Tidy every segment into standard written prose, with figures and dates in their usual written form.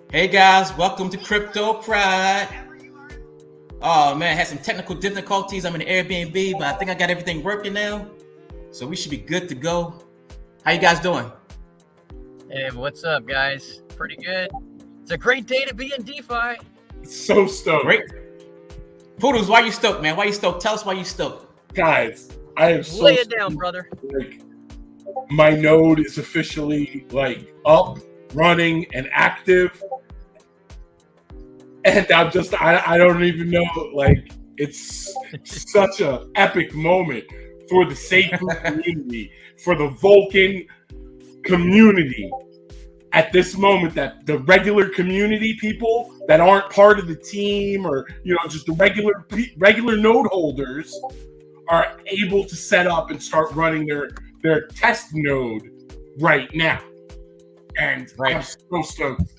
Hey guys, welcome to Crypto Pride. Oh man, I had some technical difficulties. I'm in the Airbnb, but I think I got everything working now. So we should be good to go. How you guys doing? Hey, what's up, guys? Pretty good. It's a great day to be in DeFi. So stoked. Great. Poodles, why you stoked, man? Why you stoked? Tell us why you stoked. Guys, I am so Lay it down, brother. Like, my node is officially up, running, and active. And I don't even know, it's such an epic moment for the Seifu community, for the Vulcan community. At this moment, that the regular community people that aren't part of the team, or just the regular node holders, are able to set up and start running their test node right now. And Right. I'm so stoked.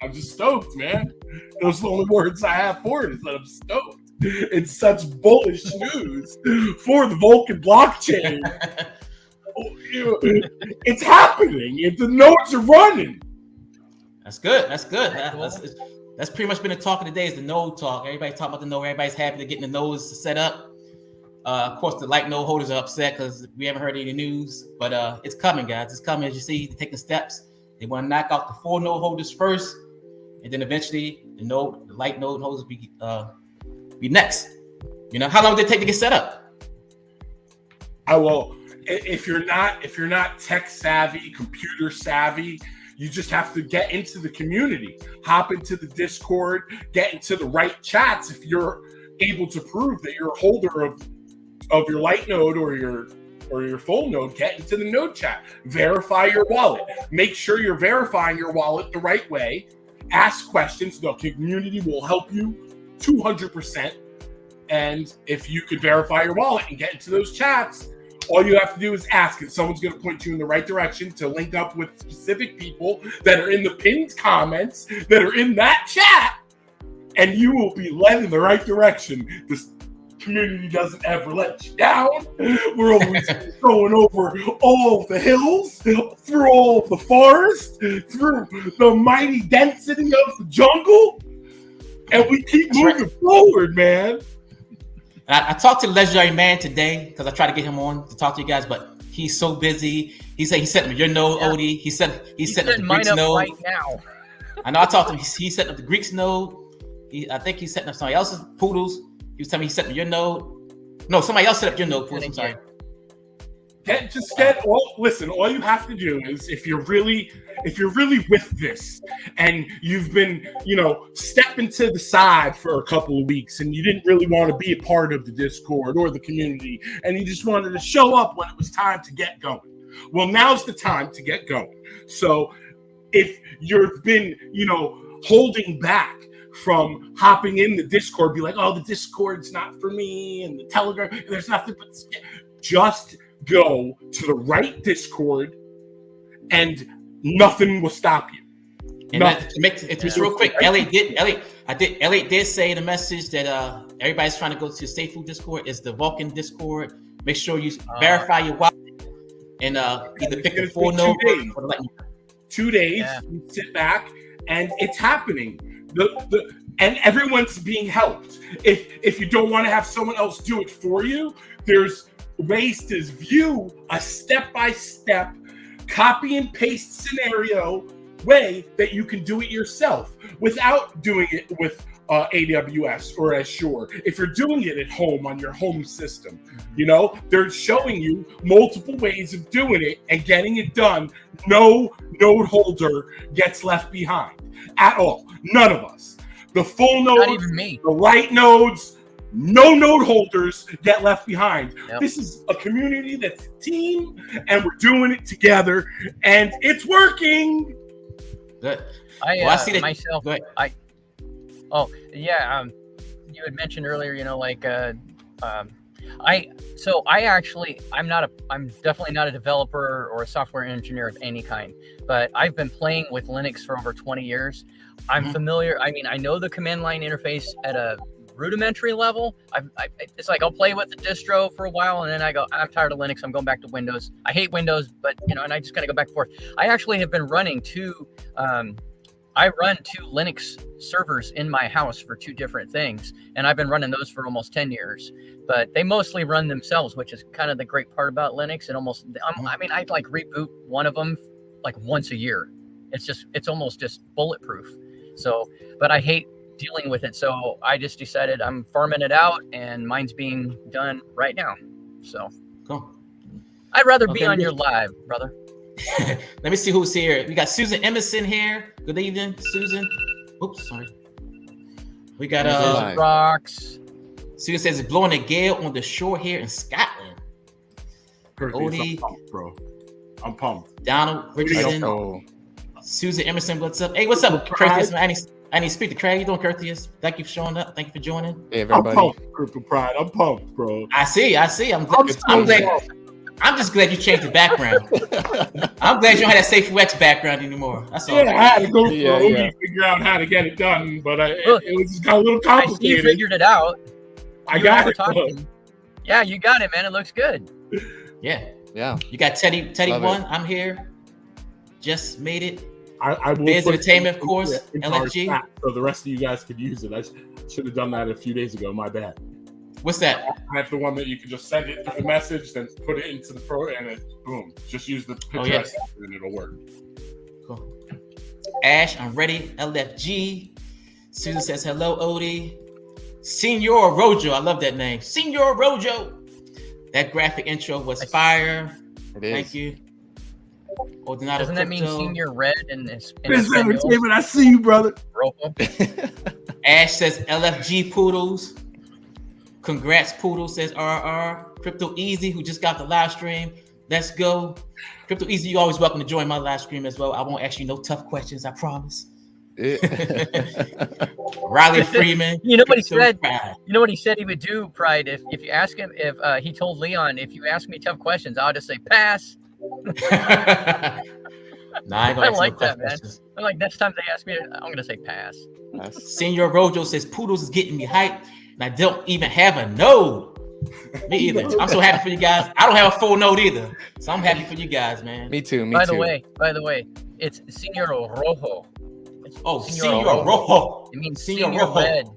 I'm just stoked, man. Those are the only words I have for it, is that I'm stoked. It's such bullish news for the Vulcan blockchain. It's happening. The nodes are running. That's good. That's good. Cool. That's pretty much been the talk of the day, is the node talk. Everybody's talking about the node. Everybody's happy to getting the nodes set up. Of course, the light node holders are upset because we haven't heard any news, but it's coming, guys. It's coming. As you see, they're taking steps. They want to knock out the 4 node holders first, and then eventually the light node holders be next. How long did it take to get set up? If you're not tech savvy, computer savvy, you just have to get into the community, hop into the Discord, get into the right chats. If you're able to prove that you're a holder of your light node or your full node, get into the node chat, verify your wallet, make sure you're verifying your wallet the right way, ask questions. The community will help you 200%. And if you could verify your wallet and get into those chats, all you have to do is ask, and someone's going to point you in the right direction to link up with specific people that are in the pinned comments that are in that chat, and you will be led in the right direction. This community doesn't ever let you down. We're always going over all of the hills, through all of the forest, through the mighty density of the jungle, and we keep moving forward, man. I talked to the legendary man today because I tried to get him on to talk to you guys, but he's so busy. He said he sent me your node, Odie. He sent up the Greeks node right now. I know. I talked to him. He set up the Greeks node. I think he's setting up somebody else's Poodles. He was telling me he set up your node. No, somebody else set up your node, Poodles. I'm sorry. All you have to do is, if you're really with this, and you've been, stepping to the side for a couple of weeks, and you didn't really want to be a part of the Discord or the community, and you just wanted to show up when it was time to get going. Well, now's the time to get going. So if you've been, holding back from hopping in the Discord, be like, oh, the Discord's not for me, and the Telegram, there's nothing but, just go to the right Discord, and nothing will stop you. And it's just real quick. Elliot did say in the message that everybody's trying to go to the Seifu Discord. Is the Vulcan Discord. Make sure you verify your wallet and either pick a 4 node or the lightning. 2 days. Yeah. You sit back, and it's happening. And everyone's being helped. If you don't want to have someone else do it for you, there's ways to view a step-by-step copy and paste scenario way that you can do it yourself without doing it with AWS or Azure. If you're doing it at home on your home system, they're showing you multiple ways of doing it and getting it done. No node holder gets left behind at all. None of us. The full nodes, not even me. The light nodes, no node holders get left behind. Yep. This is a community that's a team, and we're doing it together, and it's working. Good. I see that myself. You had mentioned earlier, I'm definitely not a developer or a software engineer of any kind, but I've been playing with Linux for over 20 years. I'm familiar. I mean, I know the command line interface at a rudimentary level. It's like I'll play with the distro for a while, and then I go, I'm tired of Linux. I'm going back to Windows. I hate Windows, but and I just got to go back and forth. I actually have been running two I run 2 Linux servers in my house for 2 different things, and I've been running those for almost 10 years. But they mostly run themselves, which is kind of the great part about Linux. I mean, I like reboot one of them like once a year. It's almost just bulletproof. So, but I hate dealing with it, so I just decided I'm farming it out, and mine's being done right now. So, Cool. I'd rather be on your live, brother. Let me see who's here. We got Susan Emerson here. Good evening, Susan. Oops, sorry. We got Rocks. Susan says it's blowing a gale on the shore here in Scotland. Odie, I'm pumped, bro. I'm pumped. Donald Richardson. Susan Emerson, what's up? Hey, what's up, Curtis? I need to speak to Craig. You doing, Curtis? Thank you for showing up. Thank you for joining. Hey, everybody. I'm pumped, Crypto Pride. I'm pumped, bro. I see. I'm glad. I'm just glad you changed the background. I'm glad you don't have that Safe X background anymore. That's all. Yeah, I had to go through Odie to figure out how to get it done, but it was just got a little complicated. You figured it out. I got it. Yeah, you got it, man. It looks good. Yeah. Yeah. You got Teddy Love one. it. I'm here. Just made it. I will Biz put Entertainment, of course. into our LFG. chat so the rest of you guys could use it. I should have done that a few days ago. My bad. What's that? I have the one that you can just send it through the message, then put it into the pro, and it boom. Just use the picture and it'll work. Cool. Ash, I'm ready. LFG. Susan says hello, Odie. Senor Rojo, I love that name. Senor Rojo. That graphic intro was fire. It is. Thank you. Doesn't that mean Senior Red in Biz Entertainment, I see you, brother. Ash says LFG Poodles. Congrats, Poodles, says RR. Crypto Easy, who just got the live stream. Let's go. Crypto Easy, you're always welcome to join my live stream as well. I won't ask you no tough questions, I promise. Riley Freeman. You know what he said? You know what he said he would do, Pride? If you ask him, if he told Leon, if you ask me tough questions, I'll just say pass. I like that, man. I'm like, next time they ask me, I'm gonna say pass. Senor Rojo says Poodles is getting me hyped, and I don't even have a node. Me either. I'm so happy for you guys. I don't have a full node either, so I'm happy for you guys, man. Me too. By the way, it's Senor Rojo. Senor Rojo. It means Senor Senior Rojo. Red.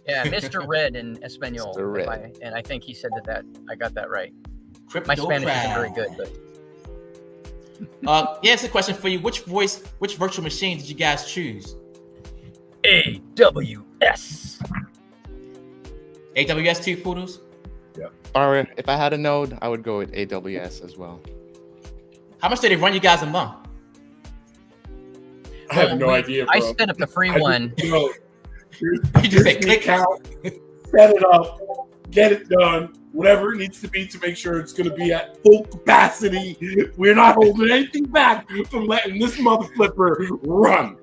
Yeah, Mr. Red in Espanol. Mr. Red. And I think he said that I got that right. Crypto My Spanish crowd. isn't very good, but. Yeah, it's a question for you. Which virtual machine did you guys choose? AWS. AWS 2 Poodles? Yeah. Or if I had a node, I would go with AWS as well. How much did it run you guys a month? I have no idea, bro. I set up the free one. You just say click out, set it up, get it done, whatever it needs to be to make sure it's going to be at full capacity. We're not holding anything back from letting this mother flipper run.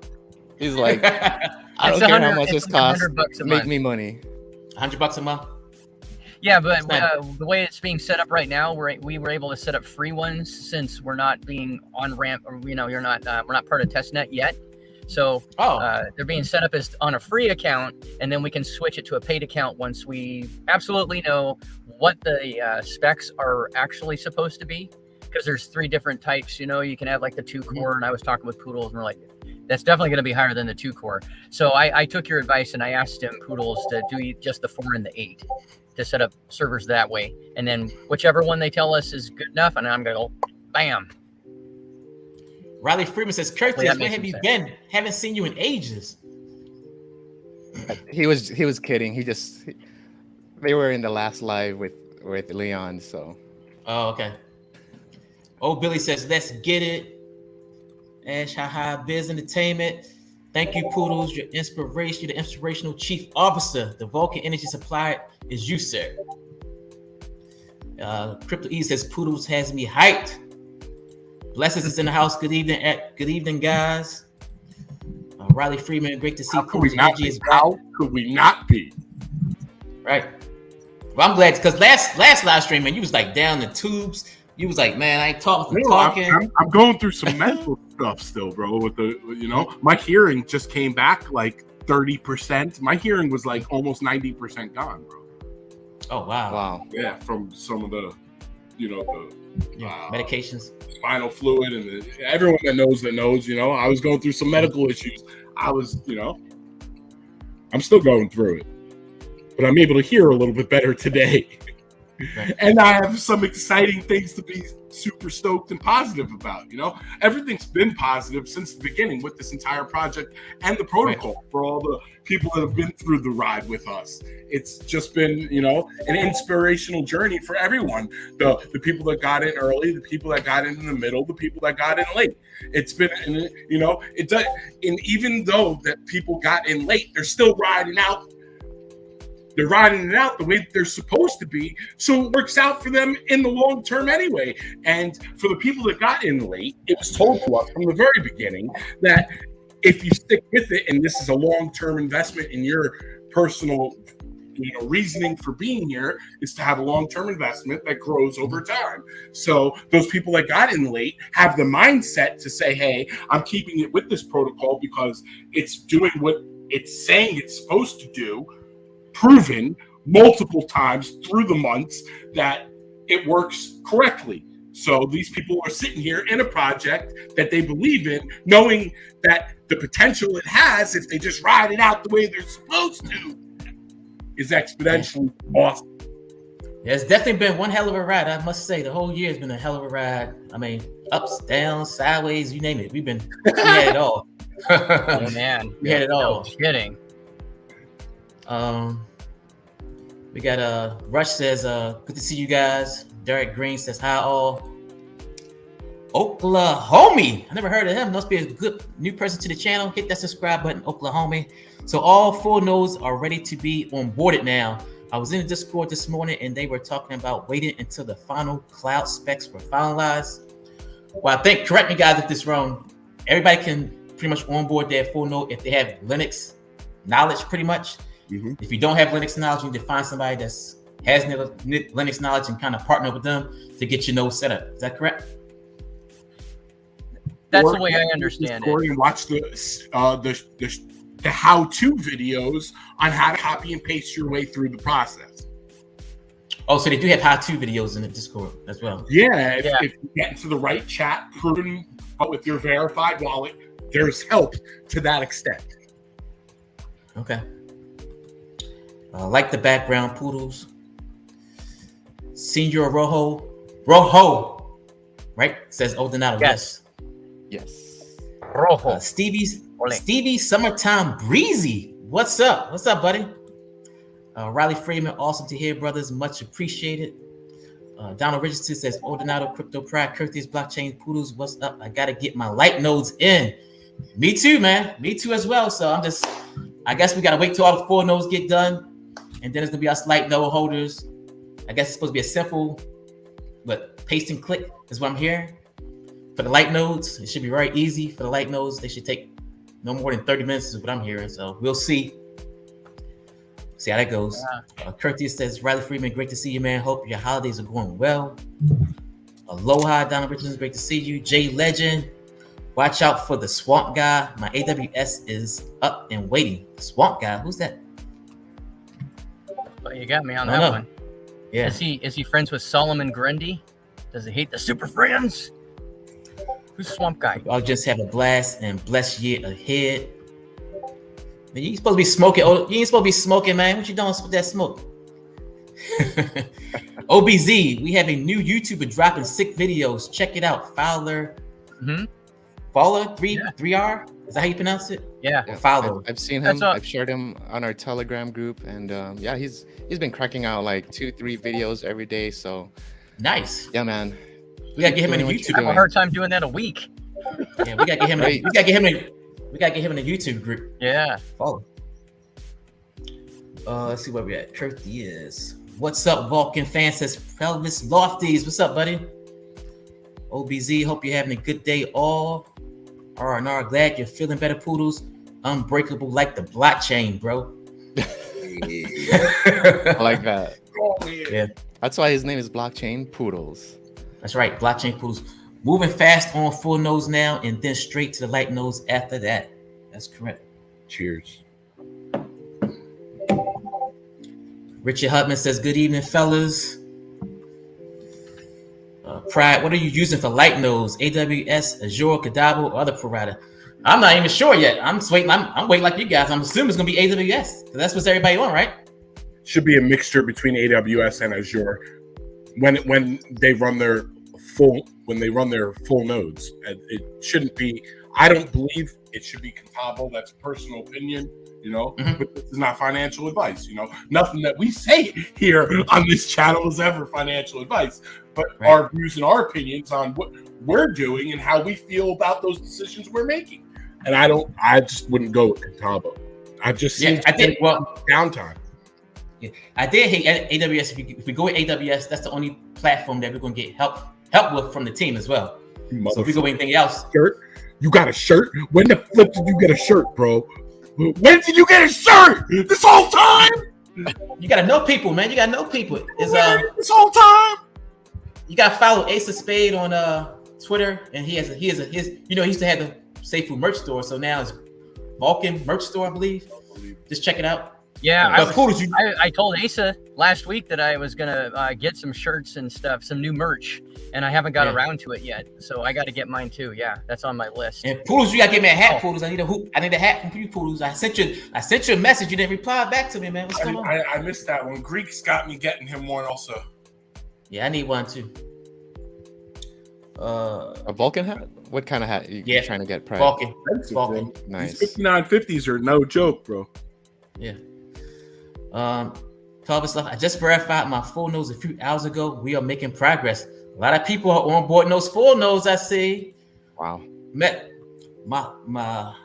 He's like, I don't care how much this costs. Make me money. $100 a month. Yeah, but the way it's being set up right now, we were able to set up free ones since we're not being on ramp, or we're not part of testnet yet. So they're being set up as on a free account, and then we can switch it to a paid account once we absolutely know what the specs are actually supposed to be. Because there's 3 different types. You know, you can have like the 2-core, and I was talking with Poodles, and we're like, that's definitely going to be higher than the 2-core. So I took your advice, and I asked him, Poodles, to do just the 4 and the 8 to set up servers that way. And then whichever one they tell us is good enough, and I'm going to go, bam. Riley Freeman says, Curtis, where have you been? Haven't seen you in ages. He was kidding. They were in the last live with Leon, so. Oh, okay. Billy says, let's get it. Ash, haha, Biz Entertainment. Thank you, Poodles. Your inspiration, you're the inspirational chief officer. The Vulcan energy supply is you, sir. Crypto E says, Poodles has me hyped. Blessings is in the house. Good evening, guys. Riley Freeman, great to see Poodles energy is back. How could we not be? Right. Well, I'm glad because last live stream, man, you was like down the tubes. You was like, man, I ain't talking. I'm going through some mental stuff still, bro. With my hearing just came back like 30%. My hearing was like almost 90% gone, bro. Oh wow. Yeah, from some of the, the Medications. Spinal fluid, and everyone that knows, I was going through some medical issues. I'm still going through it, but I'm able to hear a little bit better today. Right. And I have some exciting things to be super stoked and positive about. Everything's been positive since the beginning with this entire project and the protocol for all the people that have been through the ride with us. It's just been, an inspirational journey for everyone. The people that got in early, the people that got in the middle, the people that got in late. It's been, it does. And even though that people got in late, they're still riding out. They're riding it out the way that they're supposed to be, so it works out for them in the long term anyway. And for the people that got in late, it was told to us from the very beginning that if you stick with it, and this is a long-term investment in your personal, reasoning for being here, is to have a long-term investment that grows over time. So those people that got in late have the mindset to say, hey, I'm keeping it with this protocol because it's doing what it's saying it's supposed to do, proven multiple times through the months that it works correctly. So these people are sitting here in a project that they believe in, knowing that the potential it has, if they just ride it out the way they're supposed to, is exponentially awesome. Yeah, it's definitely been one hell of a ride. I must say, the whole year has been a hell of a ride. I mean, ups, downs, sideways, you name it. We had it all. Oh man, we had it all. No kidding. We got Rush says, good to see you guys. Derek Green says, hi all. Oklahoma. I never heard of him. Must be a good new person to the channel. Hit that subscribe button, Oklahoma. So all 4 nodes are ready to be onboarded now. I was in the Discord this morning and they were talking about waiting until the final cloud specs were finalized. Well, I think, correct me guys if this is wrong, everybody can pretty much onboard their 4 node if they have Linux knowledge pretty much. Mm-hmm. If you don't have Linux knowledge, you need to find somebody that has Linux knowledge and kind of partner with them to get your node set up. Is that correct? That's the way I understand it. And watch the how-to videos on how to copy and paste your way through the process. Oh, so they do have how-to videos in the Discord as well. Yeah, if you get into the right chat, proven with your verified wallet, there's help to that extent. Okay. Like the background, Poodles. Senior Rojo, right? Says Oldonado. Yes. Rojo. Stevie Summertime Breezy. What's up? What's up, buddy? Riley Freeman, awesome to hear, brothers. Much appreciated. Donald Richardson says, Oldonado, Crypto Pride, Curtis, Blockchain, Poodles. What's up? I got to get my light nodes in. Me too, man. Me too as well. So I guess we got to wait till all the 4 nodes get done. And then it's going to be us light node holders. I guess it's supposed to be a simple, but paste and click is what I'm hearing. For the light nodes, it should be very easy. For the light nodes, they should take no more than 30 minutes is what I'm hearing. So we'll see. See how that goes. Yeah. Curtis says, Riley Freeman, great to see you, man. Hope your holidays are going well. Aloha, Donald Richardson, great to see you. Jay Legend, watch out for the swamp guy. My AWS is up and waiting. Swamp guy, who's that? Well, you got me on that one. Yeah. Is he friends with Solomon Grundy? Does he hate the Super Friends? Who's Swamp Guy? I'll just have a blast and blessed year ahead. Man, you ain't supposed to be smoking. You ain't supposed to be smoking, man. What you doing with that smoke? OBZ, we have a new YouTuber dropping sick videos. Check it out. Fowler. Mm-hmm. Fowler 3R? Is that how you pronounce it? Yeah. Fowler. I've seen him. I've shared him on our Telegram group, and he's been cracking out like 2-3 videos every day. So nice. Yeah, man. We gotta get him in the YouTube. I have a hard time doing that a week. Yeah, we gotta get him. We gotta get him in the YouTube group. Yeah. Follow. Let's see where we at. Kirty is. What's up, Vulcan fan? Says Pelvis Lofties. What's up, buddy? OBZ. Hope you're having a good day. All R&R. Glad you're feeling better, Poodles. Unbreakable like the blockchain, bro. I like that. Yeah. That's why his name is Blockchain Poodles. That's right, Blockchain Poodles. Moving fast on 4 nodes now, and then straight to the light nodes after that. That's correct. Cheers. Richard Hutman says, good evening, fellas. Pride, what are you using for light nodes? AWS, Azure, Cadabo, or other provider? I'm not even sure yet. I'm just waiting. I'm waiting like you guys. I'm assuming it's gonna be AWS because that's what's everybody on, right? Should be a mixture between AWS and Azure when they run their full nodes. It shouldn't be. I don't believe it should be Cadabo. That's a personal opinion. But this is not financial advice. Nothing that we say here on this channel is ever financial advice, but our views and our opinions on what we're doing and how we feel about those decisions we're making. And I just wouldn't go with Cadabo. I just downtime. Yeah, I did hate AWS. If we go with AWS, that's the only platform that we're gonna get help with from the team as well. So if we go with anything else, shirt, you got a shirt? When the flip did you get a shirt, bro? When did you get a shirt? This whole time? You gotta know people, man. You gotta know people. This whole time? You gotta follow Ace of Spade on Twitter, and he used to have the Safe Food merch store, so now it's Vulcan merch store, I believe. Just check it out. Yeah, I told Asa last week that I was gonna get some shirts and stuff, some new merch, and I haven't got around to it yet. So I got to get mine too. Yeah, that's on my list. And Poodles, you gotta get me a hat, Poodles. I need a hoop. I need a hat from you, Poodles. I sent you a message. You didn't reply back to me, man. What's going on? I missed that one. Greek's got me getting him one also. Yeah, I need one too. A Vulcan hat? What kind of hat you trying to get? Pride? Vulcan. Nice. These 5950s are no joke, bro. Yeah. Calvin stuff. I just verified my full nodes a few hours ago. We are making progress. A lot of people are on board those full nodes. I see. Wow. Met my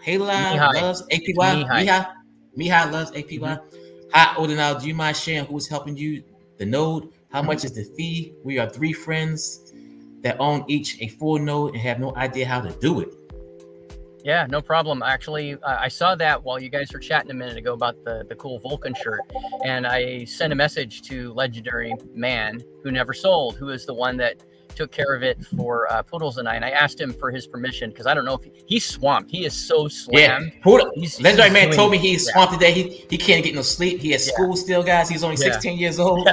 Hayline loves APY. Mihai loves APY. Hi, Odinal. Do you mind sharing who's helping you? The node. How much is the fee? We are 3 friends that own each a full node and have no idea how to do it. Yeah, no problem. Actually, I saw that while you guys were chatting a minute ago about the cool Vulcan shirt, and I sent a message to Legendary Man Who Never Sold, who is the one that took care of it for Poodles and I asked him for his permission because I don't know if he's swamped. He is so slammed. Yeah, Legendary Man told me he's swamped today. He can't get no sleep. He has school still, guys. He's only 16 years old.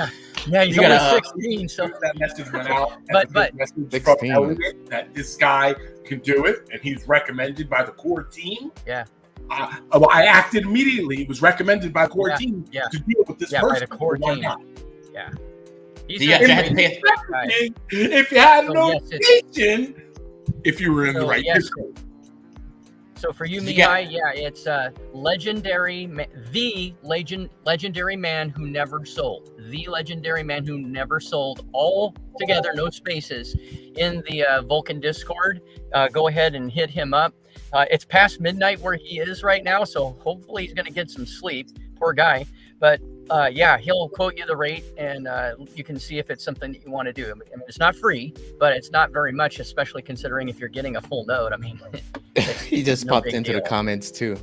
Yeah, he's only 16. So that message went out. But message from Elliot that this guy can do it, and he's recommended by the core team. Yeah. I acted immediately. It was recommended by the core team to deal with this person. By the core team. Yeah. If you had notification, if you were in the right Discord. So for you, Mihai, it's legendary man who never sold. The legendary man who never sold, all together, no spaces, in the Vulcan Discord. Go ahead and hit him up. It's past midnight where he is right now, so hopefully he's going to get some sleep. Poor guy. But he'll quote you the rate, and you can see if it's something that you want to do. I mean, it's not free, but it's not very much, especially considering if you're getting a full node. I mean, he just popped into the comments too.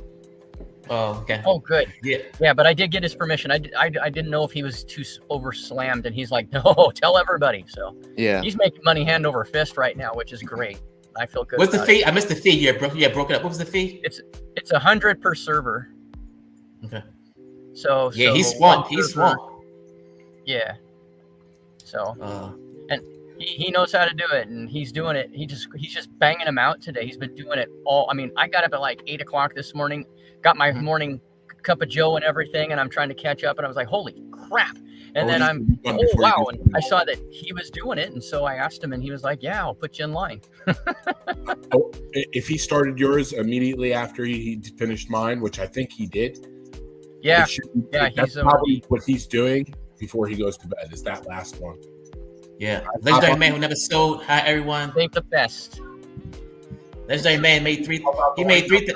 Oh, okay. Oh, good. Yeah, but I did get his permission. I didn't know if he was too over slammed, and he's like, no, tell everybody. So he's making money hand over fist right now, which is great. I feel good. What's the fee? I missed the fee. Yeah, broke it up. What was the fee? It's 100 per server. Okay. So he's swamped. Yeah. So and he knows how to do it, and he's doing it. He's just banging them out today. He's been doing it all. I mean, I got up at like 8 o'clock this morning, got my morning cup of Joe and everything, and I'm trying to catch up, and I was like, holy crap. And then wow, and I saw that he was doing it, and so I asked him, and he was like, yeah, I'll put you in line. If he started yours immediately after he finished mine, which I think he did. That's probably what he's doing before he goes to bed. Is that last one? Yeah, legendary man who never sold. Hi everyone. Think the best. Legendary man made three. He made three.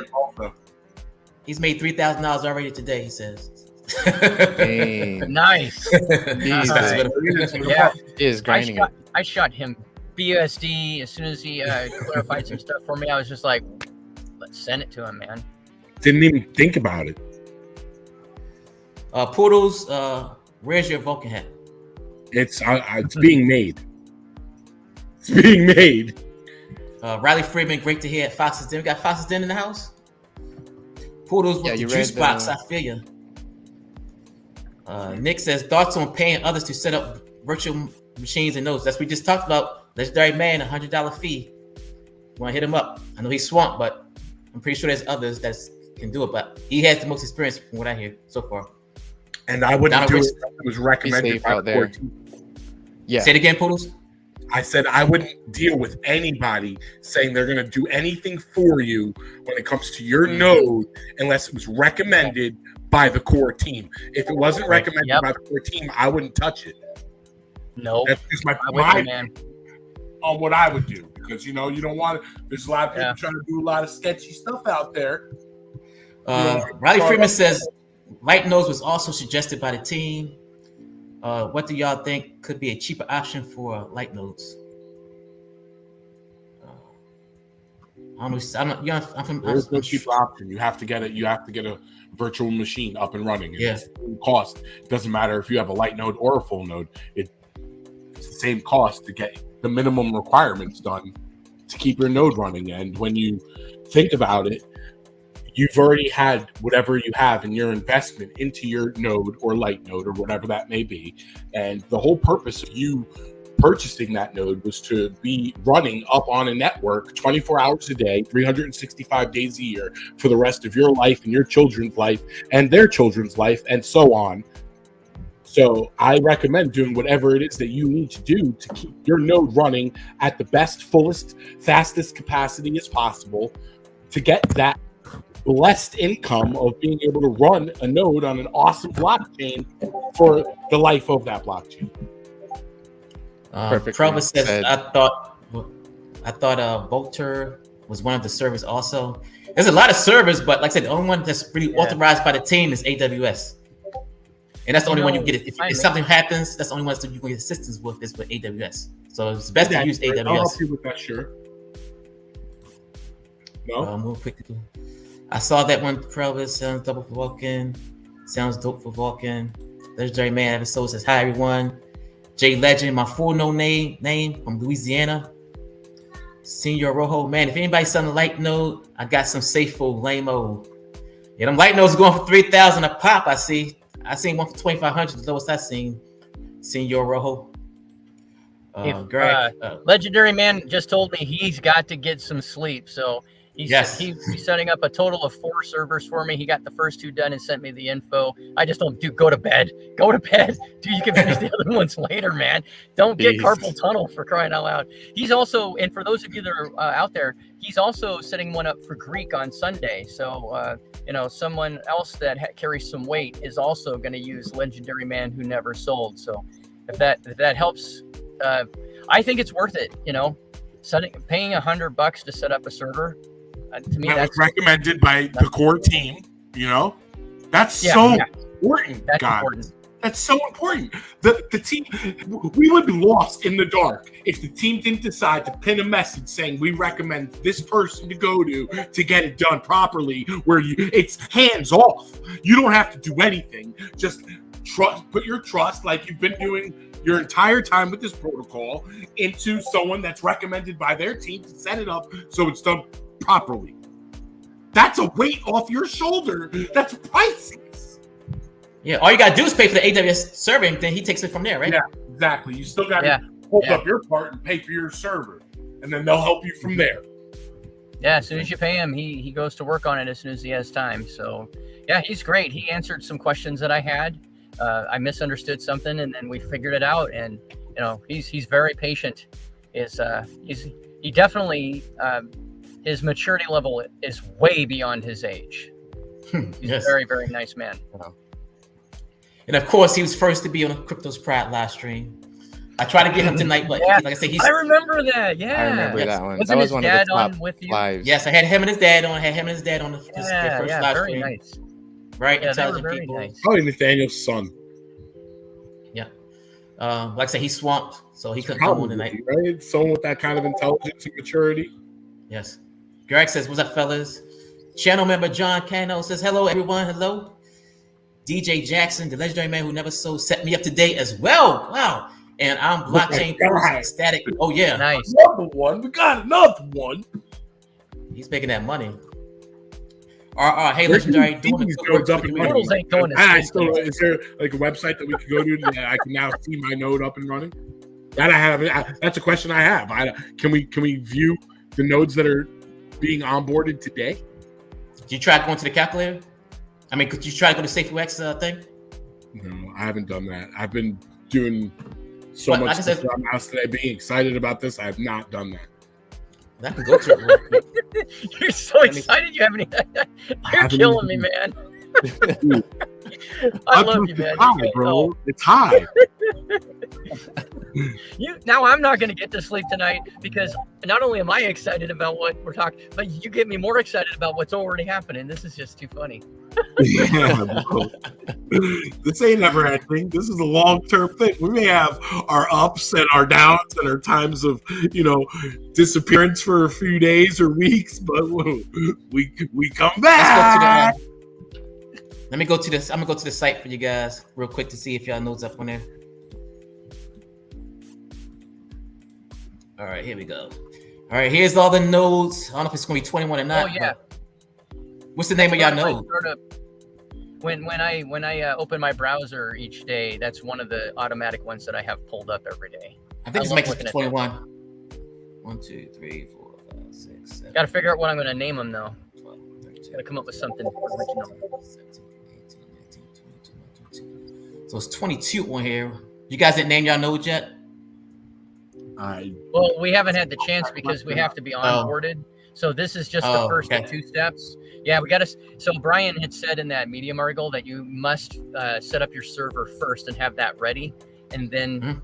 He's made $3,000 already today. He says. Nice. He is grinding it. I shot him BUSD as soon as he clarified some stuff for me. I was just like, let's send it to him, man. Didn't even think about it. Poodles, where's your Vulcan hat? It's being made. It's being made. Riley Freeman, great to hear at Fox's Den. We got Fox's Den in the house. Poodles with the juice box. I feel you. Nick says thoughts on paying others to set up virtual machines and nodes. That's what we just talked about. Legendary Man, $100 fee. Want to hit him up? I know he's swamped, but I'm pretty sure there's others that can do it. But he has the most experience from what I hear so far. And I wouldn't do it. It was recommended out there. Yeah. Say it again, Poodles. I said I wouldn't deal with anybody saying they're going to do anything for you when it comes to your node unless it was recommended by the core team. If it wasn't recommended by the core team, I wouldn't touch it. No, that's just my on what I would do, because you don't want to. There's a lot of people trying to do a lot of sketchy stuff out there. Riley Freeman says light nodes was also suggested by the team. What do y'all think could be a cheaper option for light nodes? There's no cheaper option. You have to get it. You have to get a virtual machine up and running. It's the same cost. It doesn't matter if you have a light node or a full node. It's the same cost to get the minimum requirements done to keep your node running. And when you think about it, you've already had whatever you have in your investment into your node or light node or whatever that may be. And the whole purpose of you purchasing that node was to be running up on a network 24 hours a day, 365 days a year for the rest of your life and your children's life and their children's life and so on. So I recommend doing whatever it is that you need to do to keep your node running at the best, fullest, fastest capacity as possible to get that blessed income of being able to run a node on an awesome blockchain for the life of that blockchain. Perfect. Travis says, I thought Vulcan was one of the servers also. There's a lot of servers, but like I said, the only one that's really authorized by the team is AWS. And that's the only one you get it. If something happens, that's the only one that you can get assistance with is with AWS. So it's best to use AWS. I'll help you with that, sure. No? Real quickly. I saw that one. Travis sounds double for Vulcan. Sounds dope for Vulcan. Legendary Man episode says, hi everyone. Jay Legend, my full name from Louisiana. Senor Rojo, man, if anybody's selling a light node, I got some Safeful lame-o. Yeah, them light nodes going for 3,000 a pop. I seen one for 2,500. The lowest I seen. Senor Rojo. Legendary Man just told me he's got to get some sleep, so he's setting up a total of 4 servers for me. He got the first 2 done and sent me the info. I just don't go to bed. Go to bed. Dude, you can finish the other ones later, man. Don't get carpal tunnel, for crying out loud. He's also, and for those of you that are out there, he's also setting one up for Greek on Sunday. So, someone else that carries some weight is also going to use Legendary Man Who Never Sold. So if that helps, I think it's worth it, paying $100 to set up a server. To me, that's recommended by the core team. That's important, guys. That's so important. The team, we would be lost in the dark if the team didn't decide to pin a message saying we recommend this person to go to get it done properly. Where it's hands off. You don't have to do anything. Just put your trust, like you've been doing your entire time with this protocol, into someone that's recommended by their team to set it up so it's done properly. That's a weight off your shoulder. That's priceless. Yeah, all you gotta do is pay for the AWS serving, then he takes it from there, right? Yeah, exactly. You still gotta hold up your part and pay for your server, and then they'll help you from there. Yeah, as soon as you pay him, he goes to work on it as soon as he has time. So yeah, he's great. He answered some questions that I had. I misunderstood something, and then we figured it out. And he's very patient. He definitely his maturity level is way beyond his age. He's a very, very nice man. And of course, he was first to be on a Crypto's Pride live stream. I tried to get him tonight, but like I said, I remember that. Yeah, I remember that one. Wasn't that was his one dad of the top on with you? lives. Yes, I had him and his dad on. Their first live very stream. nice. Right, Yeah, intelligent very people. nice. Probably Nathaniel's son. Yeah. Like I said, he's swamped, so he couldn't come on tonight. Right? Someone with that kind of intelligence and maturity. Yes. Greg says, what's up, fellas? Channel member John Cano says, hello, everyone. Hello. DJ Jackson, the legendary man who never sold, set me up to date as well. Wow. And I'm blockchain static. Oh, yeah. Nice. Another one. We got another one. He's making that money. Hey, legendary. Doodles ain't going to Is there like a website that we can go to that I can now see my node up and running? That I have. That's a question I have. Can we view the nodes that are being onboarded today? Did you try going to the calculator? I mean, could you try to go to SafeUX thing? No, I haven't done that. I've been doing so much stuff around the house today, being excited about this. I have not done that. I can go to it real quick. You're so excited you haven't. You're killing me, man. I love you, man. High, bro. It's high. Now I'm not going to get to sleep tonight because not only am I excited about what we're talking, but you get me more excited about what's already happening. This is just too funny. Yeah, bro. This ain't never ending. This is a long-term thing. We may have our ups and our downs and our times of, disappearance for a few days or weeks, but we come back. Let me go to this. I'm gonna go to the site for you guys real quick to see if y'all nodes up on there. All right, here we go. All right, here's all the nodes. I don't know if it's gonna be 21 or not. Oh yeah. What's the name of y'all node? When I open my browser each day, that's one of the automatic ones that I have pulled up every day. I think this makes it 21. 1, 2, 3, 4, 5, 6, 7. Got to figure out what I'm going to name them though. 12, 13, got to come up with something original. 17, 18, 19, 20, 22. So it's 22 on here. You guys didn't name y'all nodes yet? Well, we haven't had the chance because we have to be onboarded. So this is just the first of 2 steps. Yeah, we got to. So Brian had said in that Medium article that you must set up your server first and have that ready, and then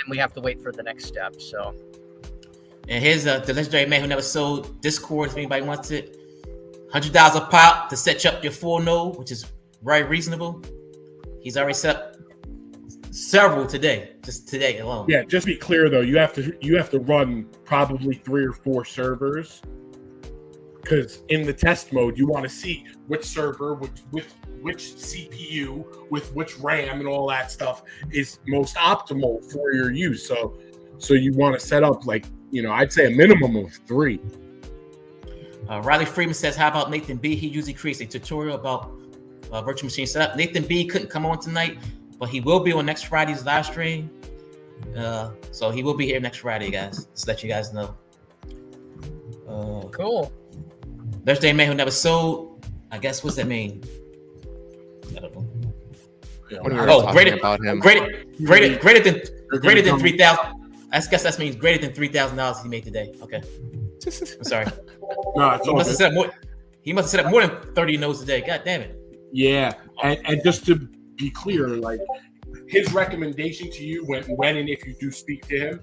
we have to wait for the next step. So. And here's the legendary man who never sold Discord. If anybody wants it, $100 a pop to set you up your full node, which is very reasonable. He's already set up several today, just today alone. Yeah, just be clear though, you have to run probably 3 or 4 servers, because in the test mode you want to see which server with which CPU with which RAM and all that stuff is most optimal for your use. So you want to set up I'd say a minimum of 3. Riley Freeman says, how about Nathan B? He usually creates a tutorial about virtual machine setup. Nathan B couldn't come on tonight, but he will be on next Friday's live stream. So he will be here next Friday, guys. Just let you guys know. Cool. Thursday man who never sold. I guess, what's that mean? I don't know. Greater than 3,000. I guess that means greater than $3,000 he made today. Okay. I'm sorry. No, he must have set up more than 30 nodes a day. God damn it. Yeah, and just to be clear, his recommendation to you when and if you do speak to him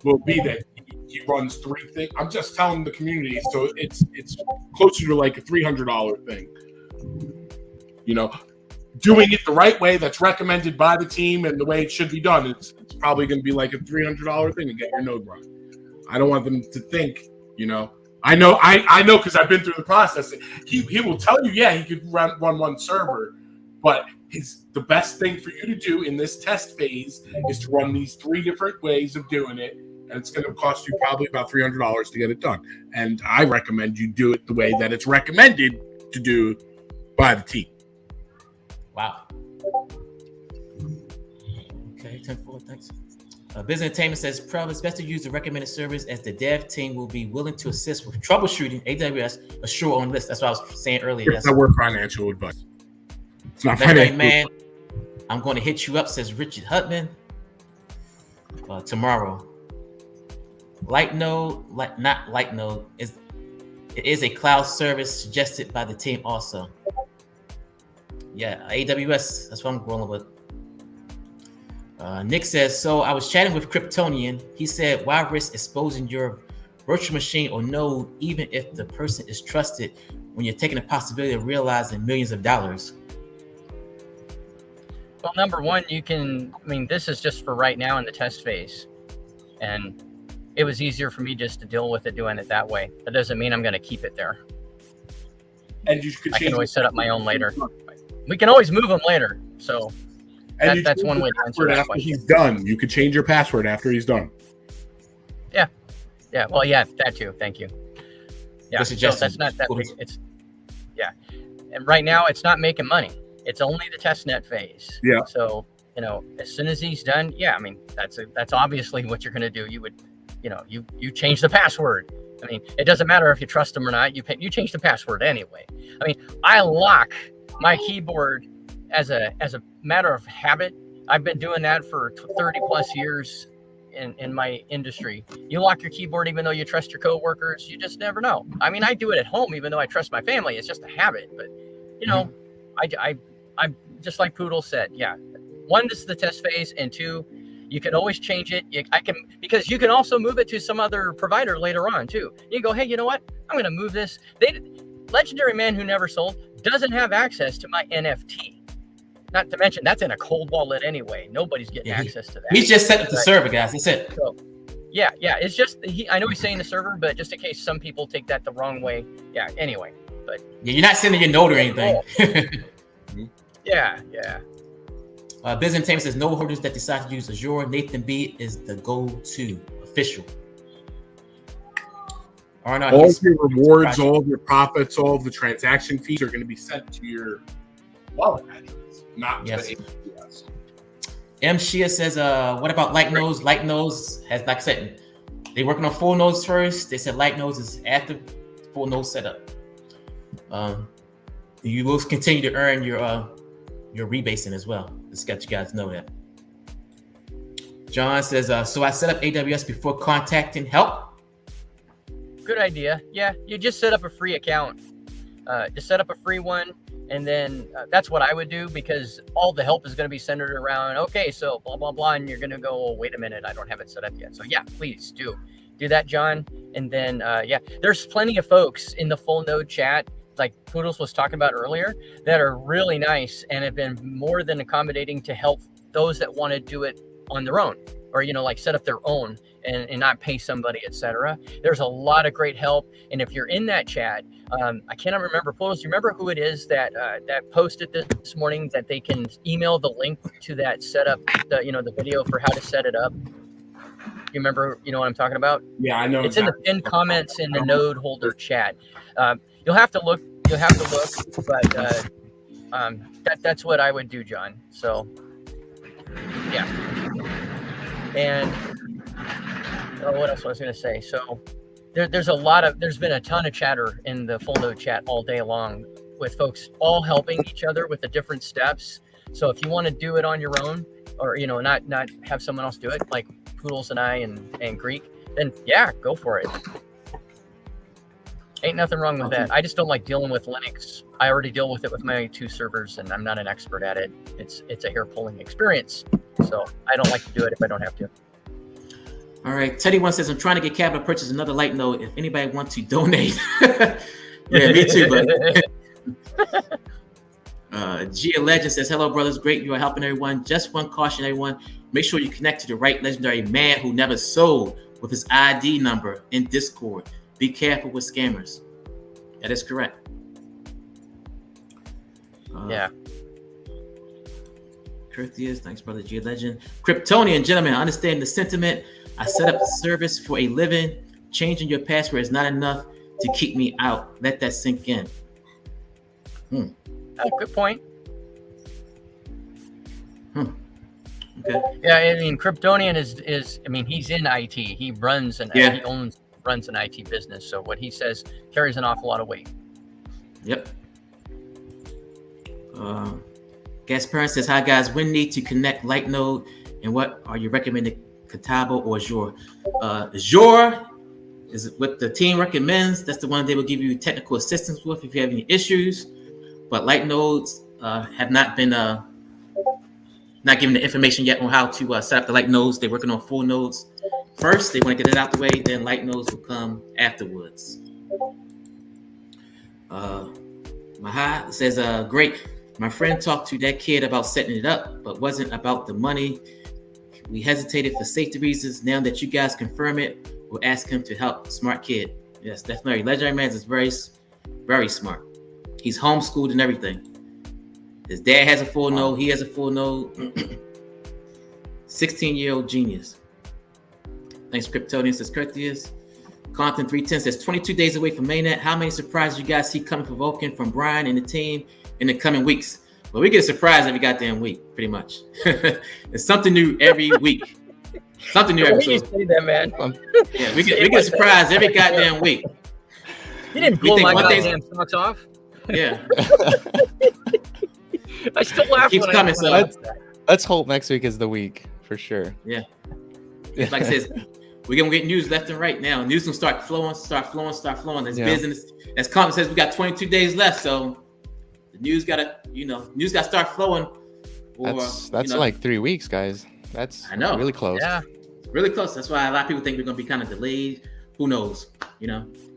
will be that he runs 3 things. I'm just telling the community, so it's closer to like a $300 thing. Doing it the right way that's recommended by the team and the way it should be done. It's probably going to be like a $300 thing to get your node run. I don't want them to think, I know because I've been through the process. He will tell you, yeah, he could run 1 server, but the best thing for you to do in this test phase is to run these 3 different ways of doing it, and it's going to cost you probably about $300 to get it done. And I recommend you do it the way that it's recommended to do by the team. Wow. Okay, 10-4, thanks. Business Entertainment says, probably it's best to use the recommended servers as the dev team will be willing to assist with troubleshooting AWS assure on list. That's what I was saying earlier. It's not worth financial advice. It's not financial. Man, I'm going to hit you up, says Richard Hutman. Tomorrow. Light Node, it is a cloud service suggested by the team also. Yeah, AWS, that's what I'm rolling with. Nick says, so I was chatting with Kryptonian. He said, why risk exposing your virtual machine or node, even if the person is trusted, when you're taking the possibility of realizing millions of dollars? Well, number one, this is just for right now in the test phase. And it was easier for me just to deal with it doing it that way. That doesn't mean I'm going to keep it there. And I can always set up my own later. We can always move them later. So that's one way to answer that question. He's done. You could change your password after he's done. Yeah. Yeah. Well, yeah, that too. Thank you. Yeah. So that's not that big. And right now it's not making money. It's only the test net phase. Yeah. So as soon as he's done, yeah, I mean, that's obviously what you're going to do. You would, you change the password. I mean, it doesn't matter if you trust him or not. You change the password anyway. I mean, I lock my keyboard as a matter of habit. I've been doing that for 30 plus years in my industry. You lock your keyboard even though you trust your coworkers. You just never know. I mean, I do it at home even though I trust my family. It's just a habit. But I'm just like Poodle said. Yeah, one, this is the test phase, and two, you can always change it. Because you can also move it to some other provider later on too. You go, hey, you know what? I'm going to move this. Legendary Man Who Never Sold doesn't have access to my NFT. Not to mention, that's in a cold wallet anyway. Nobody's getting access to that. He's just set up the server, guys. That's it. So, yeah. It's just, I know he's saying the server, but just in case some people take that the wrong way. Yeah, anyway. But yeah, you're not sending your node or anything. Yeah. Byzantine says, no holders that decide to use Azure. Nathan B is the go-to official. All of your rewards, all of your profits, all of the transaction fees are going to be sent to your wallet address. Not to AWS. M. Shia says, what about light nodes? Light nodes has, like I said, they working on full nodes first. They said light nodes is after full node setup. You will continue to earn your rebasing as well. Just got you guys know that. John says, so I set up AWS before contacting help. Good idea. Yeah, you just set up a free account. Just set up a free one. And then that's what I would do, because all the help is going to be centered around, okay, so blah, blah, blah. And you're going to go, oh, wait a minute, I don't have it set up yet. So yeah, please do that, John. And then, there's plenty of folks in the full node chat, like Poodles was talking about earlier, that are really nice and have been more than accommodating to help those that want to do it on their own, or, like set up their own and not pay somebody, etc. There's a lot of great help. And if you're in that chat, I cannot remember, Poodles, do you remember who it is that posted this morning that they can email the link to that setup, the video for how to set it up? You remember, what I'm talking about? Yeah, I know. It's in the pinned comments in the node holder chat. You'll have to look, but that's what I would do, John. So, yeah. And what else was I going to say? So there's been a ton of chatter in the full node chat all day long with folks all helping each other with the different steps. So if you want to do it on your own, or, not have someone else do it, like Poodles and I and Greek, then yeah, go for it. Ain't nothing wrong with that. I just don't like dealing with Linux. I already deal with it with my 2 servers, and I'm not an expert at it. It's a hair-pulling experience. So I don't like to do it if I don't have to. All right. Teddy one says, I'm trying to get capital to purchase another light node. If anybody wants to donate. Yeah, me too, buddy. Gia Legend says, hello, brothers. Great. You are helping everyone. Just one caution, everyone. Make sure you connect to the right legendary man who never sold with his ID number in Discord. Be careful with scammers. That is correct. Yeah. Curtius, thanks, brother G Legend. Kryptonian, gentlemen, I understand the sentiment. I set up the service for a living. Changing your password is not enough to keep me out. Let that sink in. Good point. Okay. Yeah, I mean, Kryptonian is I mean, he's in IT. He runs and he runs an IT business. So what he says carries an awful lot of weight. Yep. Gasparin says, hi guys, when need to connect light node and what are you recommending, Catabo or Azure? Azure is what the team recommends. That's the one they will give you technical assistance with if you have any issues. But light nodes have not been not given the information yet on how to set up the light nodes. They're working on full nodes first. They want to get it out the way, then light nodes will come afterwards. Maha says, great. My friend talked to that kid about setting it up, but wasn't about the money. We hesitated for safety reasons. Now that you guys confirm it, we'll ask him to help. Smart kid. Yes, definitely. Legendary Man is very, very smart. He's homeschooled and everything. His dad has a full node. He has a full node. 16-year-old genius. Thanks, Kryptonian, says Curtius. Compton 310 says 22 days away from mainnet. How many surprises you guys see coming from Vulcan, from Brian and the team in the coming weeks? Well, we get a surprise every goddamn week, pretty much. It's something new every week. Something new every You week. say that, man. Yeah, we get a surprise every goddamn week. You didn't We blow think my one day's- goddamn socks off. Yeah, I still laugh keeps when coming. I So Let's hope next week is the week for sure. yeah, like I said, we're gonna get news left and right now. News gonna start flowing. As Yeah. business, as Carmen says, we got 22 days left, so the news gotta start flowing. Or, That's like 3 weeks, guys. That's I know. really close. Yeah. really close. That's why a lot of people think we're gonna be kind of delayed. Who knows? I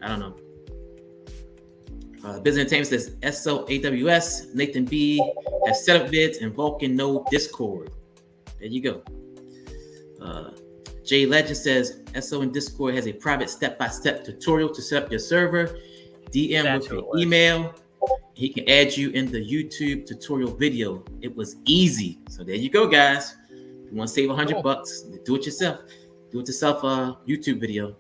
don't know. Business Entertainment says SOAWS, Nathan B has set up vids and Vulcan no Discord. There you go. Jay Legend says SO in Discord has a private step-by-step tutorial to set up your server. DM That's with who your it was. email. He can add you in the YouTube tutorial video. It was easy. So there you go, guys. If you want to save $100, do it yourself. Do it yourself. YouTube video.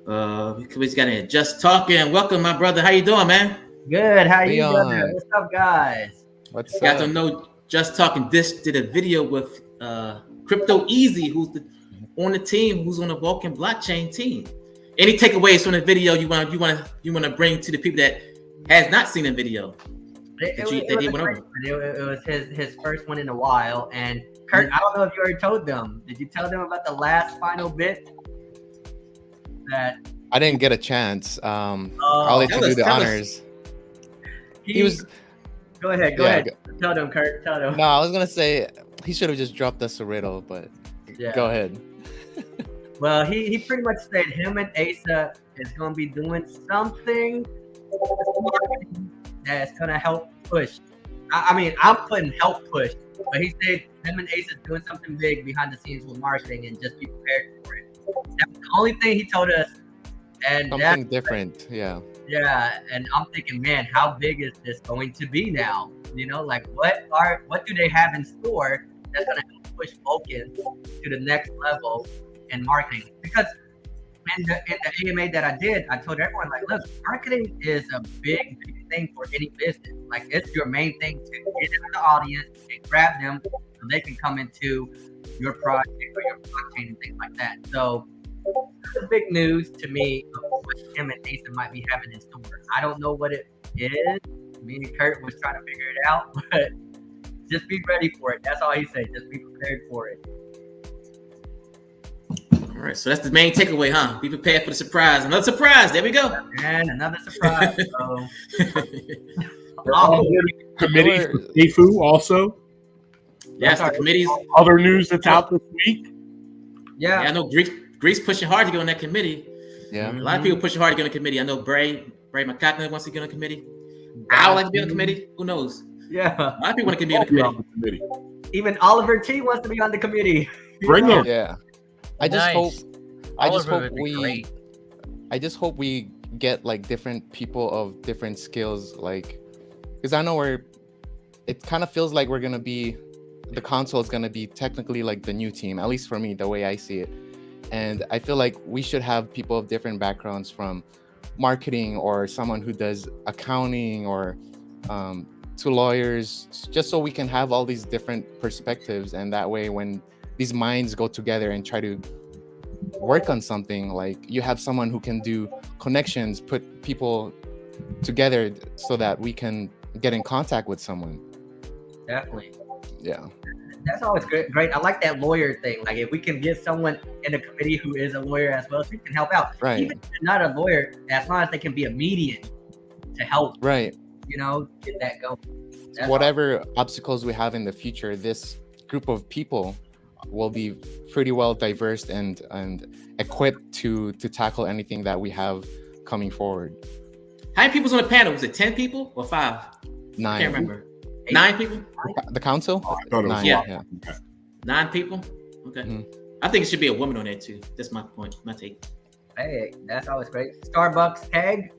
We got in Just Talking. Welcome, my brother. How you doing, man? Good. How you Leon. doing? What's up, guys? What's Got to up? know Just Talking. This did a video with Crypto Easy, who's on the team, who's on the Vulcan blockchain team. Any takeaways from the video you want to bring to the people that has not seen the video? It was his first one in a while. And Kurt, I don't know if you already told them. Did you tell them about the last final bit? That I didn't get a chance. I'll let you do the honors. He was. Go ahead. Go Yeah, ahead. Tell them, Kurt. Tell them. No, I was gonna say he should have just dropped us a riddle, but Yeah. go ahead. Well, he pretty much said him and Asa is going to be doing something that's going to help push. I mean, I'm putting help push, but he said him and Asa is doing something big behind the scenes with marketing and just be prepared for it. That's the only thing he told us. And Something different, yeah. yeah, and I'm thinking, man, how big is this going to be now? Like what do they have in store that's going to help push Vulcan to the next level in marketing? Because in the AMA that I did, I told everyone, like, look, marketing is a big thing for any business. Like, it's your main thing to get into the audience and grab them so they can come into your project or your blockchain and things like that. So it's big news to me of what him and Asa might be having in store. I don't know what it is. Me and Kurt was trying to figure it out, but just be ready for it. That's all he said. Just be prepared for it. All right, so that's the main takeaway, huh? Be prepared for the surprise. Another surprise. There we go. And another surprise. So, Committee for Sifu also. Yes, the committees. Other news that's out this week. Yeah, I know Greece pushing hard to get on that committee. Yeah. A lot of people pushing hard to get on the committee. I know Bray McCackman wants to get on the committee. I would like to be on the committee. Who knows? Yeah. A lot of people want to be on the committee. Even Oliver T wants to be on the committee. Bring him. Yeah. I just Oliver would be great. I just hope we get like different people of different skills, like, because I know it kind of feels like the console is gonna be technically like the new team, at least for me, the way I see it. And I feel like we should have people of different backgrounds, from marketing or someone who does accounting or to lawyers, just so we can have all these different perspectives. And that way, when these minds go together and try to work on something, like, you have someone who can do connections, put people together so that we can get in contact with someone. Definitely. Yeah. That's always great. I like that lawyer thing. Like, if we can get someone in the committee who is a lawyer as well, so you can help out. Right. Even if they're not a lawyer, as long as they can be a median to help, Right. Get that going. That's Whatever obstacles we have in the future, this group of people will be pretty well diverse and equipped to tackle anything that we have coming forward. How many people's on the panel? Was it 10 people or 5? 9. I can't remember. 9 people? The council? I thought it was 9. Yeah. Okay. 9 people? Okay. Mhm. I think it should be a woman on there too. That's my point, my take. Hey, that's always great. Starbucks tag.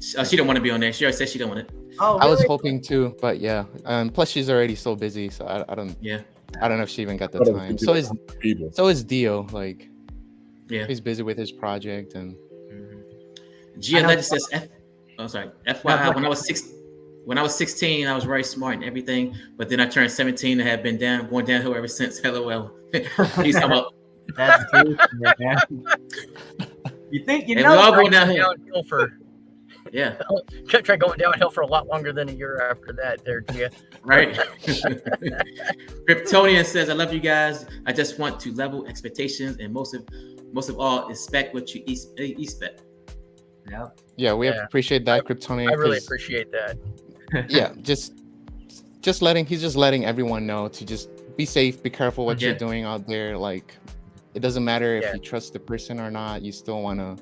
She don't want to be on there. She already said she don't want it. Oh, I was really? hoping to, but yeah. Plus, she's already so busy, so I don't know if she even got the Thought it was time. gonna be So people. is Dio. Like, Yeah. he's busy with his project and. Gia Legend says, FYI, when I was when I was 16, I was very smart and everything, but then I turned 17 and have been going downhill ever since. LOL. He's talking about. That's true, man. You think you And know? we all go right? downhill. Downhill for Yeah. try going downhill for a lot longer than a year after that. There, Gia. Right. Kryptonian says, "I love you guys. I just want to level expectations, and most of all, expect what you expect." Yep. Yeah, we Yeah. appreciate that, Kryptonian. I really 'cause, appreciate that. yeah, he's just letting everyone know to just be safe, be careful what Yeah. you're doing out there. Like, it doesn't matter if Yeah. you trust the person or not. You still want to,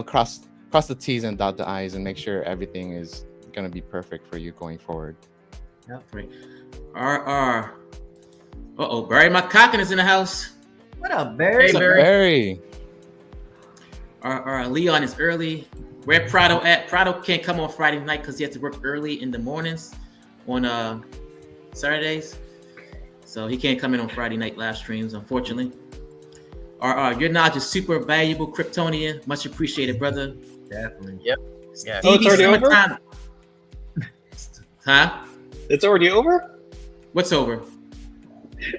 cross the T's and dot the I's and make sure everything is gonna be perfect for you going forward. Right. Barry McCocken is in the house. What up, Barry? Hey, Barry. Very. Leon is early. Where Prado at? Prado can't come on Friday night because he has to work early in the mornings on Saturdays. So he can't come in on Friday night live streams, unfortunately. Your knowledge is super valuable, Kryptonian. Much appreciated, brother. Definitely. Yep. Yeah. Oh, it's already over? Huh? It's already over? What's over?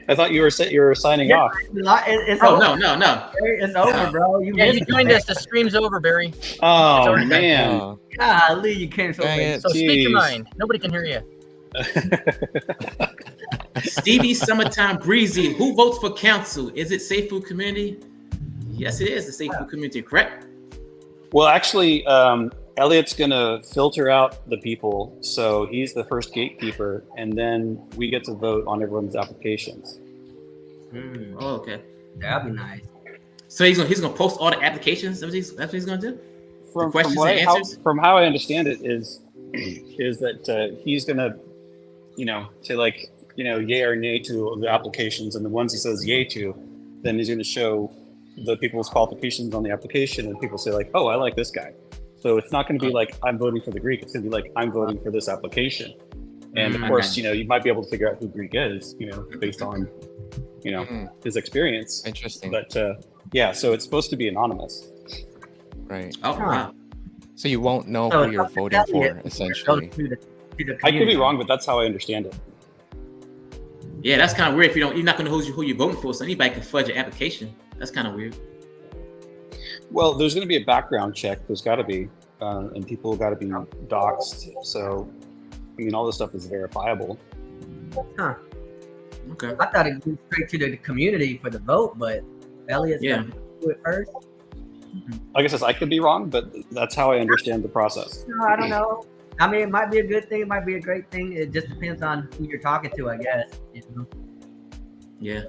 I thought you were signing off. It's Oh, over. no. It's over, bro. You Yeah, missed you it, joined man. us. The stream's over, Barry. Oh already done. man. Oh, Golly, you came so Dang late. it. So speak your Jeez. mind. Nobody can hear you. Stevie Summertime Breezy. Who votes for council? Is it Safe Food Community? Yes, it is the Safe Food Community, correct? Well, actually, Elliot's gonna filter out the people, so he's the first gatekeeper, and then we get to vote on everyone's applications. Oh, okay. That'd be nice. So he's gonna post all the applications. That's what he's gonna do. From questions what and answers? from how I understand it is that he's gonna, say like, yay or nay to the applications, and the ones he says yay to, then he's gonna show the people's qualifications on the application, and people say like, oh, I like this guy. So it's not going to be like I'm voting for the Greek. It's going to be like I'm voting for this application. And of course, you might be able to figure out who Greek is, based on, his experience. interesting. But yeah, so it's supposed to be anonymous. Right. Oh, wow. So you won't know So who you're it's voting for, Elliot. essentially. To the I could be community. wrong, but that's how I understand it. Yeah, that's kind of weird. If you're not gonna know who you're voting for, so anybody can fudge your application. That's kind of weird. Well, there's going to be a background check. There's got to be, and people got to be doxxed. So, all this stuff is verifiable. Huh. Okay. I thought it went straight to the community for the vote, but Elliot's Yeah. gonna do it first. Like I said, I could be wrong, but that's how I understand the process. No, I don't know. I mean, it might be a good thing. It might be a great thing. It just depends on who you're talking to, I guess. Yeah.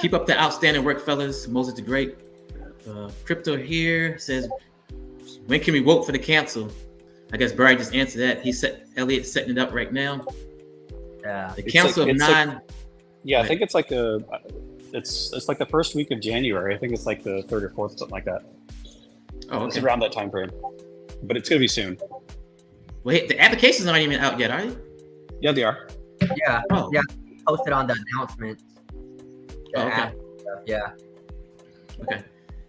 Keep up the outstanding work, fellas. Moses the Great. Crypto here says, when can we vote for the council? I guess Barry just answered that. Elliot's setting it up right now. Yeah. The It's council like- of it's like- 9. Yeah, I think it's like it's like the first week of January. I think it's like the 3rd or 4th, something like that. Oh, It's okay. around that time frame, but it's gonna be soon. Well, hey, the applications aren't even out yet, are they? Yeah, they are. Yeah. Oh, Yeah. Posted on the announcements. The Oh, okay. app stuff, yeah. Okay.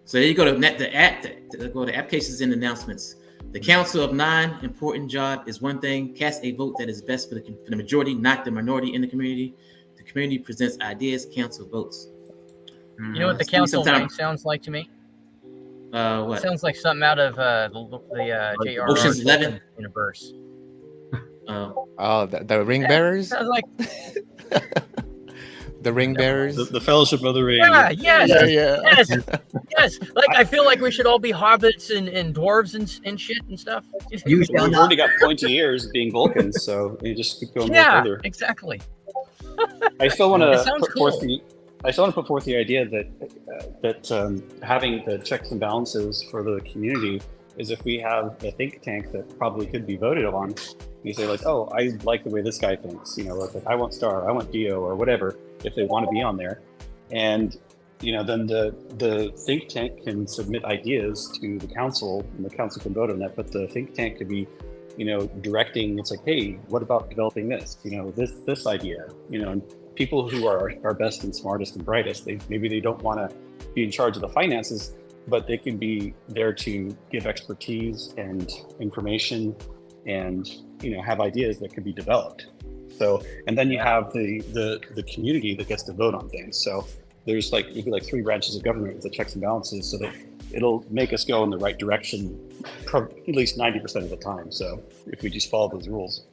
So there you go. Go to applications and announcements. The council of 9 important job is one thing. Cast a vote that is best for the majority, not the minority in the community. The community presents ideas. Council votes. You know what the Steve, council sometime- line sounds like to me? What? Sounds like something out of the J.R.R. Ocean's Tolkien 11? universe. Oh, the ring bearers? Sounds like The ring bearers? The Fellowship of the Ring. yeah, yes, Yeah. yes, yes. Like I feel like we should all be hobbits and dwarves and shit and stuff. You shall We've not. already got pointy ears being Vulcans, so you just keep going yeah, further. exactly. I still want It to sounds put forth cool. the idea that having the checks and balances for the community is if we have a think tank that probably could be voted on. You say like, oh, I like the way this guy thinks. Like I want Star, I want Dio, or whatever. If they want to be on there, and then the think tank can submit ideas to the council, and the council can vote on that. But the think tank could be directing. It's like, hey, what about developing this? This idea. And people who are our best and smartest and brightest, maybe they don't want to be in charge of the finances, but they can be there to give expertise and information and have ideas that could be developed. So, and then you have the community that gets to vote on things. So there's maybe 3 branches of government with the checks and balances, so that it'll make us go in the right direction at least 90% of the time. So if we just follow those rules.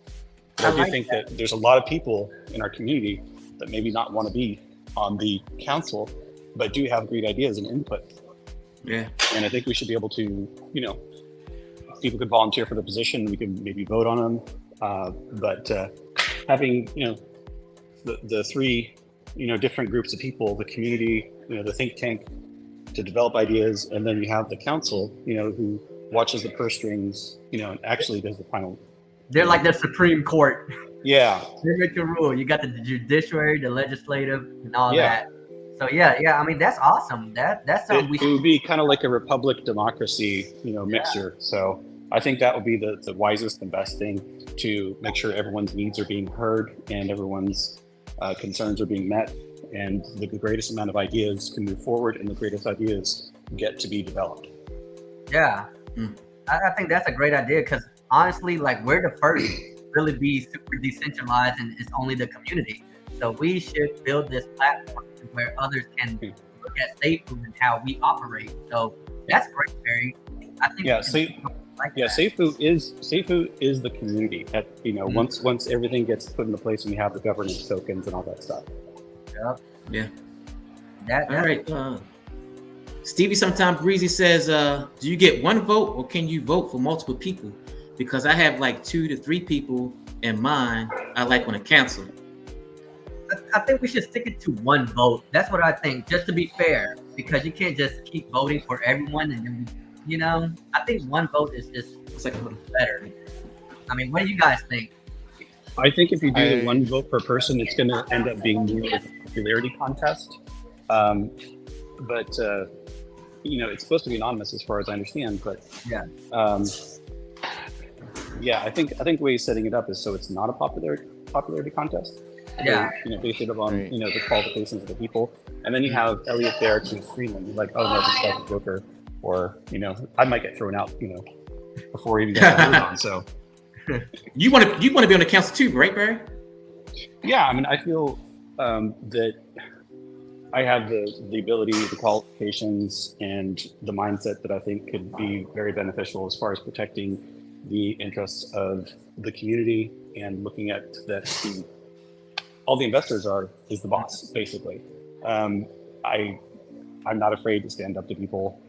I do think that there's a lot of people in our community that maybe not want to be on the council, but do have great ideas and input. Yeah. And I think we should be able to, people could volunteer for the position. We can maybe vote on them. But having, the 3, different groups of people, the community, the think tank to develop ideas, and then you have the council, who watches the purse strings, and actually does the final. They're like the Supreme Court. Yeah. They make the rule. You got the judiciary, the legislative, and all that. So yeah. I mean, that's awesome. That's something it would be kind of like a republic democracy, mixer. So I think that would be the wisest and best thing to make sure everyone's needs are being heard and everyone's concerns are being met, and the greatest amount of ideas can move forward, and the greatest ideas get to be developed. Yeah. I think that's a great idea, because honestly, we're the first to really be super decentralized, and it's only the community. So we should build this platform where others can look at Safe Food and how we operate. So that's great, Barry. I think Safe Food is the community. Once everything gets put into place and we have the governance tokens and all that stuff. Yeah. All right. Stevie sometimes Breezy says, do you get one vote, or can you vote for multiple people? Because I have 2 to 3 people in mind I like on a council. I think we should stick it to one vote. That's what I think, just to be fair, because you can't just keep voting for everyone, and then I think one vote is just better. I mean, what do you guys think? I think if you do the one vote per person, it's going to end up being more of a popularity contest. But it's supposed to be anonymous as far as I understand. But I think the way he's setting it up is so it's not a popularity contest. Yeah. Based on the qualifications of the people, and then you have Elliot there to screen them. Like, oh no, this guy's a joker, or I might get thrown out. Before he even gets voted on. So you want to be on the council too, right, Barry? Yeah, I mean, I feel that I have the ability, the qualifications, and the mindset that I think could be very beneficial as far as protecting the interests of the community and looking at that all the investors is the boss, basically. I'm not afraid to stand up to people,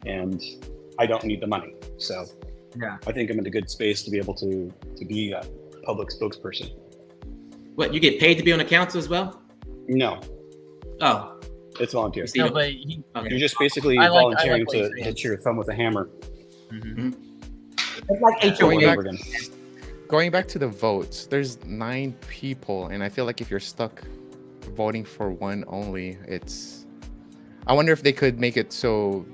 and I don't need the money. So I think I'm in a good space to be able to be a public spokesperson. What, you get paid to be on the council as well? No. Oh. It's volunteer. No, but You're just basically volunteering to hit your thumb with a hammer. Mm-hmm. It's like HOA. Going back to the votes, there's 9 people, and I feel like if you're stuck voting for one only, I wonder if they could make it so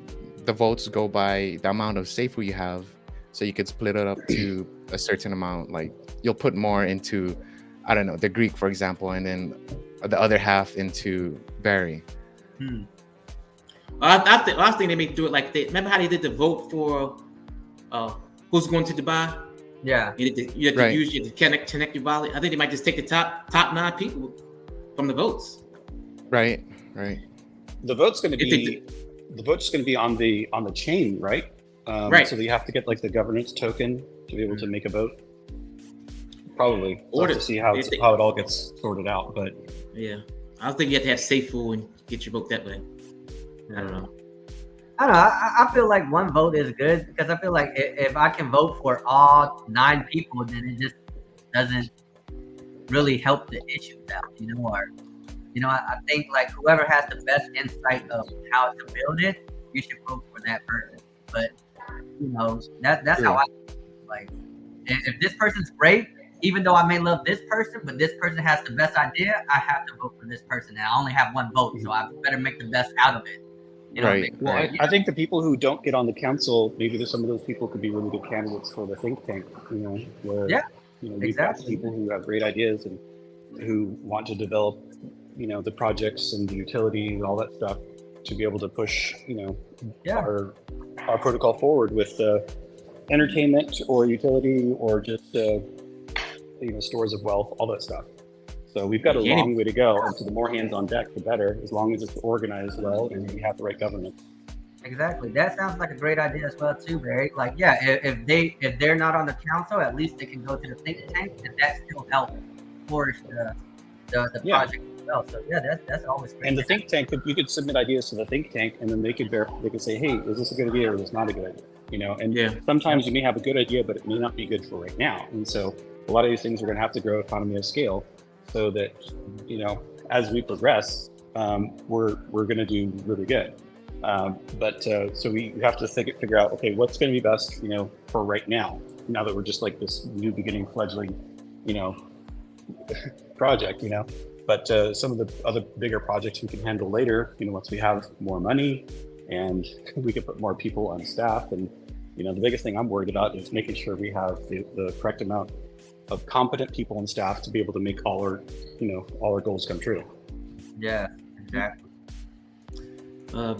the votes go by the amount of Safe Food you have, so you could split it up to a certain amount. Like, you'll put more into, I don't know, the Greek, for example, and then the other half into Barry. I think they may do it remember how they did the vote for who's going to Dubai? Yeah. You have to use to connect your wallet. I think they might just take the top 9 people from the votes. Right. The vote's going to be on the chain, right? Right. So you have to get the governance token to be able to make a vote. Probably. We'll have to see how it all gets sorted out. But yeah, I don't think you have to have Safe Food and get your vote that way. I don't know. I feel like one vote is good, because I feel like if I can vote for all 9 people, then it just doesn't really help the issues out, I think whoever has the best insight of how to build it, you should vote for that person. But that's how I if this person's great, even though I may love this person, but this person has the best idea, I have to vote for this person. And I only have one vote, so I better make the best out of it. Right. Well, I think the people who don't get on the council, maybe some of those people could be really good candidates for the think tank. Where you've got people who have great ideas and who want to develop, the projects and the utility and all that stuff to be able to push, our protocol forward with entertainment or utility or just stores of wealth, all that stuff. So we've got a long way to go, and so the more hands on deck, the better, as long as it's organized well and we have the right government. Exactly. That sounds like a great idea as well too, Barry. Like, yeah, if they're not on the council, at least they can go to the think tank, and that still helps flourish the project as well. So yeah, that's always great. And the think tank, you could submit ideas to the think tank, and then they could say, hey, is this a good idea or is this not a good idea? And sometimes you may have a good idea, but it may not be good for right now. And so a lot of these things are going to have to grow economy of scale, so that as we progress, we're going to do really good. So we have to figure out, okay, what's going to be best, for right now that we're just like this new beginning fledgling, project, but some of the other bigger projects we can handle later, once we have more money and we can put more people on staff. And, the biggest thing I'm worried about is making sure we have the correct amount of competent people and staff to be able to make all our goals come true. Yeah, exactly.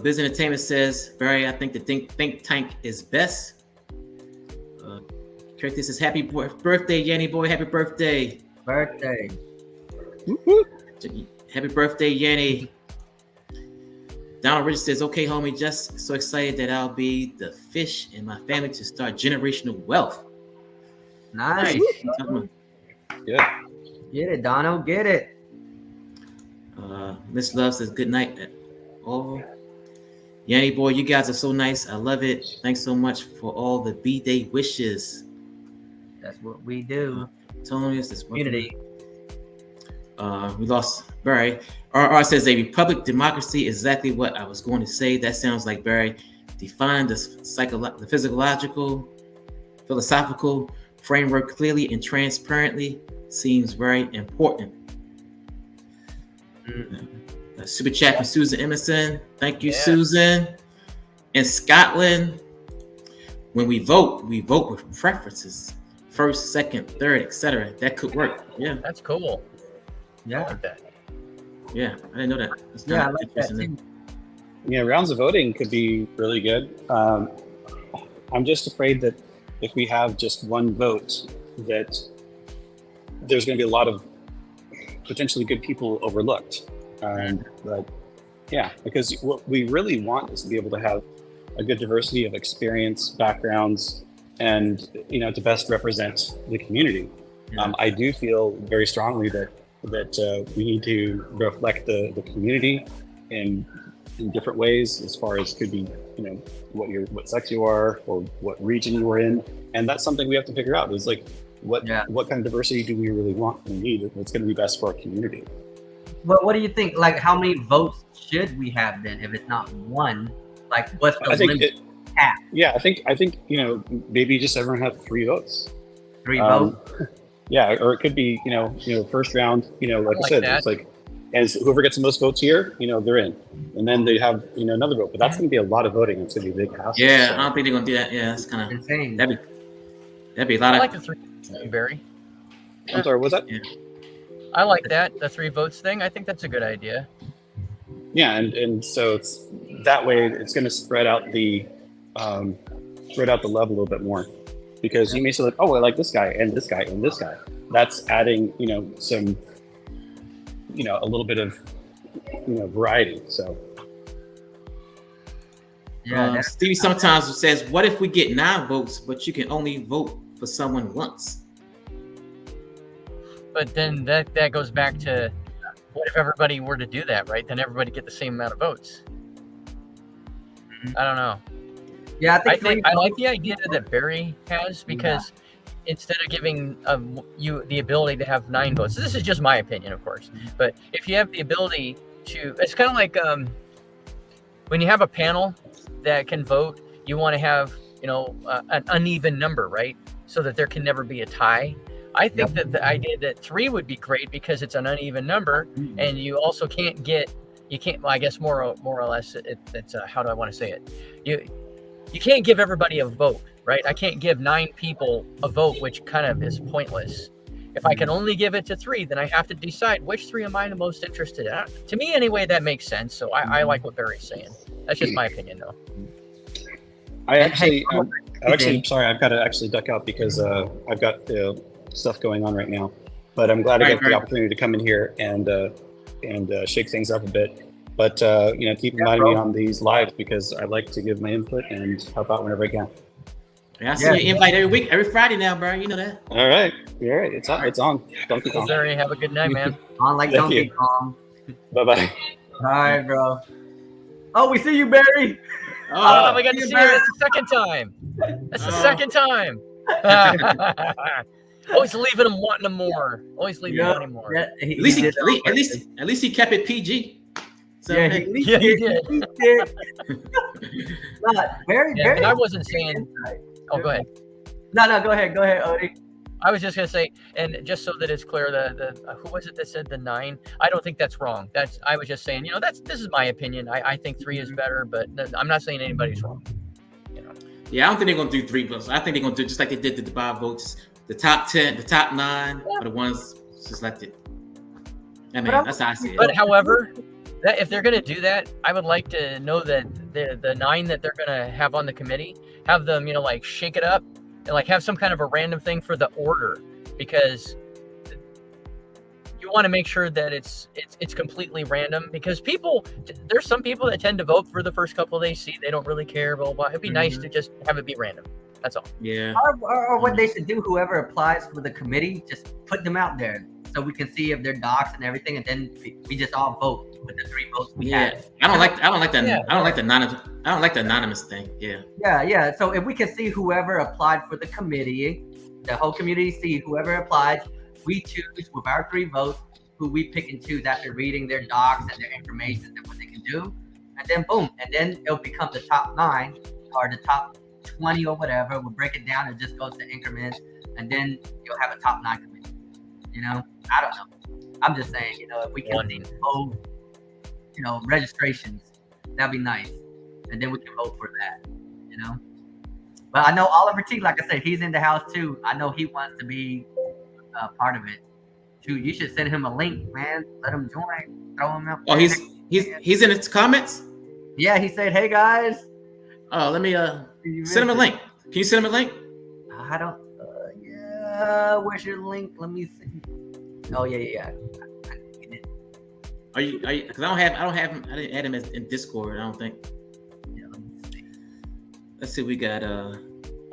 Biz Entertainment says, Barry, I think the think tank is best. Curtis says, happy birthday, Yanni boy. Happy birthday. Birthday. Happy birthday, Yanni. Donald Rich says, okay, homie, just so excited that I'll be the fish in my family to start generational wealth. Nice. Yeah. Get it, Donald. Get it. Miss Love says, good night. Oh, Yanni boy, you guys are so nice. I love it. Thanks so much for all the B-Day wishes. That's what we do. Tony, this Community. We lost Barry. RR says a republic democracy is exactly what I was going to say. That sounds like Barry. Define the physiological, philosophical framework clearly and transparently seems very important. Super chat from Susan Emerson. Thank you, Susan. In Scotland, when we vote with preferences. First, second, third, etc. That could work. Yeah. That's cool. Yeah. I like that. Yeah, I didn't know that. I like that too. Yeah, rounds of voting could be really good. I'm just afraid that if we have just one vote, that there's going to be a lot of potentially good people overlooked. Because what we really want is to be able to have a good diversity of experience, backgrounds, and to best represent the community. I do feel very strongly that we need to reflect the community in different ways, as far as could be what sex you are or what region you are in, and that's something we have to figure out. Is like what kind of diversity do we really want and need that's going to be best for our community. But what do you think? Like, how many votes should we have then? If it's not one, like, what's the limit cap? Yeah, I think maybe just everyone have 3 votes. 3 votes. Yeah, or it could be first round. Like I said, it's like, and whoever gets the most votes here, they're in, and then they have another vote. But that's going to be a lot of voting. It's going to be a big hassle. Yeah, so I don't think they're going to do that. Yeah, that's kind of insane. That'd be a lot I of. like the 3 Barry. I'm sorry, what's that? Yeah. I like that, the 3 votes thing. I think that's a good idea. Yeah, and so it's that way. It's going to spread out the level a little bit more, because you may say like, oh, I like this guy and this guy and this guy. That's adding some a little bit of variety. So Stevie sometimes says, what if we get 9 votes, but you can only vote for someone once? But then that goes back to, what if everybody were to do that, right? Then everybody get the same amount of votes. I don't know. Yeah, I like the idea that Barry has, because instead of giving you the ability to have 9 votes, this is just my opinion, of course, but if you have the ability to, it's kind of like when you have a panel that can vote, you want to have an uneven number, right? So that there can never be a tie. I think that the idea that 3 would be great, because it's an uneven number, and you also can't, well, I guess more or less, it's how do I want to say it? You can't give everybody a vote, right? I can't give 9 people a vote, which kind of is pointless. If I can only give it to 3, then I have to decide which 3 am I the most interested in. To me, anyway, that makes sense. So I like what Barry's saying. That's just my opinion, though. I actually, I'm actually sorry. I've got to actually duck out because I've got stuff going on right now. But I'm glad I got the opportunity to come in here and shake things up a bit. But keep reminding me on these lives because I like to give my input and help out whenever I can. Yeah, I see your invite every week, every Friday now, bro. You know that. All right. You're right. It's on. It's on. Donkey Kong. Sorry, have a good night, man. On like Thank Donkey you. Kong. Bye-bye. All right, bro. Oh, we see you, Barry. Oh, we got to see you. That's the second time. That's the second time. Always leaving him wanting more. Always leaving him wanting more. Yeah, At least he kept it PG. So yeah, he did. He did. Very. And I wasn't saying. Oh, go ahead. No, go ahead. Go ahead, Odie. I was just gonna say, and just so that it's clear, the who was it that said the 9? I don't think that's wrong. I was just saying, this is my opinion. I think 3 is better, but I'm not saying anybody's wrong. Yeah, I don't think they're gonna do 3 votes. I think they're gonna do just like they did the 5 votes. The top 10, the top 9 are the ones selected. I mean, that's how I see it. But however, if they're gonna do that, I would like to know that the 9 that they're gonna have on the committee, have them, shake it up. And have some kind of a random thing for the order, because you want to make sure that it's completely random, because there's some people that tend to vote for the first couple they see. They don't really care, blah, blah. It'd be nice to just have it be random. That's all. Yeah. Or what they should do, whoever applies for the committee, just put them out there so we can see if they're docs and everything, and then we just all vote with the 3 votes we had. I don't like that. Yeah. I don't like the anonymous thing. Yeah. Yeah. So if we can see whoever applied for the committee, the whole community see whoever applied, we choose with our 3 votes who we pick and choose after reading their docs and their information and what they can do, and then boom, and then it'll become the top 9 or the top 20 or whatever. We'll break it down and just go to increments, and then you'll have a top 9 committee. I don't know. I'm just saying, if we can see registrations, that'd be nice, and then we can vote for that. But I know Oliver T, like I said, he's in the house too. I know he wants to be part of it too. You should send him a link, man. Let him join. Throw him up. Oh, he's in his comments. Yeah, he said, "Hey guys." Oh, let me send him a link. Can you send him a link? I don't. Yeah, where's your link? Let me see. Oh yeah. Are you? Because I don't have him. I didn't add him in Discord. I don't think. Yeah, let me see. Let's see. We got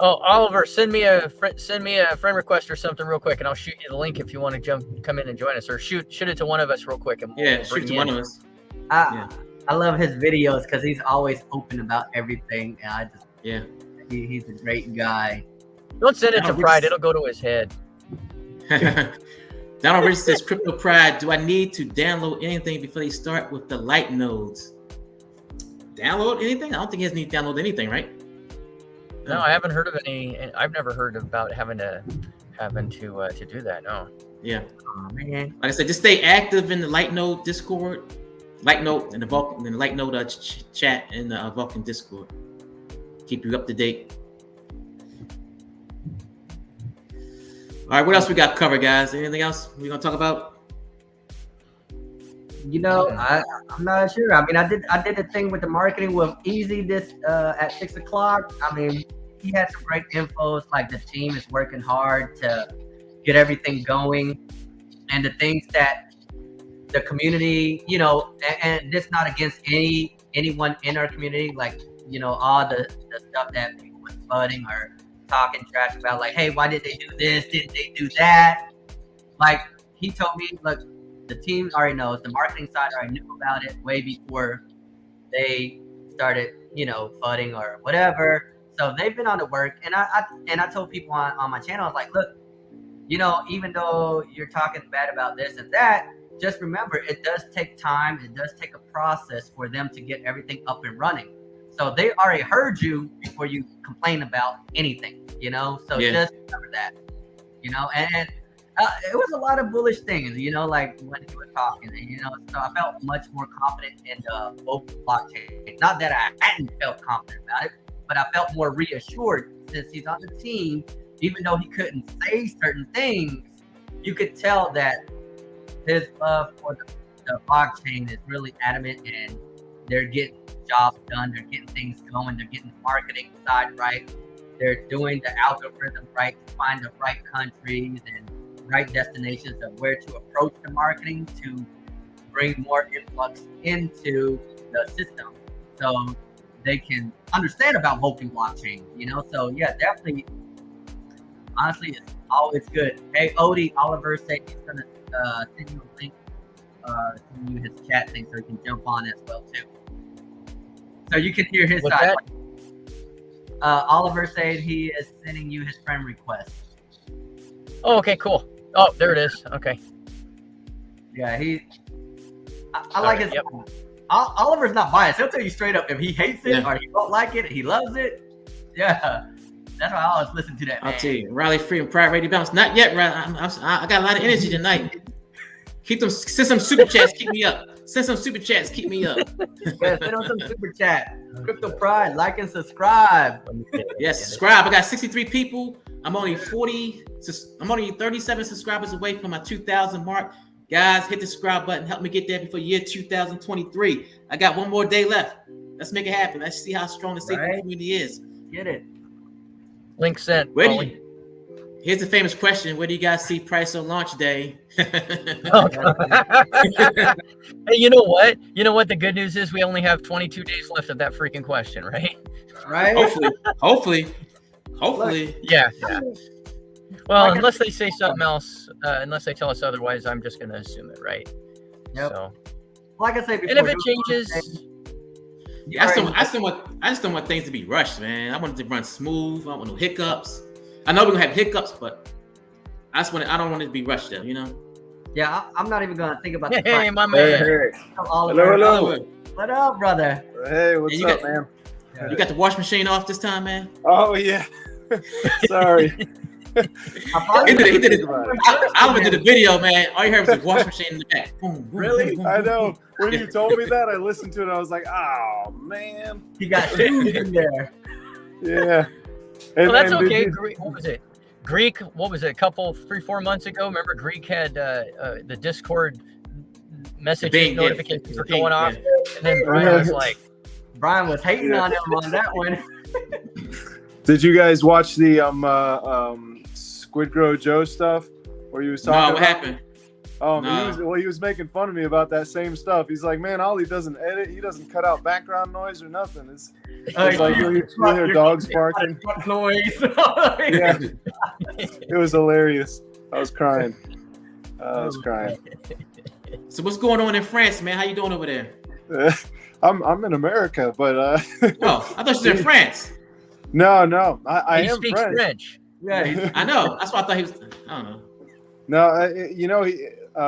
Oh, Oliver, send me a friend request or something real quick, and I'll shoot you the link if you want to come in and join us, or shoot it to one of us real quick. And shoot it to one of us. I love his videos because he's always open about everything, and he's a great guy. Don't send it to Pride; it'll go to his head. Donald Rich says, "Crypto Pride, do I need to download anything before they start with the light nodes? Download anything? I don't think he has need to download anything, right?" No, I haven't heard of any. I've never heard about having to do that. No. Yeah. Oh, man. Like I said, just stay active in the light node Discord, light node and the Vulcan, and the light node chat in the Vulcan Discord. Keep you up to date. All right, what else we got covered, guys? Anything else we gonna talk about? I'm not sure. I mean, I did the thing with the marketing with Easy this at 6 o'clock. I mean, he had some great infos. Like, the team is working hard to get everything going, and the things that the community, and this not against anyone in our community, like, all the stuff that people was flooding or talking trash about, like, hey, why did they do this? Didn't they do that? Like, he told me, look, the team already knows. The marketing side already knew about it way before they started, flooding or whatever. So they've been on the work, and I told people on my channel, I was like, look, even though you're talking bad about this and that, just remember, it does take time. It does take a process for them to get everything up and running. So they already heard you before you complain about anything, So just remember that, and it was a lot of bullish things, like when you were talking, and, so I felt much more confident in the blockchain. Not that I hadn't felt confident about it, but I felt more reassured since he's on the team. Even though he couldn't say certain things, you could tell that his love for the blockchain is really adamant, and they're getting jobs done. They're getting things going. They're getting the marketing side right. They're doing the algorithm right to find the right countries and right destinations of where to approach the marketing to bring more influx into the system, so they can understand about Vulcan blockchain. So yeah, definitely. Honestly, it's always good. Hey, Odie, Oliver said he's gonna send you a link, send you his chat thing so you can jump on as well too. So you can hear his side. Oliver said he is sending you his friend request. Oh, okay, cool. Oh, there it is. Okay. Yeah, I like his. Yep. Oliver's not biased. He'll tell you straight up if he hates it or he don't like it, he loves it. Yeah, that's why I always listen to that. Man. I'll tell you, Riley Free and Pride Radio Bounce. Not yet, Riley. I got a lot of energy tonight. Keep them. Send some super chats. Keep me up. Send some super chats. Keep me up. Yeah, send on some super chat. Crypto Pride, like and subscribe. Yes, subscribe. I got 63 people. I'm only 37 subscribers away from my 2,000 mark. Guys, hit the subscribe button. Help me get there before year 2023. I got one more day left. Let's make it happen. Let's see how strong the safety community is. Get it. Link sent. Here's the famous question: where do you guys see price on launch day? Hey, you know what? The good news is we only have 22 days left of that freaking question, right? Right. Hopefully. Yeah. Well, unless they say something else, unless they tell us otherwise, I'm just going to assume it, right? Yep. So, like I said before, and if it changes, I just don't want things to be rushed, man. I want it to run smooth. I don't want no hiccups. I know we're gonna have hiccups, but I don't want it to be rushed though, Yeah, I'm not even gonna think about. Hey, my man. Hey. Hello. What up, brother? Hey, what's up, man? You got the wash machine off this time, man? Oh yeah. Sorry. He did it. I went to the video, man. All you heard was the wash machine in the back. Boom, boom, Really? boom, I boom, know. boom. When you told me that, I listened to it. I was like, oh man. He got shoes in there. Yeah. And, Well, that's and okay. did What was it? Greek, what was it? 3-4 months ago? Remember Greek had the Discord messages notifications were going off, and then Brian was like, Brian was hating on him on that one. Did you guys watch the Squid Grow Joe stuff where he was talking? No, what happened? He was making fun of me about that same stuff. He's like, man, Ollie doesn't edit. He doesn't cut out background noise or nothing. It's like you hear dogs barking. Noise. Yeah. It was hilarious. I was crying. So what's going on in France, man? How you doing over there? I'm in America, but Oh, I thought you were in France. No, I he am speaks French. Yeah, I know. That's why I thought he was. I don't know. No,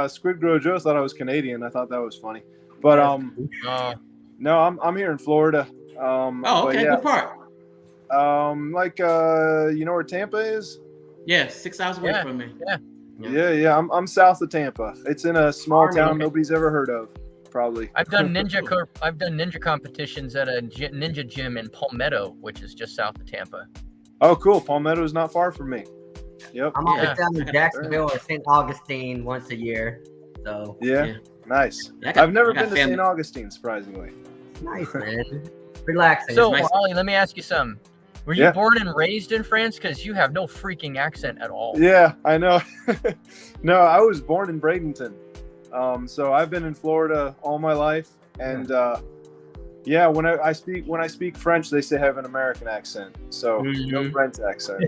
Squid Grow Joe thought I was Canadian. I thought that was funny, but no, I'm here in Florida. Oh, okay. Yeah, What part? You know where Tampa is? Yeah, 6 hours away from me. Yeah. I'm south of Tampa. It's in a small town nobody's ever heard of, probably. I've done ninja competitions at a ninja gym in Palmetto, which is just south of Tampa. Oh, cool. Palmetto is not far from me. Yep. I'm always down in Jacksonville or St. Augustine once a year. So yeah. Nice. Yeah, I've never been to St. Augustine, surprisingly. nice, man. Relaxing. So, nice. Ollie, let me ask you something. Were you born and raised in France? Because you have no freaking accent at all. Yeah, I know. No, I was born in Bradenton. So I've been in Florida all my life, and when I speak French, they say I have an American accent. So no French accent.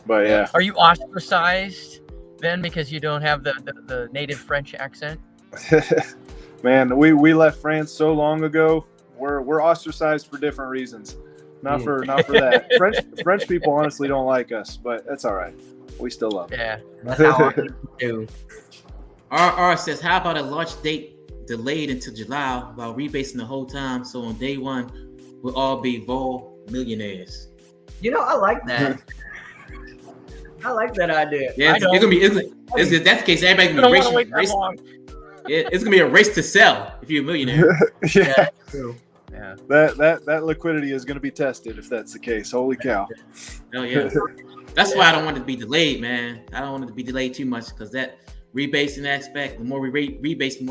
But yeah. Are you ostracized then because you don't have the native French accent? Man, we left France so long ago. We're ostracized for different reasons. Not for that. French people honestly don't like us, but that's all right. We still love them. Yeah. That's how I do. RR says, how about a launch date delayed until July while rebasing the whole time? So on day one, we'll all be vol millionaires. I like that. I like that idea. Yeah, it's gonna be. If that's the case, everybody gonna be racing. It's gonna be a race to sell if you're a millionaire. Yeah. True. Yeah. That liquidity is going to be tested if that's the case. Holy cow! Oh yeah. That's why I don't want it to be delayed, man. I don't want it to be delayed too much because that rebasing aspect, the more we rebase, the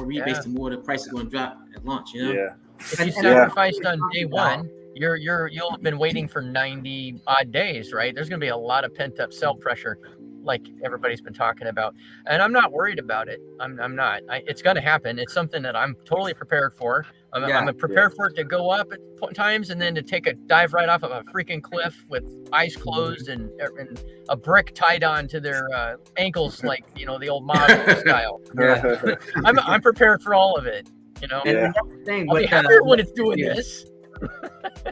more the price is going to drop at launch. Yeah. If you sacrificed on day one, you'll have been waiting for 90 odd days, right? There's going to be a lot of pent up sell pressure, like everybody's been talking about, and I'm not worried about it. I'm not. It's going to happen. It's something that I'm totally prepared for. I'm prepared for it to go up at times, and then to take a dive right off of a freaking cliff with eyes closed and a brick tied on to their ankles, like the old mob style. Yeah. I'm prepared for all of it. And that's the thing. I'll be happier when it's doing this.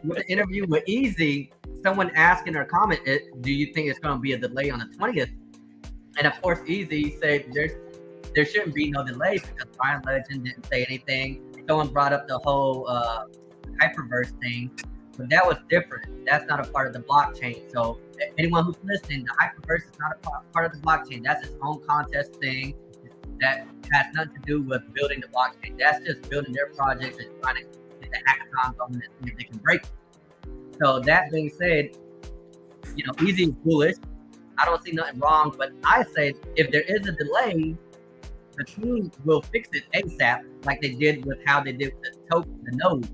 With the interview with Easy, someone asked in her comment, do you think it's going to be a delay on the 20th? And of course, Easy said there shouldn't be no delay because Brian Legend didn't say anything. Someone brought up the whole hyperverse thing, but that was different. That's not a part of the blockchain. So anyone who's listening, the hyperverse is not a part of the blockchain. That's its own contest thing that has nothing to do with building the blockchain. That's just building their projects and trying to get the hackathons on and see if they can break it. So that being said, Easy is bullish. I don't see nothing wrong, but I say if there is a delay, the team will fix it ASAP, like they did with how they did the nodes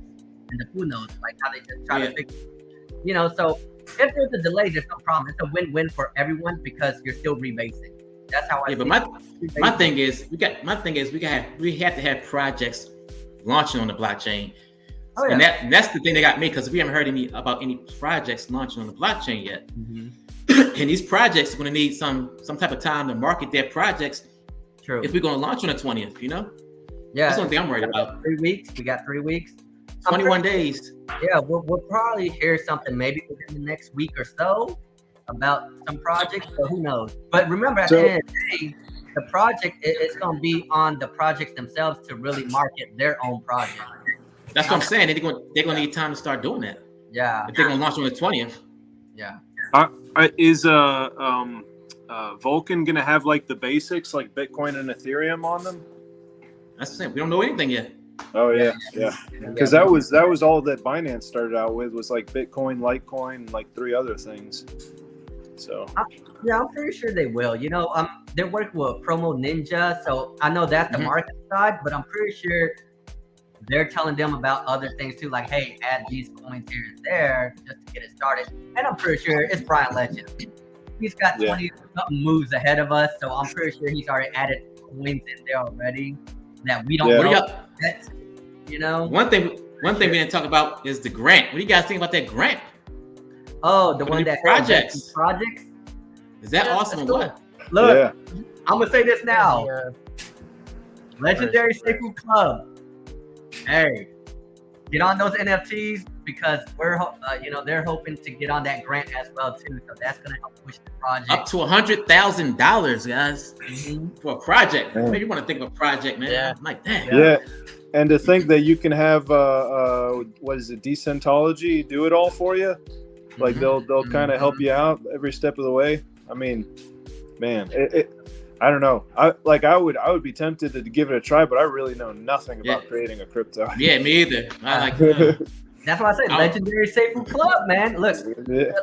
and the food nodes, like how they just try to fix it. So if there's a delay, there's no problem. It's a win-win for everyone because you're still rebasing. That's how I see but my thing is we have to have projects launching on the blockchain. Oh, yeah. And that's the thing that got me, because we haven't heard about any projects launching on the blockchain yet. Mm-hmm. And these projects are going to need some type of time to market their projects. True. If we're going to launch on the 20th, Yeah. That's the only thing I'm worried about. 3 weeks. We got 3 weeks. 21 days. Yeah, we'll probably hear something maybe within the next week or so about some projects, but who knows? But remember, at the end of the day, the project, it's going to be on the projects themselves to really market their own project. That's what I'm saying. They're going to need time to start doing that. Yeah. If they're going to launch on the 20th. Yeah. Is Vulcan going to have like the basics, like Bitcoin and Ethereum on them? That's the same. We don't know anything yet. Oh yeah. Because that was all that Binance started out with, was like Bitcoin, Litecoin, and like 3 other things. So. I'm pretty sure they will. They're working with Promo Ninja, so I know that's the market side, but I'm pretty sure they're telling them about other things too, like, hey, add these coins here and there just to get it started. And I'm pretty sure it's Brian Legend. He's got 20 something moves ahead of us, so I'm pretty sure he's already added coins in there already that we don't know yet. One thing we didn't talk about is the grant. What do you guys think about that grant? Oh, the one that projects. Is that awesome or what? Look, I'm gonna say this now. Legendary Safe Food Club. Hey, get on those NFTs because they're hoping to get on that grant as well too. So that's gonna help push the project up to $100,000, guys, for a project. Maybe you want to think of a project, man. Yeah. Like that. Yeah. And to think that you can have what is it, Decentrology do it all for you, like they'll kind of help you out every step of the way. I mean, man, I don't know. I would be tempted to give it a try, but I really know nothing about creating a crypto. Yeah, me either. I like. That's why I say Legendary Safe Food Club, man. Look,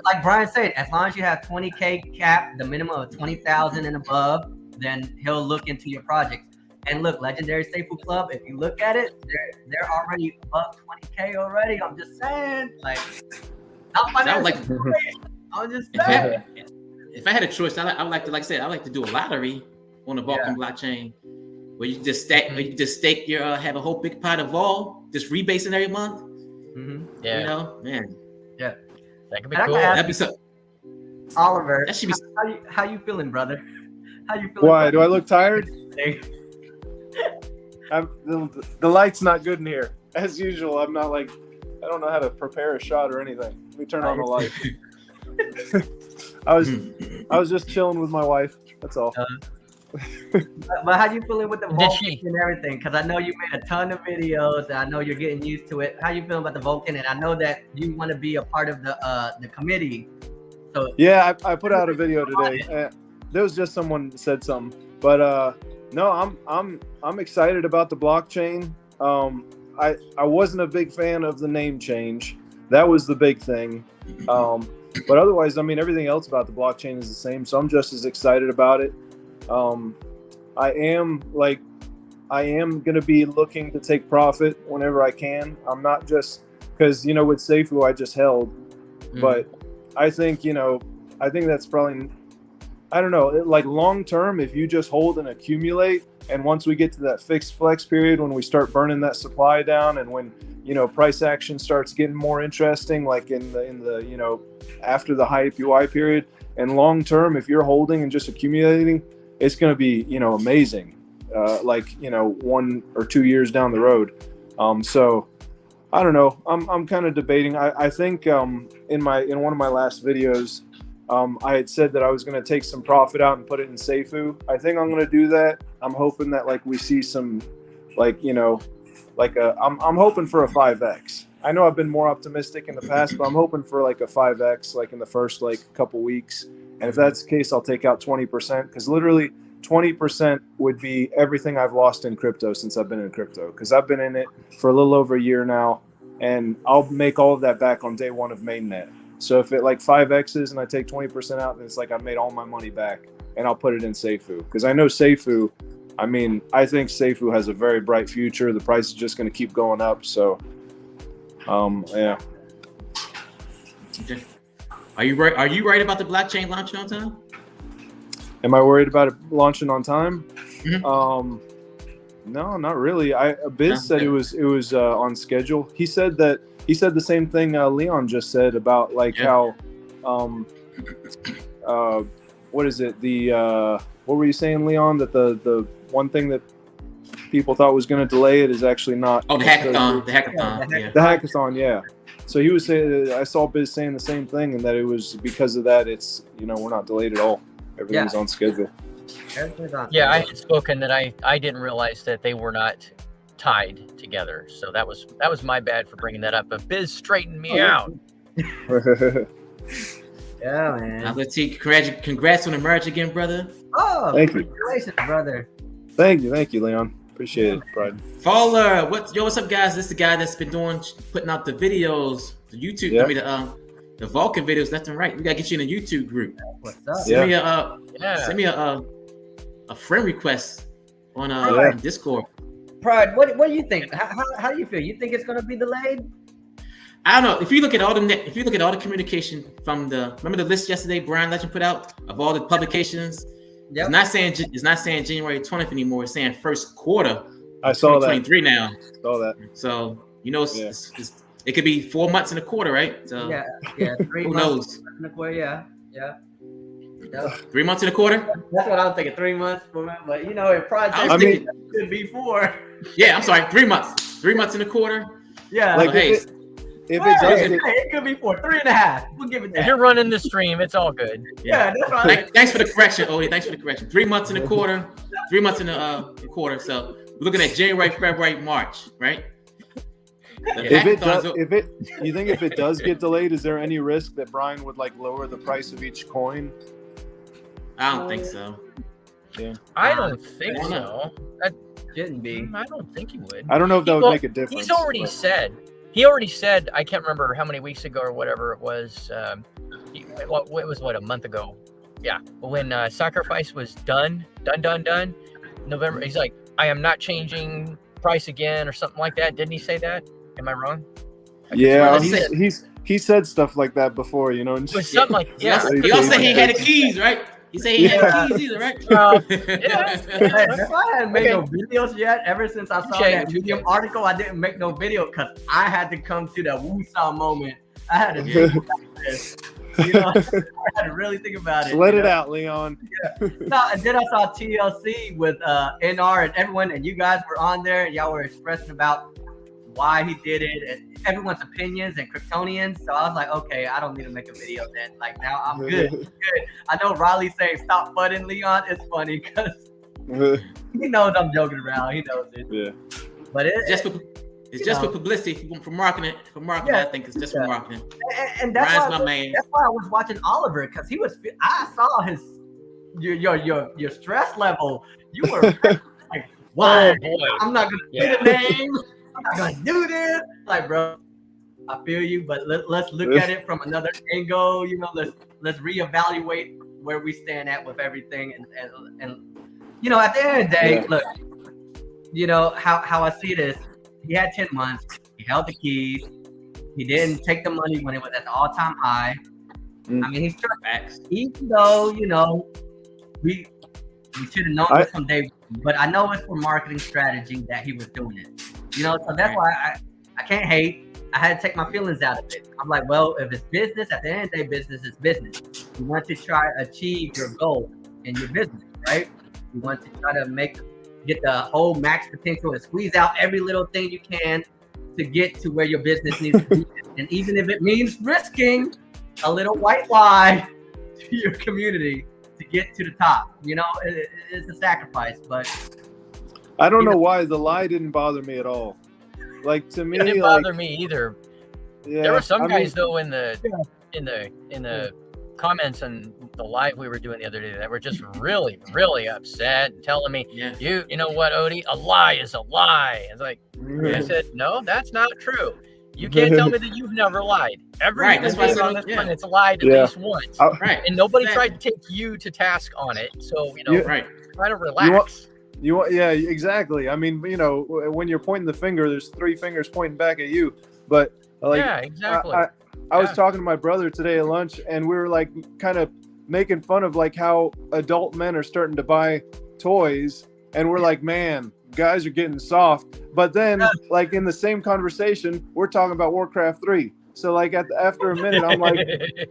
like Brian said, as long as you have 20K cap, the minimum of 20,000 and above, then he'll look into your project. And look, Legendary Safe Food Club, if you look at it, they're already above 20K already. I'm just saying, like, not financial. I'm just saying. If I had a choice, I would like to, like I said, I like to do a lottery on the Vulcan blockchain, where you just stake your have a whole big pot of vol, just rebasing every month. Yeah, man. Yeah, that could be cool. That'd be so. Oliver, that should be. How you feeling, brother? How you feeling? Why do I look tired? The light's not good in here, as usual. I'm not like, I don't know how to prepare a shot or anything. Let me turn on the light. I was just chilling with my wife. That's all. But how you feeling with the Vulcan and everything? Because I know you made a ton of videos, and I know you're getting used to it. How you feeling about the Vulcan? And I know that you want to be a part of the committee. So yeah, I put out a video today. There was just someone that said something, but no, I'm excited about the blockchain. I wasn't a big fan of the name change. That was the big thing. But otherwise, I mean, everything else about the blockchain is the same. So I'm just as excited about it. I am going to be looking to take profit whenever I can. I'm not just because with Seifu I just held, but I think I think that's probably, I don't know, like long term, if you just hold and accumulate, and once we get to that fixed flex period, when we start burning that supply down, and when price action starts getting more interesting, like in the after the high APY period, and long term, if you're holding and just accumulating, it's going to be amazing, like 1 or 2 years down the road. So I don't know. I'm kind of debating. I think in one of my last videos, I had said that I was going to take some profit out and put it in Seifu. I think I'm going to do that. I'm hoping that like we see some, like I'm hoping for a 5x. I know I've been more optimistic in the past, but I'm hoping for like a 5x, like in the first couple weeks. And if that's the case, I'll take out 20%, because literally 20% would be everything I've lost in crypto since I've been in crypto, because I've been in it for a little over a year now, and I'll make all of that back on day one of mainnet. So if it like 5x's and I take 20% out, then it's like I've made all my money back, and I'll put it in Seifu, because I know Seifu, I think Seifu has a very bright future. The price is just going to keep going up. So, yeah. Okay. Are you right about the blockchain launching on time? Am I worried about it launching on time? Mm-hmm. No, not really. Biz said it was on schedule. He said the same thing Leon just said about how what is it, what were you saying, Leon, that the one thing that people thought was going to delay it is actually not. Oh, the hackathon. The hackathon, yeah. So he was saying, I saw Biz saying the same thing, and that it was because of that, it's we're not delayed at all. Everything's on schedule. Yeah, I had spoken that I didn't realize that they were not tied together. So that was my bad for bringing that up. But Biz straightened me out. Yeah, man. Let's see. Congrats on the merge again, brother. Oh, thank you. Congratulations, brother. Thank you, Leon. Appreciate it, Pride. Fowler, what's up, guys? This is the guy that's been putting out the videos, the YouTube. Yeah. I mean, the Vulcan videos left and right. We gotta get you in a YouTube group. What's up? Send me a friend request on Discord. Pride, what do you think? How do you feel? You think it's gonna be delayed? I don't know. If you look at all the communication from remember the list yesterday Brian Legend put out of all the publications. Yep. It's not saying January 20th anymore. It's saying first quarter. I saw that. 2023 now. Saw that. So it could be 4 months in a quarter, right? So yeah. 3 who months knows? in a quarter, yeah. 3 months in a quarter. That's what I was thinking. 3 months, but if project could be 4. Yeah, I'm sorry. 3 months. 3 months in a quarter. Yeah. Like it could be 4, 3.5. We'll give it that. If you're running the stream, it's all good. Yeah, that's right. Thanks for the correction, Odie. Thanks for the correction. 3 months in a quarter. 3 months in a quarter. So we're looking at January, February, March, right? You think if it does get delayed, is there any risk that Brian would lower the price of each coin? I don't think so. Yeah. I don't think so. That shouldn't be. I don't think he would. I don't know if that would make a difference. He already said, I can't remember how many weeks ago or whatever it was. It was a month ago. Yeah. When Sacrifice was done, November, he's like, I am not changing price again or something like that. Didn't he say that? Am I wrong? Yeah, he said stuff like that before, It was something like, yeah. He also said he had the keys, right? He said he had the keys either, right? I hadn't made no videos yet. Ever since I saw that Medium article, I didn't make no video because I had to come to that woo-saw moment. I had to do this. I had to really think about it. Let it out, Leon. Yeah. And then I saw TLC with NR and everyone, and you guys were on there, and y'all were expressing about why he did it and everyone's opinions and Kryptonians. So I was like, okay, I don't need to make a video then. Like, now I'm good. I know Riley's saying stop fudding, Leon. It's funny because he knows I'm joking around. He knows it. Yeah. But it's just for publicity, for marketing. I think it's just for marketing. And that's Brian's my man. That's why I was watching Oliver, because I saw his your stress level. You were like, wow, I'm not gonna say the name. I'm not gonna do this. Like, bro, I feel you, but let's look at it from another angle. Let's reevaluate where we stand at with everything, and at the end of the day, look, how I see this. He had 10 months. He held the keys. He didn't take the money when it was at the all-time high. Mm. I mean, he's Facts. even though, you know, we should have known this from day one, but I know it's for marketing strategy that he was doing it. You know, so that's why I can't hate. I had to take my feelings out of it. I'm like, well, if it's business, at the end of the day, business is business. You want to try to achieve your goal in your business, right? You want to try to get the whole max potential and squeeze out every little thing you can to get to where your business needs to be. And even if it means risking a little white lie to your community to get to the top, you know, it's a sacrifice. But I don't know why the lie didn't bother me at all. Like, to me, It didn't bother me either. Yeah, There were some guys though in the comments on the live we were doing the other day that were just really, really upset and telling me, you know what, Odie, a lie is a lie. It's like, I said, no, that's not true. You can't tell me that you've never lied. Every Right, that's why I said, on this planet's lied at least once. Right. And nobody Exactly. tried to take you to task on it. So, you know, Right. try to relax. Yeah, exactly. I mean, you know, when you're pointing the finger, there's 3 fingers pointing back at you. But like, yeah, exactly. I was talking to my brother today at lunch, and we were like kind of making fun of like how adult men are starting to buy toys, and we're like, man, guys are getting soft. But then, like in the same conversation, we're talking about Warcraft 3. So like after a minute, I'm like,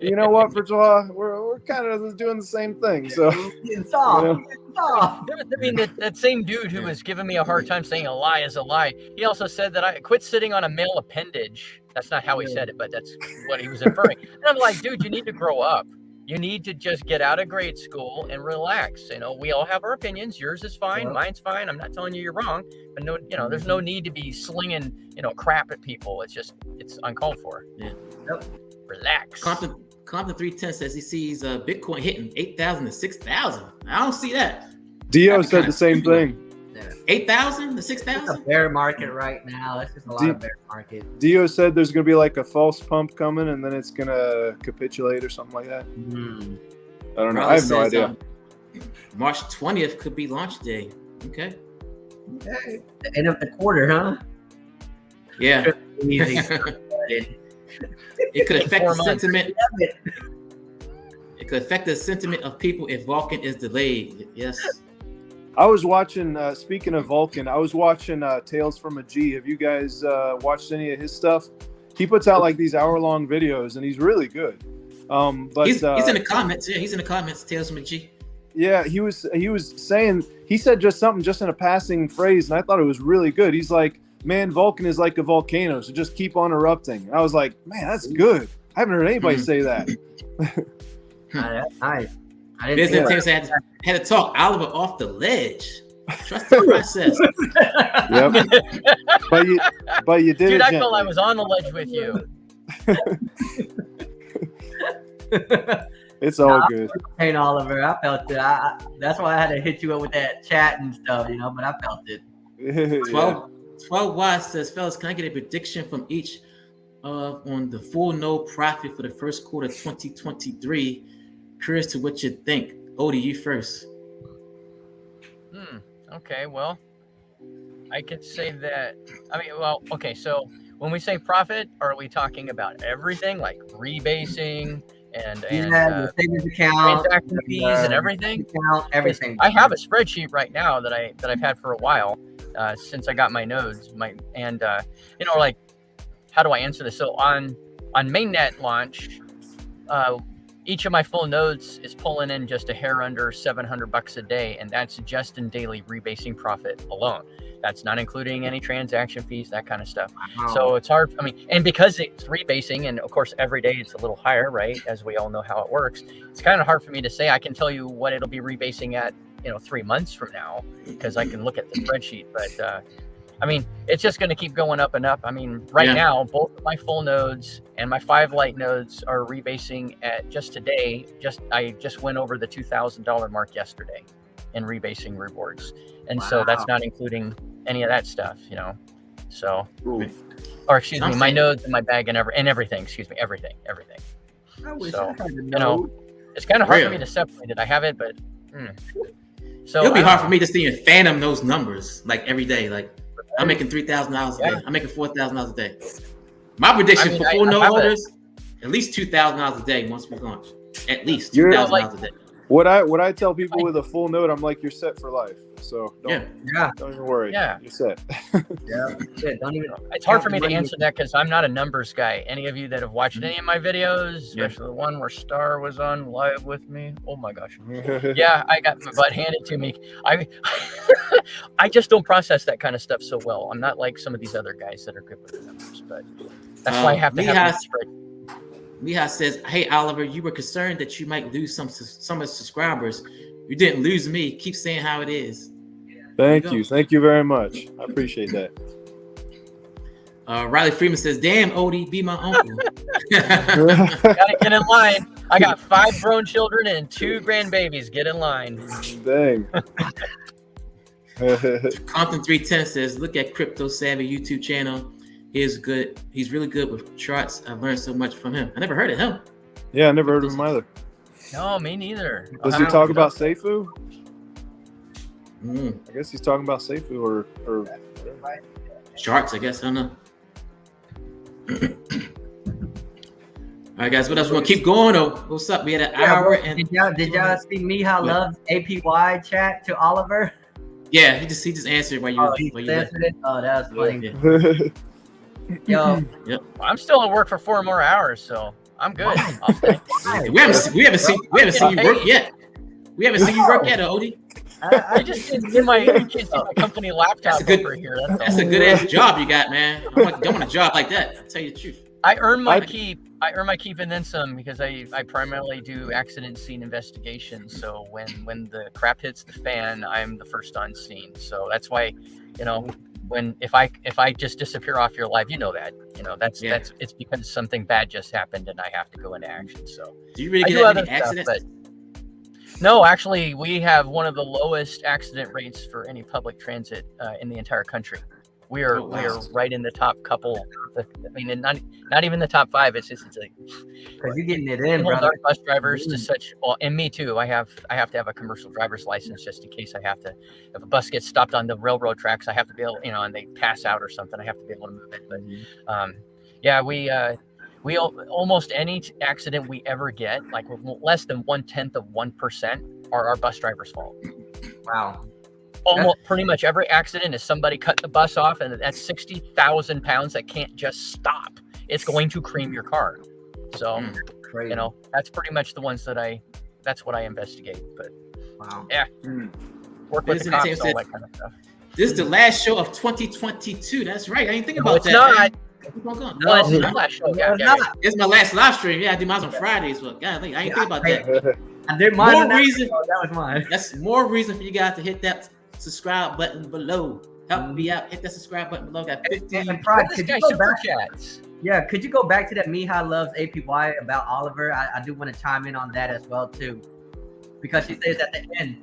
you know what, Francois, we're kind of doing the same thing. So getting soft. You know? I mean, that same dude who was giving me a hard time saying a lie is a lie, he also said that I quit sitting on a male appendage. That's not how he said it, but that's what he was inferring. And I'm like, dude, you need to grow up. You need to just get out of grade school and relax. You know, we all have our opinions. Yours is fine. Mine's fine. I'm not telling you you're wrong. But no, you know, there's no need to be slinging, you know, crap at people. It's uncalled for. Yeah. Relax. Compton 310 says he sees Bitcoin hitting 8,000 to 6,000. I don't see that. Dio said the same thing. 8,000 to It's 6,000? a bear market right now. It's just a lot of bear market. Dio said there's going to be like a false pump coming, and then it's going to capitulate or something like that. I don't know. I have no idea. March 20th could be launch day. Okay. Okay. The end of the quarter, huh? Yeah. Easy. It could affect 4 the months. sentiment. It could affect the sentiment of people if Vulcan is delayed. Yes. I was watching, speaking of Vulcan, I was watching Tales from a G. Have you guys watched any of his stuff? He puts out like these hour-long videos, and he's really good. But he's in the comments. Yeah, he's in the comments. Tales from a G. Yeah, he was saying, he said just something just in a passing phrase, and I thought it was really good. He's like, man, Vulcan is like a volcano, so just keep on erupting. And I was like, man, that's good. I haven't heard anybody say that. Nice. I Business didn't Tim said had to talk Oliver off the ledge. Trust the process. Yep. But you did Dude, it I gently. felt I was on the ledge with you. It's all good. Hey, Oliver, I felt it. That's why I had to hit you up with that chat and stuff, you know, but I felt it. 12 Watts says, fellas, can I get a prediction from each on the full node profit for the first quarter 2023? Curious to what you think. Odie, you first. Okay, well, I could say that. I mean, well, okay, so when we say profit, are we talking about everything like rebasing and the savings account, transaction fees and everything? Account, everything. I have a spreadsheet right now that I've had for a while since I got my nodes. You know, like, how do I answer this? So on mainnet launch, each of my full nodes is pulling in just a hair under $700 a day, and that's just in daily rebasing profit alone. That's not including any transaction fees, that kind of stuff. Wow. So it's hard. I mean, and because it's rebasing, and of course every day it's a little higher, right? As we all know how it works. It's kind of hard for me to say. I can tell you what it'll be rebasing at, 3 months from now, because I can look at the spreadsheet. But I mean, it's just going to keep going up and up. I mean, right now, both of my full nodes and my 5 light nodes are rebasing at just today. I just went over the $2,000 mark yesterday in rebasing rewards. And so that's not including any of that stuff, So, or excuse me, my nodes and my bag and everything, everything. I wish So, I had to know. it's kind of hard for me to separate it. I have it, but so It'll be hard for me to see and phantom those numbers like every day. Like I'm making $3,000 a day. I'm making $4,000 a day. My prediction for full note have holders, at least $2,000 a day once we launch. At least You're- $2,000 a day. What I tell people with a full note, I'm like, you're set for life. So don't even worry. Yeah. You're set. Shit, don't even. It's hard for me to answer that because I'm not a numbers guy. Any of you that have watched any of my videos, especially the one where Star was on live with me, oh my gosh. Yeah, I got my butt handed to me. I just don't process that kind of stuff so well. I'm not like some of these other guys that are good with the numbers, but that's why I have to have this spread. Mihai says, "Hey Oliver, you were concerned that you might lose some of the subscribers. You didn't lose me. Keep saying how it is." Thank you very much. I appreciate that. Riley Freeman says, "Damn, Odie, be my uncle." Gotta get in line. I got 5 grown children and 2 grandbabies. Get in line. Dang. Compton 310 says, "Look at Crypto Savvy YouTube channel. He is good. He's really good with charts. I've learned so much from him. I never heard of him." Yeah, I never heard of him either. No, me neither. Does he talk about Seifu? Mm. I guess he's talking about Seifu or Charts, I guess. I don't know. All right, guys. What else? We want to keep going? Or what's up? We had an hour and. Did y'all see Mihai loves APY chat to Oliver? Yeah, he just answered while you. Answered it? Oh, that was funny. Yeah. Yo, I'm still at work for 4 more hours, so I'm good. We haven't seen you work yet. We haven't seen you work yet, Odie. I just didn't see my company laptop over here. That's a good ass job you got, man. I want a job like that. I'll tell you the truth. I earn my keep. I earn my keep and then some because I primarily do accident scene investigations. So when the crap hits the fan, I'm the first on scene. So that's why, if I just disappear off your live, that's it's because something bad just happened and I have to go into action. So do you really get any accidents? No, actually, we have one of the lowest accident rates for any public transit in the entire country. We are right in the top couple. I mean, not even the top 5. It's like because you're getting it in, brother. Our bus drivers to such and me too. I have to have a commercial driver's license just in case I have to. If a bus gets stopped on the railroad tracks, I have to be able, and they pass out or something. I have to be able to move it. But we almost any accident we ever get, like less than 0.1%, are our bus driver's fault. Wow. Almost pretty much every accident is somebody cut the bus off, and that's 60,000 pounds that can't just stop. It's going to cream your car. So, that's pretty much the ones that's what I investigate. But wow, yeah, work with the cops, all that kind of stuff. This is the last show of 2022. That's right. I didn't think about it's that. Not. No, it's not last show. It's my last live stream. Yeah, I do mine on Fridays. But God, I didn't think about that. I did mine. That was mine. That's more reason for you guys to hit that subscribe button below. Help me out. Hit that subscribe button below. Got 15. And Pride, could you go back chats? Yeah, could you go back to that Mihai loves APY about Oliver? I do want to chime in on that as well too, because she says at the end.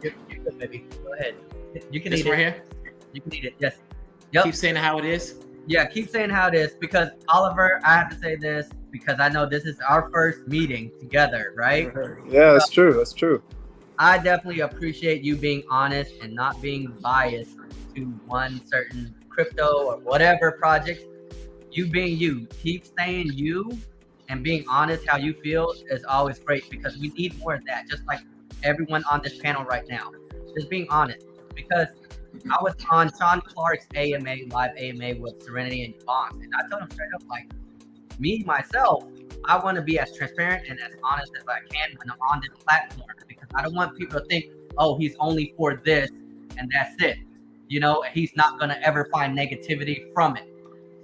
You're good, baby. Go ahead. You can eat it. Right here. You can eat it. Yes. Yep. Keep saying how it is. Yeah, keep saying how it is, because Oliver, I have to say this because I know this is our first meeting together, right? Yeah, that's true. That's true. I definitely appreciate you being honest and not being biased to one certain crypto or whatever project. You being you, keep saying you and being honest how you feel is always great, because we need more of that. Just like everyone on this panel right now, just being honest. Because I was on Sean Clark's live AMA with Serenity and Bonds, and I told him straight up, like, me myself, I want to be as transparent and as honest as I can when I'm on this platform, because I don't want people to think, oh, he's only for this and that's it. He's not going to ever find negativity from it.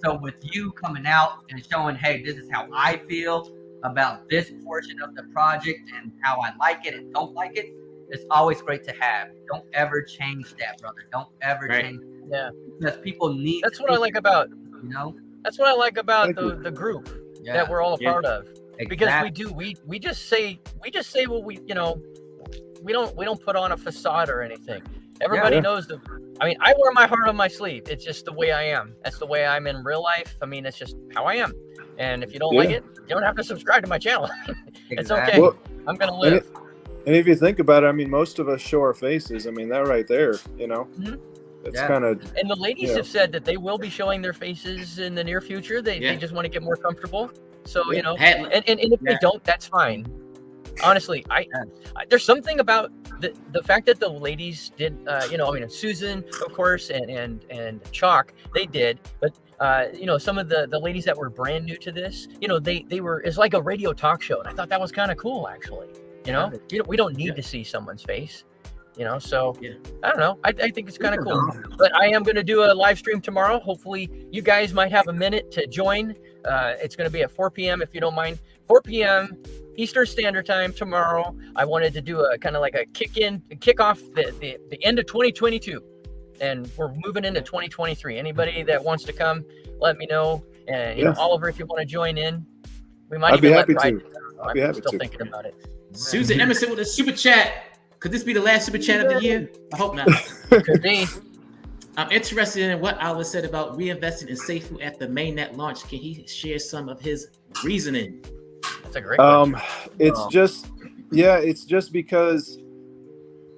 So with you coming out and showing, hey, this is how I feel about this portion of the project and how I like it and don't like it, it's always great to have. Don't ever change that, brother. Don't ever change that. Yeah. Because people need. That's what I like about. That's what I like about the group that we're all a part of. Exactly. Because we just say what we we don't put on a facade or anything. Everybody knows I wear my heart on my sleeve. It's just the way I am. That's the way I'm in real life. I mean, it's just how I am. And if you don't like it, you don't have to subscribe to my channel. It's okay. Well, I'm gonna live. And if you think about it, I mean, most of us show our faces. I mean, that right there, Mm-hmm. It's Yeah. kind of And the ladies have said that they will be showing their faces in the near future. They just want to get more comfortable. So, you know, and if they don't, that's fine. Honestly, I there's something about the fact that the ladies did, you know, I mean, Susan, of course, and Chalk, they did, but you know, some of the ladies that were brand new to this, you know, they were, it's like a radio talk show, and I thought that was kind of cool, actually. You know, we don't need to see someone's face, you know, so I don't know. I think it's kind of cool. But I am going to do a live stream tomorrow. Hopefully, you guys might have a minute to join. It's going to be at 4 p.m. if you don't mind. 4 p.m. Eastern Standard Time tomorrow. I wanted to do a kind of like a kick off the end of 2022, and we're moving into 2023. Anybody that wants to come, let me know. And you know, Oliver, if you want to join in, we might I'd be happy to. I'm still thinking about it. Susan Emerson with a super chat. Could this be the last super chat of the year? I hope not. Could be. I'm interested in what Oliver said about reinvesting in Seifu at the mainnet launch. Can he share some of his reasoning? That's a great question. It's just because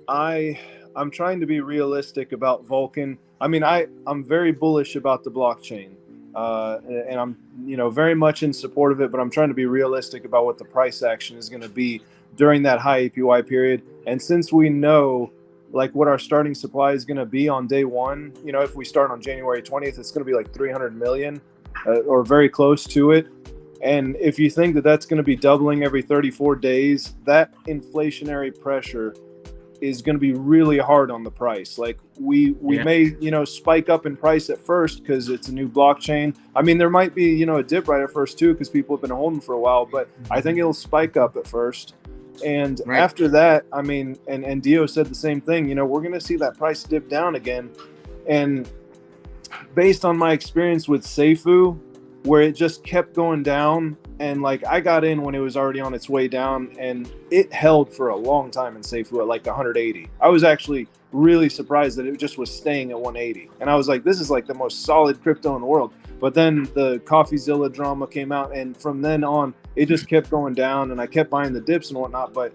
I'm trying to be realistic about Vulcan. I mean, I'm very bullish about the blockchain, and I'm, you know, very much in support of it. But I'm trying to be realistic about what the price action is going to be during that high APY period. And since we know like what our starting supply is going to be on day one, you know, if we start on January 20th, it's going to be like 300 million or very close to it. And if you think that that's going to be doubling every 34 days, that inflationary pressure is going to be really hard on the price. Like we may, you know, spike up in price at first because it's a new blockchain. I mean, there might be, you know, a dip right at first too, because people have been holding for a while, but I think it'll spike up at first. And after that, I mean, and Dio said the same thing, you know, we're going to see that price dip down again. And based on my experience with Seifu, where it just kept going down, and like I got in when it was already on its way down, and it held for a long time in Seifu at like 180. I was actually really surprised that it just was staying at 180. And I was like, this is like the most solid crypto in the world. But then the CoffeeZilla drama came out, and from then on, it just kept going down, and I kept buying the dips and whatnot. But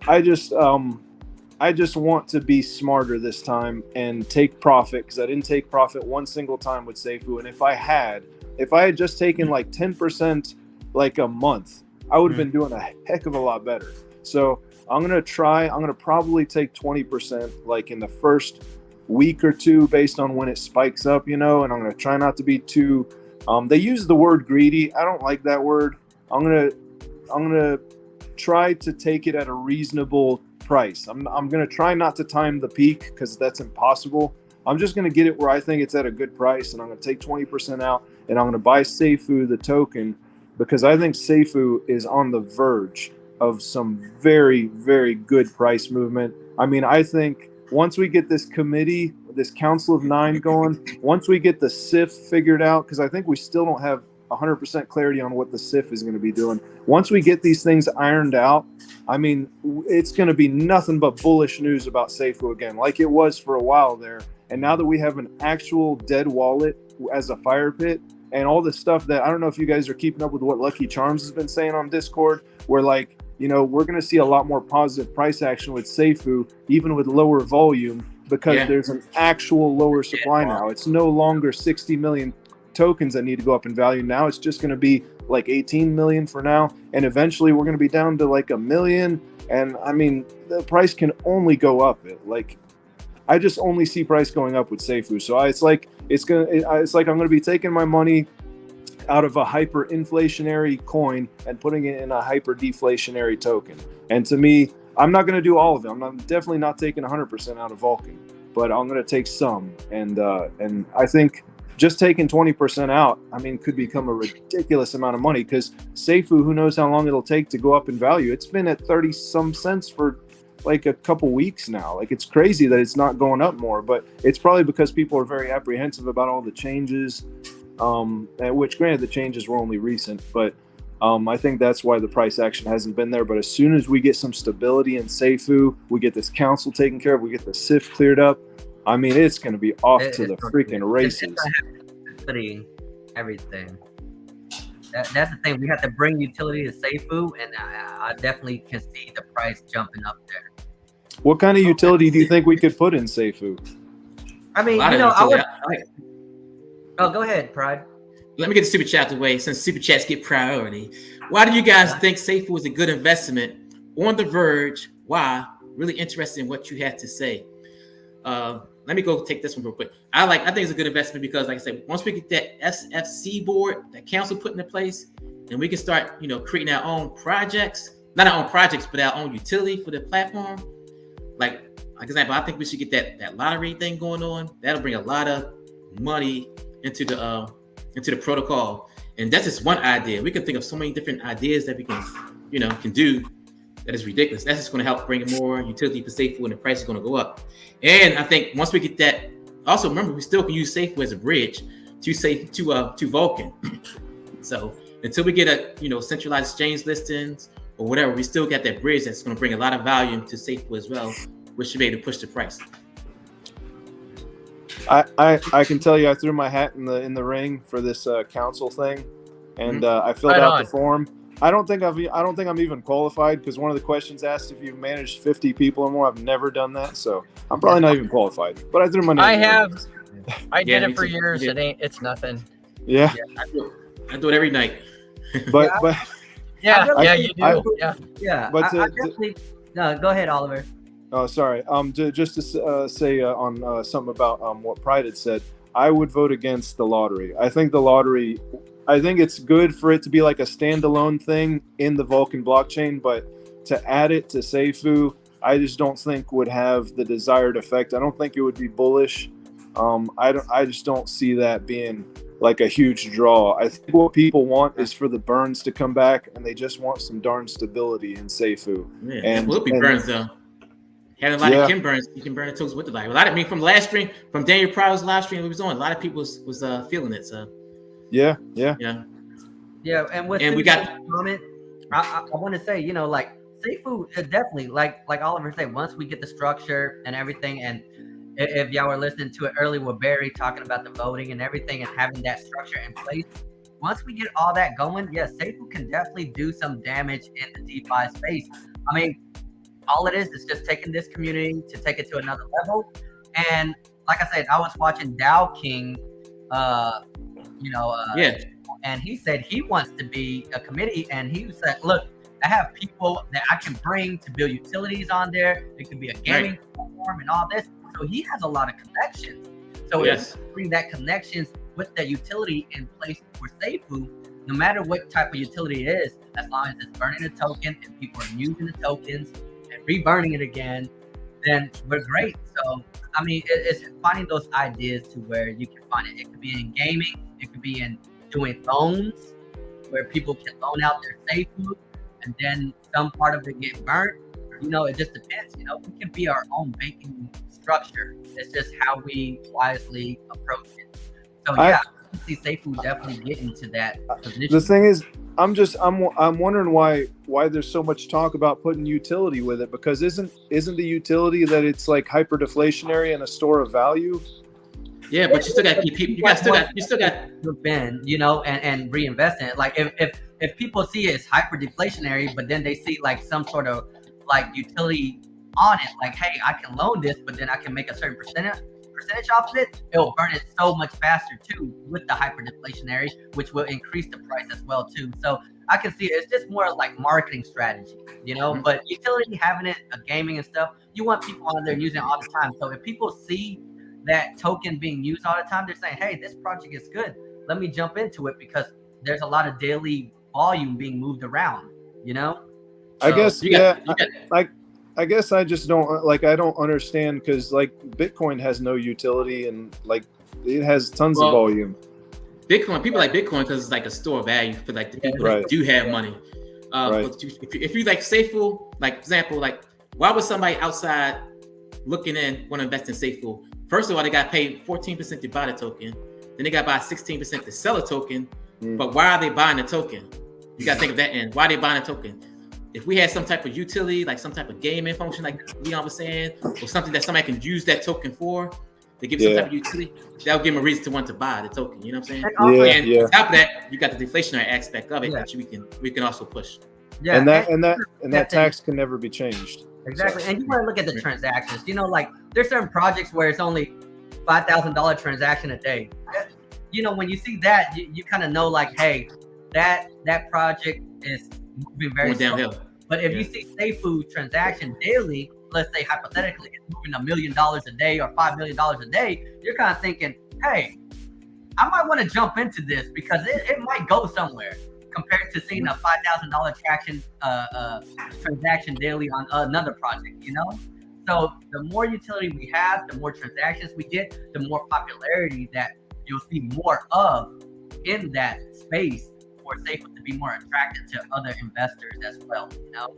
I just want to be smarter this time and take profit, because I didn't take profit one single time with Seifu. And if I had just taken like 10% like a month, I would have been doing a heck of a lot better. So I'm going to probably take 20% like in the first week or two based on when it spikes up, you know, and I'm going to try not to be too, they use the word greedy. I don't like that word. I'm going to try to take it at a reasonable price. I'm going to try not to time the peak, because that's impossible. I'm just going to get it where I think it's at a good price, and I'm going to take 20% out, and I'm going to buy Seifu, the token, because I think Seifu is on the verge of some very, very good price movement. I mean, I think once we get this committee, this Council of Nine going, once we get the SIF figured out, because I think we still don't have 100% clarity on what the SIF is going to be doing. Once we get these things ironed out, I mean, it's going to be nothing but bullish news about Seifu again, like it was for a while there. And now that we have an actual dead wallet as a fire pit, and all the stuff that, I don't know if you guys are keeping up with what Lucky Charms has been saying on Discord, where like, you know, we're going to see a lot more positive price action with Seifu, even with lower volume, because there's an actual lower supply now. It's no longer 60 million tokens that need to go up in value. Now it's just going to be like 18 million for now. And eventually we're going to be down to like 1 million. And I mean, the price can only go up. I just only see price going up with Seifu. So it's like I'm going to be taking my money out of a hyperinflationary coin and putting it in a hyper deflationary token. And to me, I'm not going to do all of it. I'm definitely not taking 100% out of Vulcan, but I'm going to take some. And I think just taking 20% out, I mean, could become a ridiculous amount of money, because Seifu, who knows how long it'll take to go up in value. It's been at 30 some cents for like a couple weeks now. Like, it's crazy that it's not going up more, but it's probably because people are very apprehensive about all the changes, which granted the changes were only recent, but I think that's why the price action hasn't been there. But as soon as we get some stability in Seifu, we get this council taken care of, we get the SIF cleared up, I mean, it's going to be off to the freaking races. Everything. That's the thing. We have to bring utility to Seifu, and I definitely can see the price jumping up there. What kind of utility do you think we could put in Seifu? I mean, lot you of know, I would. utility. Oh, go ahead, Pride. Let me get the super chat out the way since super chats get priority. Why do you guys think Safe Food is a good investment? On the verge. Why? Really interested in what you have to say. Let me go take this one real quick. I think it's a good investment because, like I said, once we get that SFC board, that council put into place, and we can start, creating our own projects, not our own projects, but our own utility for the platform. Like example, I think we should get that lottery thing going on. That'll bring a lot of money into the protocol, and that's just one idea. We can think of so many different ideas that we can do. That is ridiculous. That's just going to help bring more utility for Safe Food, and the price is going to go up. And I think once we get that, also remember we still can use Safe Food as a bridge to Vulcan. So until we get a centralized exchange listings or whatever, we still got that bridge that's going to bring a lot of volume to Safe Food as well, which should be able to push the price. I can tell you, I threw my hat in the ring for this council thing, and I filled out the form. I don't think I'm even qualified because one of the questions asked if you've managed 50 people or more. I've never done that, so I'm probably not even qualified. But I threw my name. I did it for years. It's nothing. Yeah. I do it every night. but you do. But no, go ahead, Oliver. Oh, sorry. Just to say on something about what Pride had said, I would vote against the lottery. I think it's good for it to be like a standalone thing in the Vulcan blockchain, but to add it to Seifu, I just don't think would have the desired effect. I don't think it would be bullish. I just don't see that being like a huge draw. I think what people want is for the burns to come back, and they just want some darn stability in Seifu. Yeah, and will be burns though. Having a lot of Kim burns, you can burn the tokens with the live. From last stream, from Daniel Pryor's live stream we was on, a lot of people was feeling it. So yeah. And we got comment. I want to say, like Seifu is definitely like Oliver said. Once we get the structure and everything, and if y'all were listening to it earlier with Barry talking about the voting and everything and having that structure in place, once we get all that going, Seifu can definitely do some damage in the DeFi space. I mean, all it is just taking this community to take it to another level. And like I said, I was watching Dow King, and he said he wants to be a committee, and he said, look, I have people that I can bring to build utilities on there. It could be a gaming platform and all this. So he has a lot of connections. So if you bring that connections with the utility in place for Seifu, no matter what type of utility it is, as long as it's burning a token and people are using the tokens and reburning it again, then we're great. So, I mean, it's finding those ideas to where you can find it. It could be in gaming. It could be in doing loans where people can loan out their Seifu and then some part of it get burnt. It just depends. We can be our own banking structure. It's just how we wisely approach it. So I see Seifu definitely get into that position. The thing is, I'm wondering why there's so much talk about putting utility with it, because isn't the utility that it's like hyper deflationary and a store of value? Yeah, but you still got to keep people. You still got bend, and reinvest in it. Like if people see it as hyper deflationary, but then they see like some sort of like utility on it, like, hey, I can loan this, but then I can make a certain percentage off of it, it'll burn it so much faster too with the hyper deflationary, which will increase the price as well too. So I can see it's just more like marketing strategy, but utility, having it a gaming and stuff, you want people on there using it all the time. So if people see that token being used all the time, they're saying, hey, this project is good, let me jump into it because there's a lot of daily volume being moved around, I guess I guess I just don't I don't understand, because like Bitcoin has no utility and like it has tons of volume. Bitcoin, people like Bitcoin because it's like a store of value for like the people that do have money. But if you like Seifu, like example, like why would somebody outside looking in want to invest in Seifu? First of all, they got paid 14% to buy the token, then they got to buy 16% to sell a token. But why are they buying the token? You got to think of that end. Why are they buying a token? If we had some type of utility, like some type of gaming function, like Leon was saying, or something that somebody can use that token for, they give some type of utility, that'll give them a reason to want to buy the token. You know what I'm saying? And on top of that, you got the deflationary aspect of it that we can also push. Yeah, and that tax can never be changed. Exactly. So, and you want to look at the transactions. Like there's certain projects where it's only $5,000 transaction a day. You know, when you see that, you kind of know like, hey, that project is moving very Going downhill. slow. But if you see SafeFood transaction daily, let's say hypothetically it's moving $1 million a day or $5 million a day, you're kind of thinking, hey, I might want to jump into this because it might go somewhere compared to seeing a $5,000 transaction daily on another project, you know? So the more utility we have, the more transactions we get, the more popularity that you'll see more of in that space for SafeFood to be more attractive to other investors as well, you know?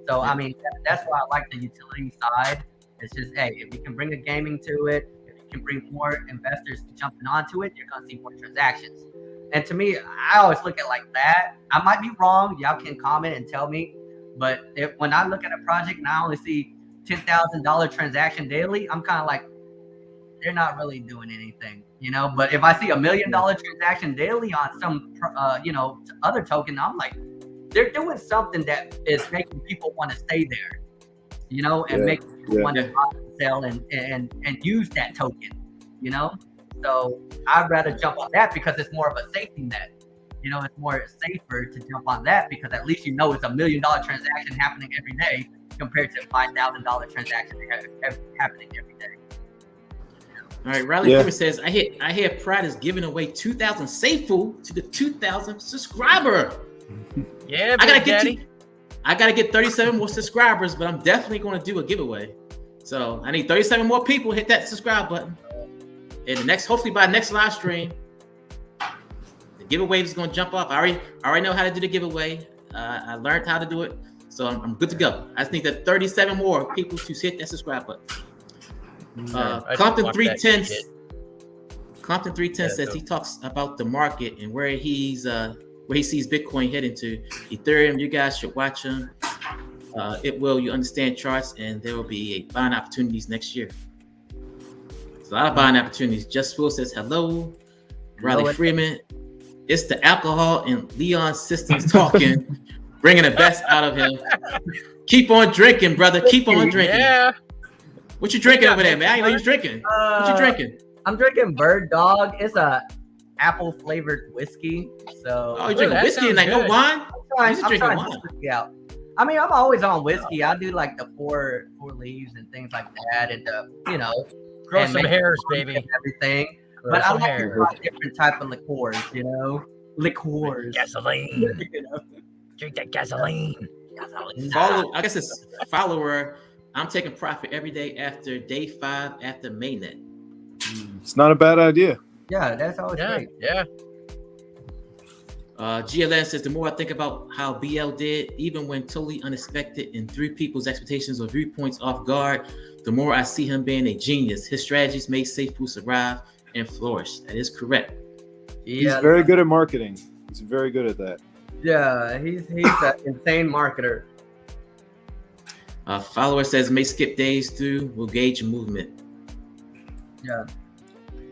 So, I mean, that's why I like the utility side. It's just, hey, if you can bring a gaming to it, if you can bring more investors jumping onto it, you're going to see more transactions. And to me, I always look at it like that. I might be wrong. Y'all can comment and tell me. But when I look at a project and I only see $10,000 transaction daily, I'm kind of like, they're not really doing anything, you know? But if I see $1 million transaction daily on some, other token, I'm like, they're doing something that is making people want to stay there, you know, and make people want to buy and sell and use that token, you know? So I'd rather jump on that because it's more of a safety net. You know, it's more safer to jump on that because at least you know it's $1 million transaction happening every day compared to $5,000 transaction happening every day. All right, Riley Freeman says, I hear Pride is giving away 2,000 SafeFood to the 2,000 subscriber. Yeah, I gotta get 37 more subscribers, but I'm definitely gonna do a giveaway. So I need 37 more people hit that subscribe button. And hopefully by next live stream, the giveaway is gonna jump off. I already know how to do the giveaway. I learned how to do it, so I'm good to go. I just need that 37 more people to hit that subscribe button. Compton 310 says he talks about the market and where he sees Bitcoin heading to. Ethereum, you guys should watch him. You understand charts, and there will be buying opportunities next year. So a lot of buying opportunities. Just Will says hello. Riley Freeman. It's the alcohol and Leon systems talking, bringing the best out of him. Keep on drinking, brother. Keep on drinking. Yeah. What you drinking over there, man? I didn't know you was drinking. What you drinking? I'm drinking Bird Dog. It's a apple flavored whiskey. So you drinking whiskey and like no wine? I'm trying to whiskey out. I mean, I'm always on whiskey. I do like the four leaves and things like that, and grow some hairs, baby, and everything. But I like to try different type of liqueurs, you know, gasoline. Drink that gasoline. I guess it's follower. I'm taking profit every day after day 5 after mainnet. It's not a bad idea. Yeah, that's always great. Yeah. GLN says, the more I think about how BL did, even when totally unexpected and threw people's expectations or viewpoints off guard, the more I see him being a genius. His strategies made SafeFood survive and flourish. That is correct. He's very good at marketing. He's very good at that. Yeah, he's an insane marketer. Follower says, may skip days through, will gauge movement. Yeah.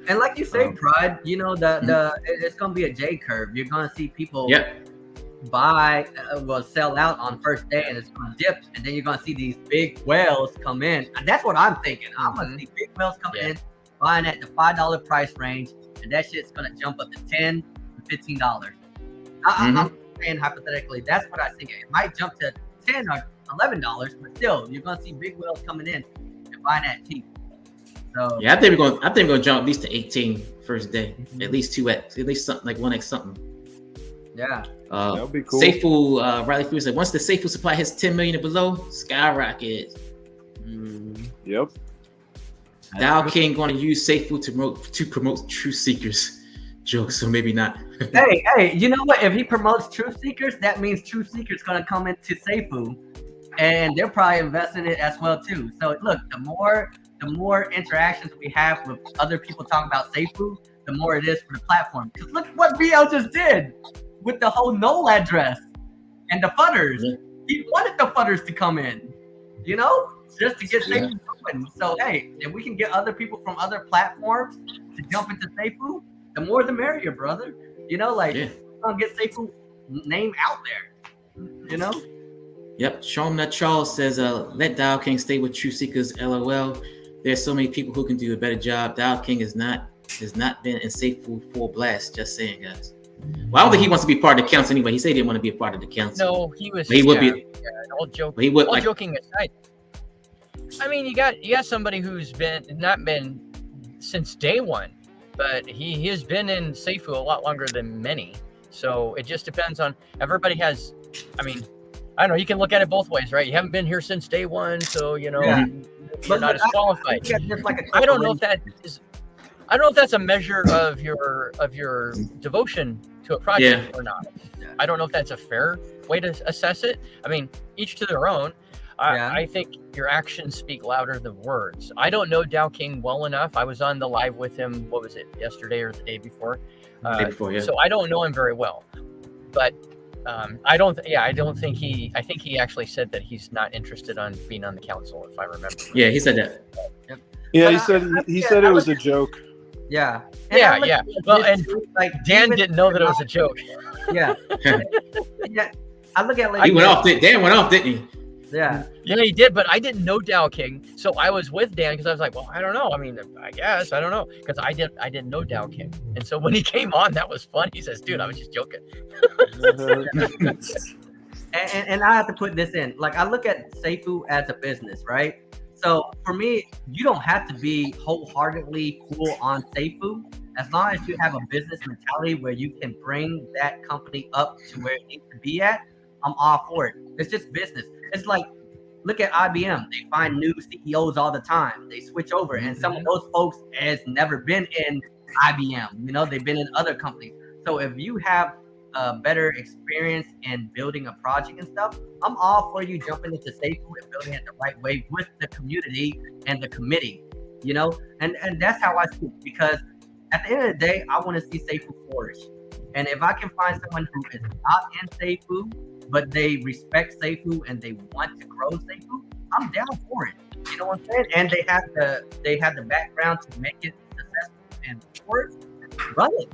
And like you say, Pride, you know, it's going to be a J curve. You're going to see people sell out on first day and it's going to dip. And then you're going to see these big whales come in. And that's what I'm thinking. I'm going to see big whales come in, buying at the $5 price range. And that shit's going to jump up to $10 to $15. I'm saying hypothetically, that's what I think. It might jump to $10 or $11, but still, you're going to see big whales coming in and buying at cheap. So, I think we're gonna jump at least to 18 first day, at least 2x, at least something like 1x something. Yeah, that would be cool. SafeFood, Riley Freeman said, once the SafeFood supply hits 10 million and below, skyrocket. Yep. Dow King going to use SafeFood to promote truth seekers. Joke, so maybe not. hey, you know what? If he promotes truth seekers, that means truth seekers gonna come into SafeFood, and they're probably investing in it as well too. So look, the more interactions we have with other people talking about SafeFood, the more it is for the platform. Because look what BL just did with the whole null address and the fudders. He wanted the fudders to come in, you know, just to get SafeFood going. So hey, if we can get other people from other platforms to jump into SafeFood, the more the merrier, brother. You know, like we're gonna get SafeFood name out there. You know. Yep. Shomna Charles says, let Dow King stay with truth seekers. LOL. there's so many people who can do a better job. Dow King has not been in safe food full blast. Just saying, guys. Well, I don't think he wants to be part of the council anyway. He said he didn't want to be a part of the council. No, he was. But he would be. All joking. But he would, all joking aside. I mean, you got somebody who's not been since day one, but he has been in Seifu a lot longer than many. So it just depends on everybody has. I mean, I don't know. You can look at it both ways, right? You haven't been here since day one, so you're not as qualified. I don't know if that is. I don't know if that's a measure of your devotion to a project or not. I don't know if that's a fair way to assess it. I mean, each to their own. I think your actions speak louder than words. I don't know Dow King well enough. I was on the live with him. What was it? Yesterday or the day before? So I don't know him very well. But I don't think he. I think he actually said that he's not interested on being on the council, if I remember. Yeah, he said that. Yep. Yeah, he said it was a joke. Yeah. Yeah. Well, and like Dan didn't know that it was a joke. Yeah. Yeah. I look at he went off. Dan went off, didn't he? Yeah. Yeah, he did, but I didn't know Dow King, so I was with Dan because I was like, well, I don't know. I mean, I guess I don't know because I didn't know Dow King, and so when he came on, that was fun. He says, "Dude, I was just joking." and I have to put this in. Like, I look at Seifu as a business, right? So for me, you don't have to be wholeheartedly full on Seifu. As long as you have a business mentality where you can bring that company up to where it needs to be at, I'm all for it. It's just business. It's like, look at IBM. They find new CEOs all the time. They switch over, and some of those folks has never been in IBM. You know, they've been in other companies. So if you have a better experience in building a project and stuff, I'm all for you jumping into Seifu and building it the right way with the community and the committee. You know, and that's how I see it, because at the end of the day, I want to see Seifu flourish. And if I can find someone who is not in Seifu, but they respect Seifu and they want to grow Seifu, I'm down for it. You know what I'm saying? And they have the background to make it successful and for it, run it.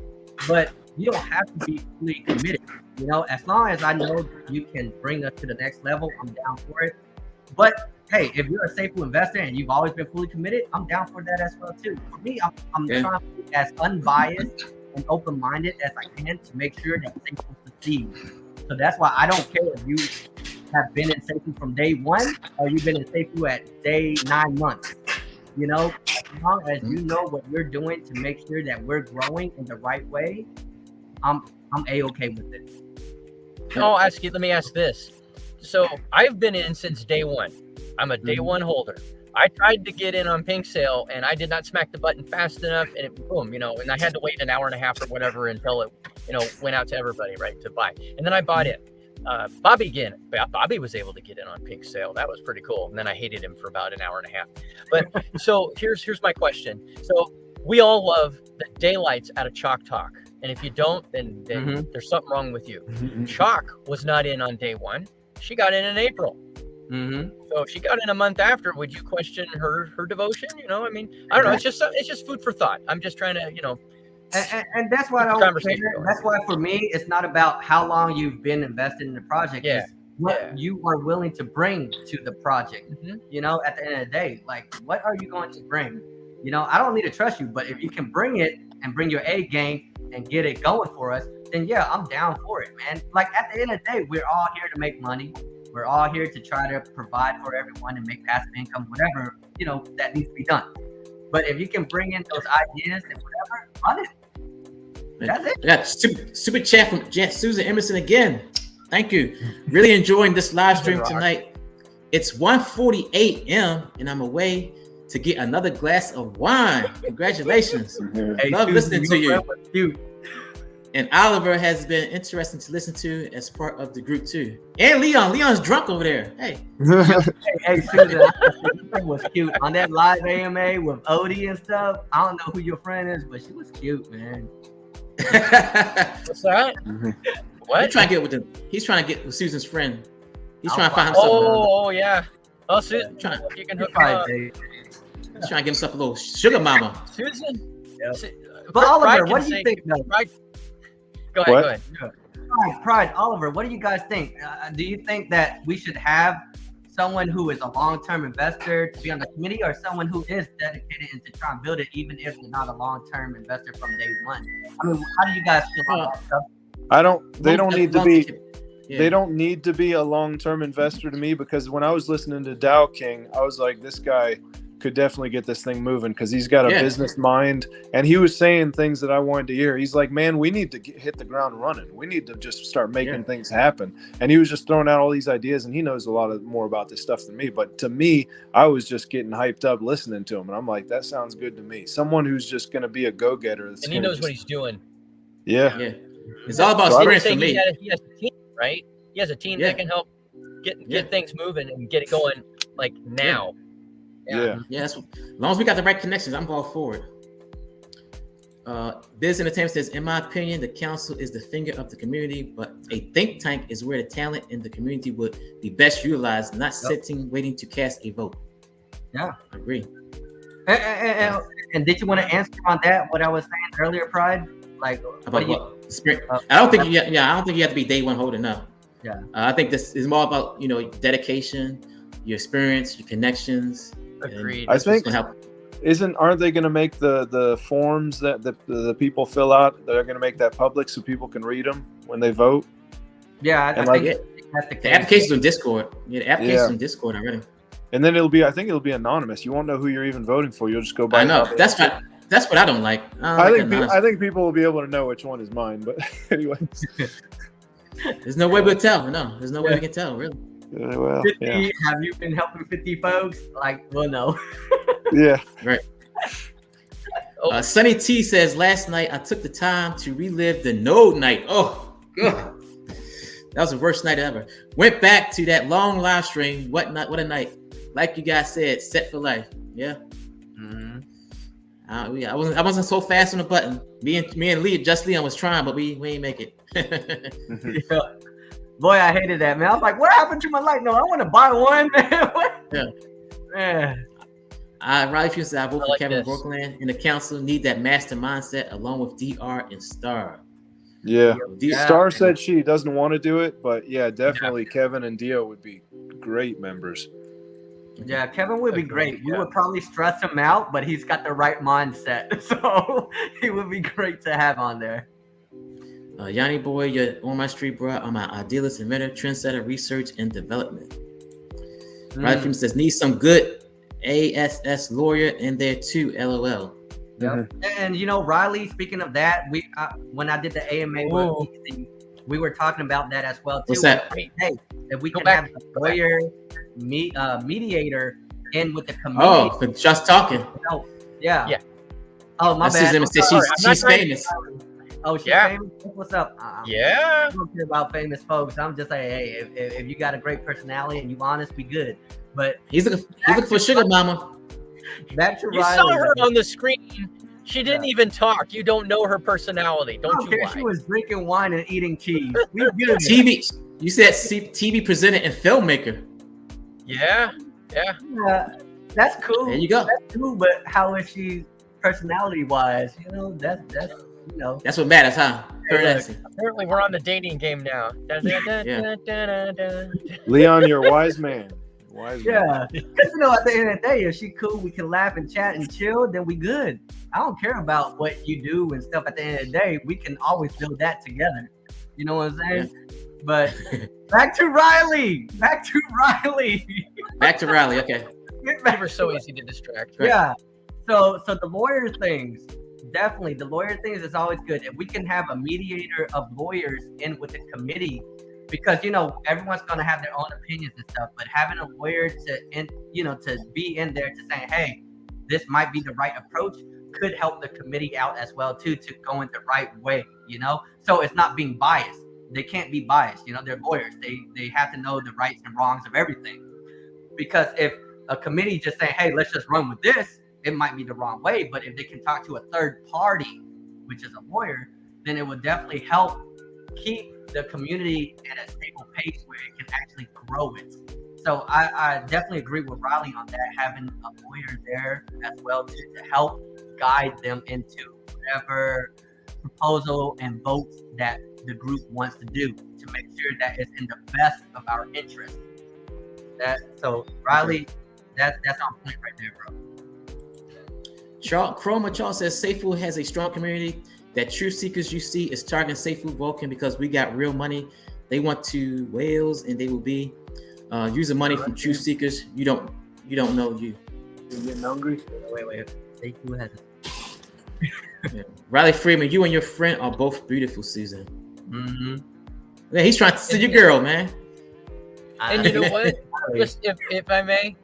But you don't have to be fully committed. You know, as long as I know you can bring us to the next level, I'm down for it. But hey, if you're a Seifu investor and you've always been fully committed, I'm down for that as well too. For me, I'm trying to be as unbiased and open-minded as I can to make sure that Seifu succeeds. So that's why I don't care if you have been in Seifu from day one or you've been in Seifu at day 9 months. You know, as long as you know what you're doing to make sure that we're growing in the right way, I'm A-okay with it. Let me ask this. So I've been in since day one. I'm a day one holder. I tried to get in on Pink Sale and I did not smack the button fast enough, and it boom, and I had to wait an hour and a half or whatever until it, went out to everybody, right, to buy. And then I bought in. Bobby was able to get in on Pink Sale. That was pretty cool. And then I hated him for about an hour and a half. But so here's my question. So we all love the daylights out of Chalk Talk. And if you don't, then there's something wrong with you. Chalk was not in on day one. She got in April. So if she got in a month after, would you question her devotion? I mean, I don't know. It's just food for thought. I'm just trying to, And that's why I don't care. That's why for me, it's not about how long you've been invested in the project. Yeah. It's what you are willing to bring to the project. At the end of the day, like, what are you going to bring? I don't need to trust you, but if you can bring it and bring your A game and get it going for us, then yeah, I'm down for it, man. Like, at the end of the day, we're all here to make money. We're all here to try to provide for everyone and make passive income, whatever, that needs to be done. But if you can bring in those ideas and whatever, run it. That's it. Yeah, super chat from Susan Emerson again. Thank you. Really enjoying this live stream tonight. It's 1:40 a.m. and I'm away to get another glass of wine. Congratulations. Hey, love listening to you. Cute. And Oliver has been interesting to listen to as part of the group too. And Leon's drunk over there. Hey. hey, Susan, that was cute. On that live AMA with Odie and stuff, I don't know who your friend is, but she was cute, man. What's that? What? He's trying to get with Susan's friend. He's trying to find himself. Oh yeah. Oh, Susan, you can hook up. He's trying to get himself a little sugar mama. Susan. Yeah. But Oliver, what do you think? Go ahead. Pride, Oliver, what do you guys think? Do you think that we should have someone who is a long-term investor to be on the committee, or someone who is dedicated and to try and build it, even if they're not a long-term investor from day one? I mean, how do you guys feel about that stuff? They don't need to be. Yeah. They don't need to be a long-term investor to me, because when I was listening to Dow King, I was like, this guy could definitely get this thing moving because he's got a business mind, and he was saying things that I wanted to hear. He's like, man, we need to hit the ground running. We need to just start making things happen. And he was just throwing out all these ideas, and he knows a lot more about this stuff than me. But to me, I was just getting hyped up listening to him, and I'm like, that sounds good to me. Someone who's just going to be a go-getter. And he knows what he's doing. Yeah. It's all about experience for me. He has a team, right? He has a team that can help get things moving and get it going like now. Yeah. As long as we got the right connections, I'm all for it. Biz Entertainment says, in my opinion, the council is the finger of the community, but a think tank is where the talent in the community would be best utilized, not sitting waiting to cast a vote. Yeah, I agree. And did you want to answer on that? What I was saying earlier, Pride? Like about what? I don't think I don't think you have to be day one holding up. Yeah. I think this is more about dedication, your experience, your connections. Agreed. I think aren't they going to make the forms that the people fill out? They're going to make that public so people can read them when they vote. Yeah, I think that's the case. The applications on Discord. Yeah, the applications on Discord already. And then I think it'll be anonymous. You won't know who you're even voting for. You'll just go by. I know. That's what I don't like. I think people will be able to know which one is mine. But anyways, there's no way we'll tell. No, there's no way we can tell. Really. Well, 50, have you been helping 50 folks? Like, well, no. Yeah. Right. Sunny T says, last night I took the time to relive the Node night. Oh, God. That was the worst night ever. Went back to that long live stream. What a night. Like you guys said, set for life. Yeah. Mm-hmm. I wasn't so fast on the button. Me and Leon was trying, but we ain't make it. Yeah. Boy, I hated that, man. I was like, what happened to my light? No, I want to buy one, man. What? Yeah. Man. Riley Fusion said, I vote for Kevin this. Brooklyn, and the council need that master mindset along with DR and Star. Yeah. Yeah. Star said she doesn't want to do it, but yeah, definitely Kevin and Dio would be great members. Yeah, Kevin would be great. We would probably stress him out, but he's got the right mindset. So he would be great to have on there. Yanni boy, you're on my street, bro. I'm an idealist, inventor, trendsetter, research, and development. Riley Fusion says, need some good ASS lawyer in there too, LOL. Yep. And Riley, speaking of that, we when I did the AMA with EST, we were talking about that as well too. What's that? Hey, if we can have a lawyer, mediator in with the community. Oh, just talking. Yeah. Oh, my bad. She's famous. Oh, she's famous? What's up? Yeah. I don't care about famous folks. I'm just like, hey, if you got a great personality and you honest, be good. But he's looking for sugar mama. Back to You Riley. saw her on the screen. She didn't even talk. You don't know her personality. Don't you lie. She was drinking wine and eating cheese. We good. TV. You said TV presenter and filmmaker. Yeah. That's cool. There you go. That's cool, but how is she personality-wise? That's That's what matters, huh? Apparently, we're on the dating game now. Leon, you're a wise man. Yeah, because at the end of the day, if she cool, we can laugh and chat and chill, then we good. I don't care about what you do and stuff. At the end of the day, we can always build that together. You know what I'm saying? Yeah. But back to Riley. Okay. Never so easy to distract. Right? Yeah. So the lawyer things, definitely the lawyer things is always good. If we can have a mediator of lawyers in with the committee. Because everyone's gonna have their own opinions and stuff, but having a lawyer to be in there to say, hey, this might be the right approach, could help the committee out as well too, to go in the right way. So it's not being biased. They can't be biased. They're lawyers. They have to know the rights and wrongs of everything. Because if a committee just saying, hey, let's just run with this, it might be the wrong way. But if they can talk to a third party, which is a lawyer, then it would definitely help keep the community at a stable pace where it can actually grow it. So I definitely agree with Riley on that, having a lawyer there as well to help guide them into whatever proposal and votes that the group wants to do, to make sure that it's in the best of our interest. So Riley, that's on point right there, bro. Charles says Safefood has a strong community. That truth seekers you see is targeting Safefood Vulcan because we got real money. They want to whales and they will be using money from truth seekers. You don't know you. You're getting hungry? Wait. Safefood has. Yeah. Riley Freeman, you and your friend are both beautiful, Susan. Mm-hmm. Yeah, he's trying to see your girl, man. And you know what? Just if I may,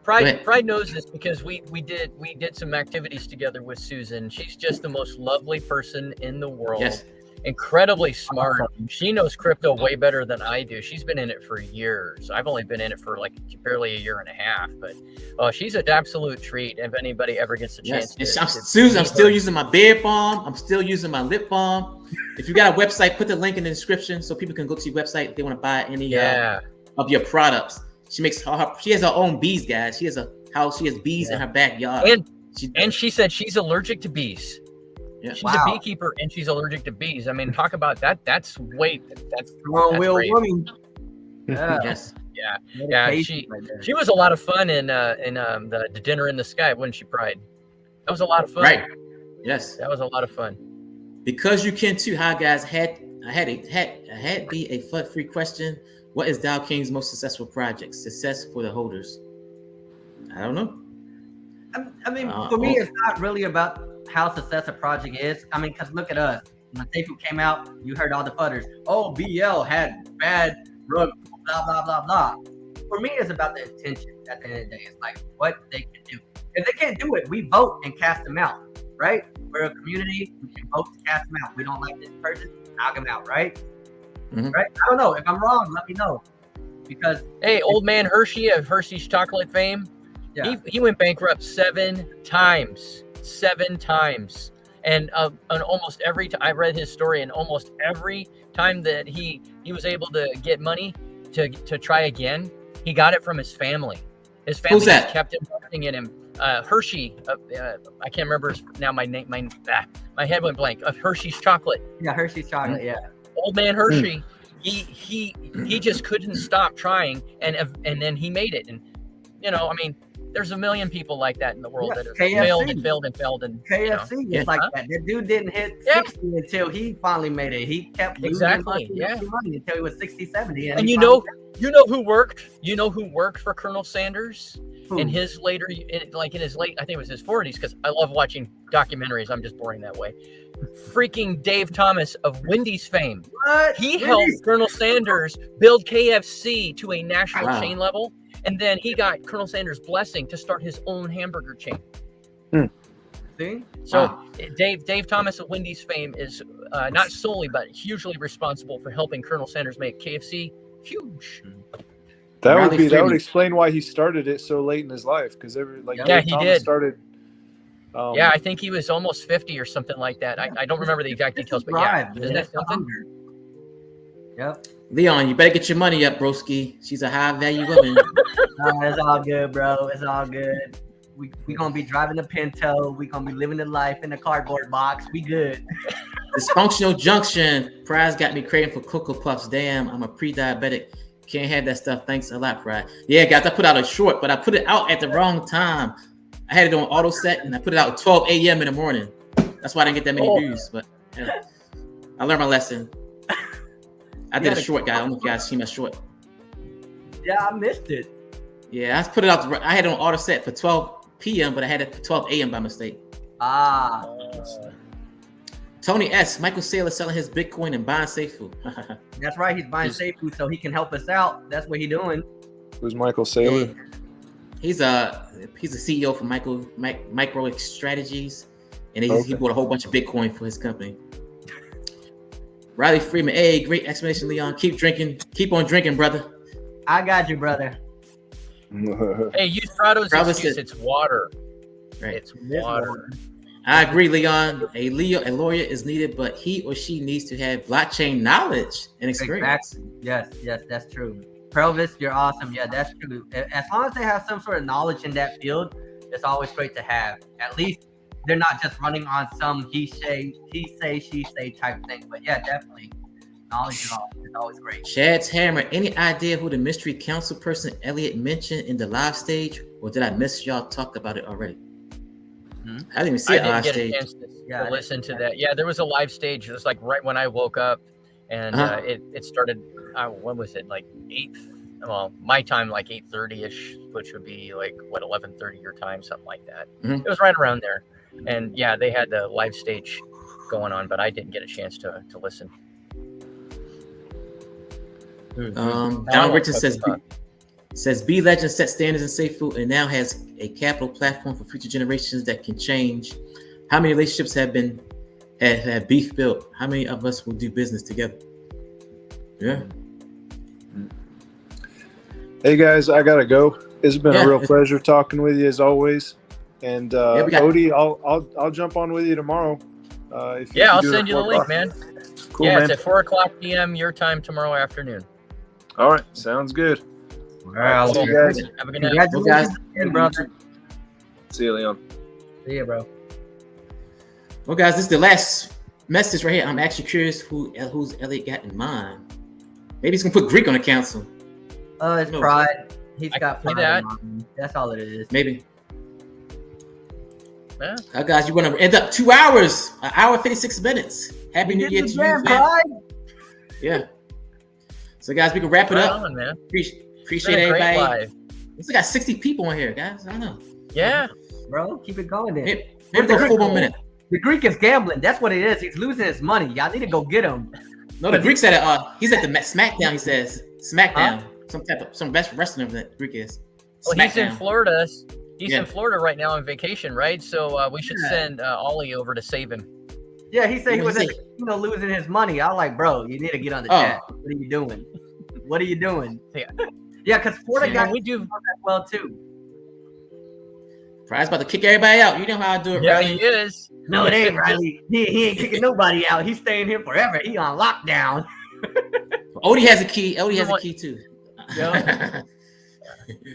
Pride knows this because we did some activities together with Susan. She's just the most lovely person in the world. Yes. Incredibly smart. She knows crypto way better than I do. She's been in it for years. I've only been in it for like barely a year and a half, but she's an absolute treat. If anybody ever gets a chance, Susan, I'm still using my beard balm. I'm still using my lip balm. If you got a website, put the link in the description so people can go to your website if they want to buy any of your products. She makes she has her own bees, guys. She has a house. She has bees in her backyard. And she said she's allergic to bees. Yeah. She's a beekeeper and she's allergic to bees. I mean, talk about that. That's Strong will woman. Yeah. Yes. Yeah. She was a lot of fun in the dinner in the sky, wasn't she, Pride? That was a lot of fun. Right. Yes. That was a lot of fun. Because you can too. Hi guys. Had be a FUD-free question. What is Dow King's most successful project? Success for the holders. I don't know. I mean, for me, it's not really about how successful a project is. I mean, because look at us. When Safefood came out, you heard all the fudders. Oh, BL had bad rug, blah, blah, blah, blah. For me, it's about the intention at the end of the day. It's like what they can do. If they can't do it, we vote and cast them out, right? We're a community. We can vote to cast them out. We don't like this person, knock them out, right? Mm-hmm. Right? I don't know. If I'm wrong, let me know. Because hey, old man Hershey of Hershey's chocolate fame, he went bankrupt 7 times. 7 times. And almost every time I read his story, and almost every time that he was able to get money to try again, he got it from his family. His family just kept investing in him. Hershey, I can't remember now. My head went blank. Of Hershey's chocolate. Yeah, Hershey's chocolate. Mm-hmm. Yeah. Old man Hershey, he just couldn't stop trying, and then he made it. And I mean, there's a million people like that in the world that have failed and failed and failed. And KFC is like that. The dude didn't hit 60 until he finally made it. He kept losing money until he was 60, 70. And you know who worked? You know who worked for Colonel Sanders in his later, in his late, I think it was his 40s, because I love watching documentaries. I'm just boring that way. Freaking Dave Thomas of Wendy's fame. What? He helped Colonel Sanders build KFC to a national chain level. And then he got Colonel Sanders' blessing to start his own hamburger chain. See? So Dave Thomas of Wendy's fame is not solely, but hugely responsible for helping Colonel Sanders make KFC huge. That would explain why he started it so late in his life, because Dave Thomas started. I think he was almost 50 or something like that. I don't remember the exact details, but isn't that something? Yep. Leon, you better get your money up, broski. She's a high value woman. It's all good, bro. It's all good. We gonna be driving a Pinto. We gonna be living the life in a cardboard box. We good. Dysfunctional junction. Prize got me craving for Cocoa Puffs. Damn, I'm a pre-diabetic. Can't have that stuff. Thanks a lot, Pride. Yeah, guys, I put out a short, but I put it out at the wrong time. I had it on auto set, and I put it out at 12 a.m. in the morning. That's why I didn't get that many views. But I learned my lesson. I did a short, guy. I don't know if you guys see my short. Yeah, I missed it. Yeah, I put it out. I had it on auto set for 12 p.m., but I had it for 12 a.m. by mistake. Tony S. Michael Saylor selling his Bitcoin and buying Safefood. That's right. He's buying Safefood so he can help us out. That's what he's doing. Who's Michael Saylor? He's a CEO for Micro Strategies, and he bought a whole bunch of Bitcoin for his company. Riley Freeman, hey, great explanation, Leon. Keep drinking. Keep on drinking, brother. I got you, brother. Hey, use Prado's excuse. It's water. Right. It's water. I agree, Leon. A lawyer is needed, but he or she needs to have blockchain knowledge and experience. Exactly. Yes, that's true. Provis, you're awesome. Yeah, that's true. As long as they have some sort of knowledge in that field, it's always great to have. At least they're not just running on some he say, she say type thing. But yeah, definitely. Knowledge is always great. Chad's Hammer, any idea who the mystery council person Elliot mentioned in the live stage? Or did I miss y'all talk about it already? I didn't even see it I live didn't get stage. a chance to listen to that. Yeah, there was a live stage. It was like right when I woke up, and it started. When was it? Like 8. Well, my time like 8:30ish, which would be like what 11:30 your time, something like that. It was right around there, and yeah, they had the live stage going on, but I didn't get a chance to listen. Donald Richard says B Legend set standards in safe food and now has a capital platform for future generations that can change. How many relationships have beef built? How many of us will do business together? Yeah. Hey guys, I gotta go. It's been a real pleasure talking with you as always. And Odie, I'll jump on with you tomorrow. I'll send you the link, man. Cool, man. Man. It's at 4:00 p.m. your time tomorrow afternoon. All right, sounds good. All right, see you guys. Have a good night. Congratulations again, brother. See you, Leon. See you, bro. Well, guys, this is the last message right here. I'm actually curious who's Elliot got in mind. Maybe he's gonna put Greek on the council. It's pride. He's got pride. That. That's all it is. Maybe. Yeah. Guys, you're gonna end up 2 hours, 1 hour 56 minutes. Happy New Year to you, man. Yeah. So, guys, we can wrap it up. On, man. Appreciate everybody. We still got 60 people in here, guys. I don't know. Yeah. Bro, keep it going then. Maybe go 4 more minutes. The Greek is gambling. That's what it is. He's losing his money. Y'all need to go get him. No, the Greek said he's at the SmackDown. He says SmackDown. Some best wrestler that Greek is. Well, he's in Florida. He's in Florida right now on vacation, right? So we should send Ollie over to save him. Yeah, he said he was at the casino losing his money. I was like, bro, you need to get on the chat. What are you doing? What are you doing? Yeah, because Florida guys do that well too. Pride's about to kick everybody out. You know how I do it, yeah, Riley. He is. No, it ain't Riley. He ain't kicking nobody out. He's staying here forever. He on lockdown. Odie has a key. Odie has a key too. Yeah.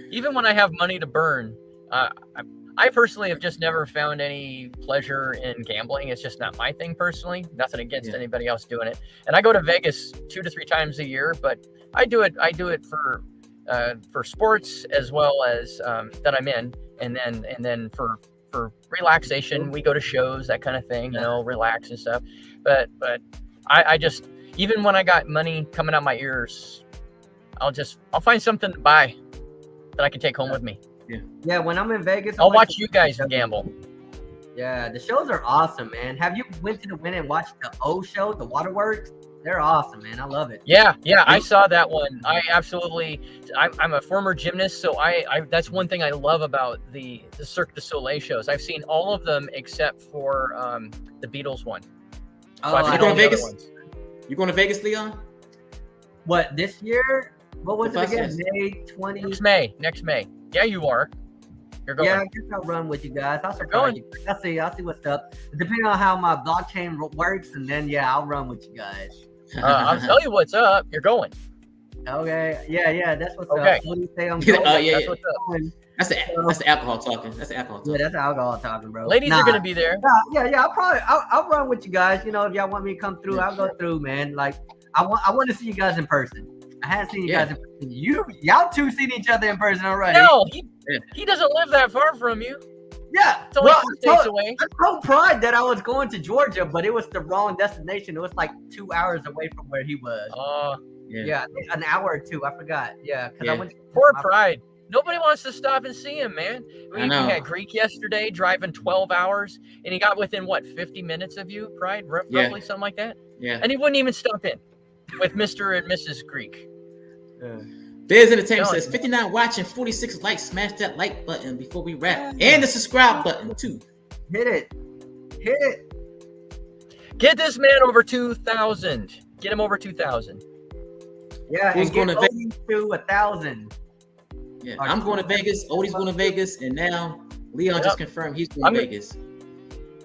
Even when I have money to burn, I personally have just never found any pleasure in gambling. It's just not my thing personally. Nothing against anybody else doing it. And I go to Vegas 2 to 3 times a year, but I do it for sports as well as that I'm in, and then for relaxation, we go to shows, that kind of thing, relax and stuff. But I just, even when I got money coming out my ears, I'll find something to buy that I can take home with me. Yeah, when I'm in Vegas, I'll watch you guys gamble. Yeah, the shows are awesome, man. Have you went to the Win and watched the O show, the Waterworks? They're awesome, man. I love it. Yeah, I saw that one. I'm a former gymnast, so I that's one thing I love about the Cirque du Soleil shows. I've seen all of them except for the Beatles one. So you going to Vegas? You going to Vegas, Leon? What, this year? What was it again? May 20? Next May. Yeah, you are. You're going. Yeah, I guess I'll run with you guys. I'll surprise you. I'll see what's up. Depending on how my blockchain works, and then I'll run with you guys. I'll tell you what's up. You're going. Okay. Yeah. That's what's up. What do you say? I'm going. That's what's up. That's the alcohol talking. That's the alcohol talking. Yeah, that's alcohol talking, bro. Ladies are gonna be there. Yeah. I'll run with you guys. If y'all want me to come through, I'll go through, man. Like I want to see you guys in person. I hadn't seen you guys in person. Y'all two seen each other in person already. No, he doesn't live that far from you. Yeah, it's only 4 states away. I told Pride that I was going to Georgia, but it was the wrong destination. It was like 2 hours away from where he was. Yeah, an hour or two. I forgot. Yeah, because I went. Poor Pride. Nobody wants to stop and see him, man. We had Greek yesterday, driving 12 hours, and he got within 50 minutes of you, Pride, roughly something like that. Yeah, and he wouldn't even stop in with Mr. and Mrs. Greek. Biz Entertainment says 59 watching, 46 likes. Smash that like button before we wrap, and the subscribe button too. Hit it. Get this man over 2,000. Get him over 2,000. Yeah, who's going to Vegas to 1,000? Yeah, I'm going to Vegas. Odie's going to Vegas, and now Leon just confirmed he's going to Vegas.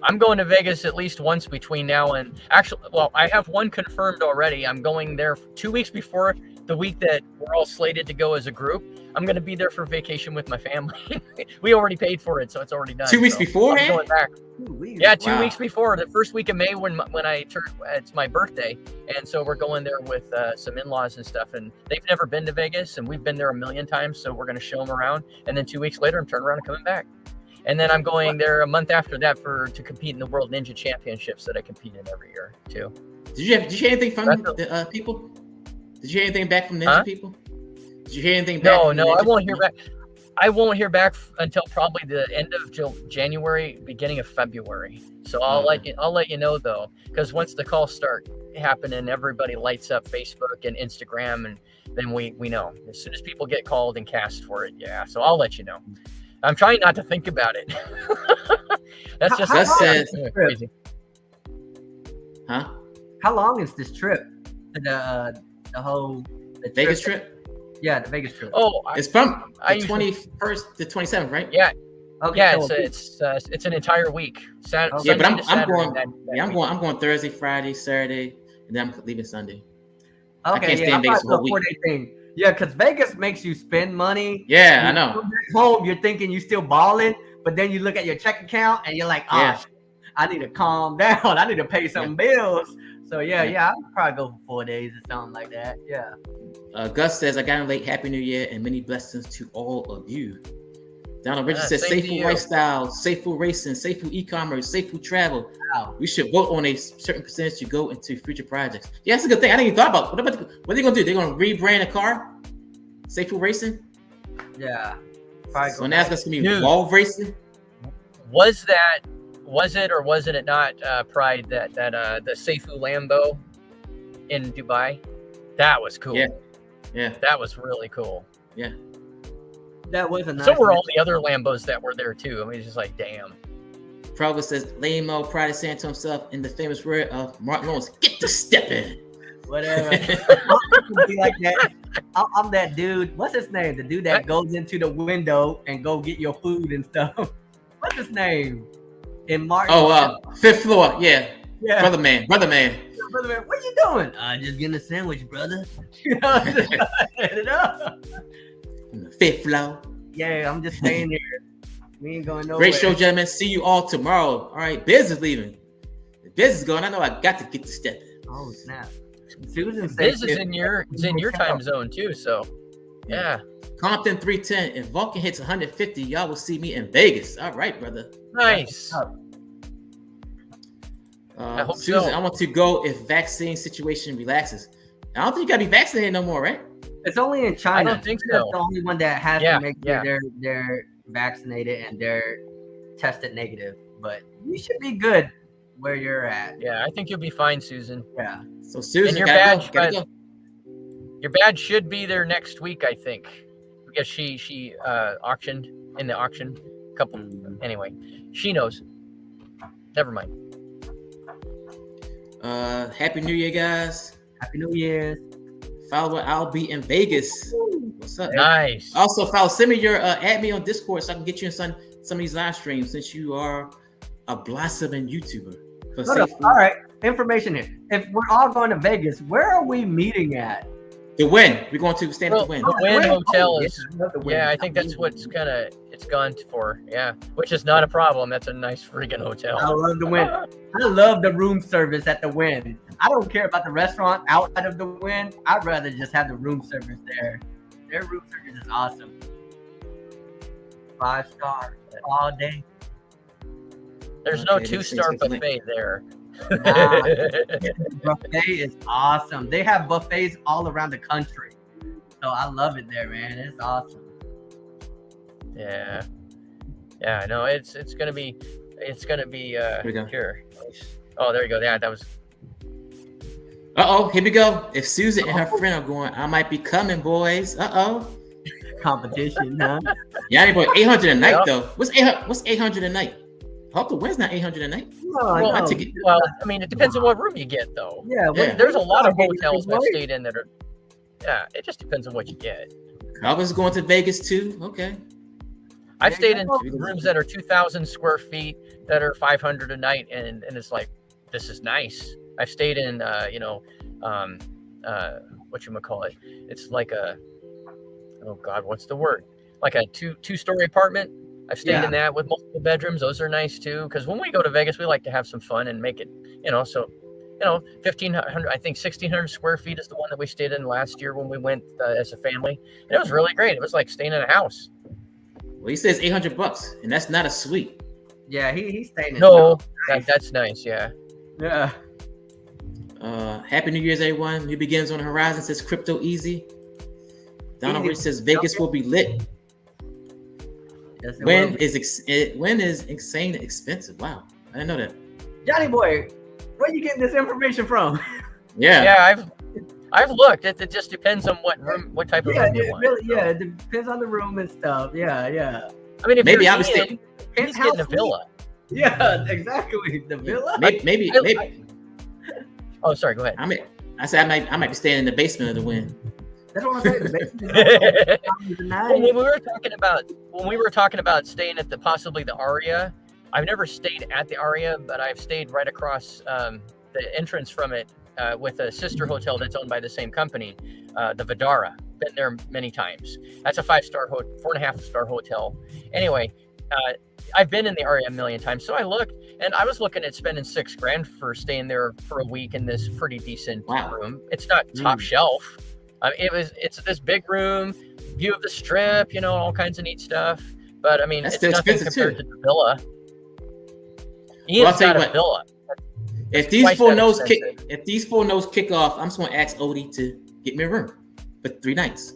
I'm going to Vegas at least once between now and I have one confirmed already. I'm going there 2 weeks before the week that we're all slated to go as a group. I'm gonna be there for vacation with my family. We already paid for it, so it's already done. 2 weeks so beforehand? I'm going back. 2 weeks. Yeah, 2 Wow. weeks before the first week of May when I turn. It's my birthday, and so we're going there with some in-laws and stuff. And they've never been to Vegas, and we've been there a million times. So we're gonna show them around, and then 2 weeks later, I'm turning around and coming back. And then I'm going there a month after that to compete in the World Ninja Championships that I compete in every year too. Did you hear anything from the people? Did you hear anything back from Ninja people? Did you hear anything back? No, from no, the I Ninja won't hear people? back. I won't hear back until probably the end of January, beginning of February. So I'll let you know though, because once the calls start happening, everybody lights up Facebook and Instagram, and then we know as soon as people get called and cast for it. Yeah, so I'll let you know. I'm trying not to think about it. That's just crazy. Huh? How long is this trip? The Vegas trip? Yeah, the Vegas trip. Oh, It's from the 21st to 27th, right? Yeah. Okay, Yeah, so it's an entire week. Yeah, Sunday but to I'm Saturday going. that Yeah, week. I'm going Thursday, Friday, Saturday, and then I'm leaving Sunday. I okay, can't stay in Vegas the whole week. 4-day thing. Yeah, because Vegas makes you spend money. Yeah, I When you know. come back home, you're thinking you still balling, but then you look at your check account and you're like, Yeah. I need to calm down. I need to pay some bills. So Yeah. I'll probably go for 4 days or something like that. Yeah. Gus says, I got in late. Happy New Year and many blessings to all of you. Donald Richard says, same to safe you. lifestyle, safe racing, safe e-commerce, safe travel. Wow. We should vote on a certain percentage to go into future projects. Yeah, that's a good thing. I didn't even thought about what are they going to do? They're going to rebrand a car? Safe racing? Yeah. Probably So go now it's back. going to be Dude. wall racing? Was it or wasn't it not Pride that the Seifu Lambo in Dubai? That was cool. Yeah. That was really cool. That was a nice. So were all the other Lambos that were there too. I mean, it's just like, damn. Probably says, Lame-O Pride saying to himself in the famous word of Martin Lawrence, get the step in. Whatever. I'll be like that. I'm that dude. What's his name? The dude that goes into the window and go get your food and stuff. What's his name? In Martin. Fifth floor. Yeah. Yeah. Brother man. Brother man, what are you doing? Just getting a sandwich, brother. You know, just head it up. Fifth floor. Yeah, I'm just staying here. We ain't going nowhere. Great show, gentlemen. See you all tomorrow. All right, Biz is leaving. The Biz is going. I know I got to get the step in. Oh snap! Susan says This is in your time zone too. So yeah. Compton 310. If Vulcan hits 150, y'all will see me in Vegas. All right, brother. Nice. I hope Susan, so. I want to go if vaccine situation relaxes. I don't think you gotta be vaccinated no more, right? it's only in China. I don't think That's so. the only one that has Yeah, to make sure they're vaccinated and they're tested negative. But you should be good where you're at. Yeah, I think you'll be fine, Susan. Yeah. So Susan, And your gotta badge, go. Your badge should be there next week, I think, because she auctioned in the auction. Couple anyway, she knows. Never mind. Happy New Year, guys. Happy New Year. Follow it. I'll be in Vegas. What's up? Nice. Also, follow. Send me your add me on Discord so I can get you in some of these live streams since you are a blossoming YouTuber. For Hold up. safe All right. Information here. If we're all going to Vegas, where are we meeting at? The Win. We're going to stand at the Win. The Wynn Hotel yeah, is. I love the Wynn. Yeah, I think that's what's it's gone for. Yeah, which is not a problem. That's a nice freaking hotel. I love the Wynn. I love the room service at the Wynn. I don't care about the restaurant outside of the Wynn. I'd rather just have the room service there. Their room service is awesome. 5 stars all day. There's no Okay, 2-star this is buffet there. The buffet is awesome. They have buffets all around the country. So I love it there, man. It's awesome. Yeah. Yeah, no, it's gonna be we go. here. Oh, there you go. Yeah, that was Here we go. If Susan and her friend are going, I might be coming, boys. Competition, huh? Yeah, I ain't going 800 a night Yep. though. What's 800 a night? I hope the Win's not 800 a night. No, My no. ticket. well, I mean, it depends on what room you get though. Yeah, Yeah. There's a lot of Okay, hotels I've right. stayed in that are it just depends on what you get. I was going to Vegas too. Okay. I've Yeah, stayed yeah. in rooms that are 2,000 square feet that are 500 a night, and it's like, this is nice. I've stayed in, whatchamacallit. It's like a oh God, what's the word? Like a two-story apartment. I've stayed in that with multiple bedrooms. Those are nice too. Because when we go to Vegas, we like to have some fun and make it, so 1,500, I think 1,600 square feet is the one that we stayed in last year when we went as a family. And it was really great. It was like staying in a house. Well, he says $800, and that's not a suite. Yeah, he's staying in. No, that's nice. Yeah. Yeah. Happy New Year's, everyone. New beginnings on the horizon, says Crypto Easy. Donald Rich says Vegas will be lit. Yes, When is insane expensive? Wow, I didn't know that. Johnny boy, where are you getting this information from? Yeah. I've looked. It just depends on what type of room you want. It depends on the room and stuff. Yeah. I mean, if Maybe you're I was Ian, he's getting a villa. Yeah, exactly. The villa. Maybe. Oh, sorry. Go ahead. I said I might be staying in the basement of the Wynn. That's what I'm saying. The basement Well, when we were talking about staying at possibly the Aria, I've never stayed at the Aria, but I've stayed right across the entrance from it with a sister hotel that's owned by the same company, the Vidara. Been there many times. That's a 4.5-star hotel. Anyway, I've been in the Aria a million times, so I looked, and I was looking at spending $6,000 for staying there for a week in this pretty decent room. It's not top shelf. It's this big room, view of the Strip, all kinds of neat stuff. But I mean, That's it's nothing compared to the villa. Ian's got a villa. If these four no's kick off, I'm just gonna ask Odie to get me a room for 3 nights.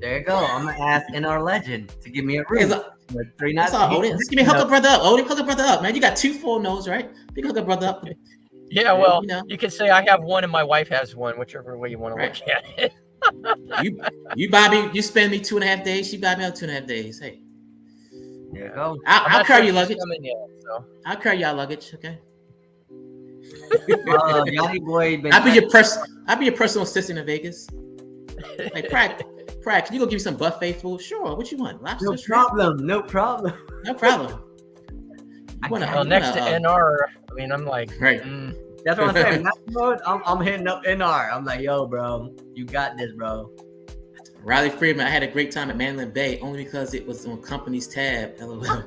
There you go. I'm gonna ask NR Legend to give me a room. For 3 nights. That's all, Odie. Just give me hook a brother up, Odie. Hook a brother up, man. You got 2 full no's, right? You can hook a brother up. Yeah, well, you can say I have one and my wife has one, whichever way you want to look at it. you buy me, you spend me 2.5 days. She buy me out 2.5 days. Hey, there you go. I'll carry your luggage. Yet, so. I'll carry y'all luggage. Okay. Johnny boy, I'll be your personal assistant in Vegas. Like, Pratt, can you go give me some buffet food? Sure. What you want? Lobster? No problem. No problem. Next to NR, I mean, I'm like, right. That's what I'm saying. I'm hitting up NR. I'm like, yo, bro, you got this, bro. Riley Freeman, I had a great time at Mandalay Bay only because it was on company's tab. LOL.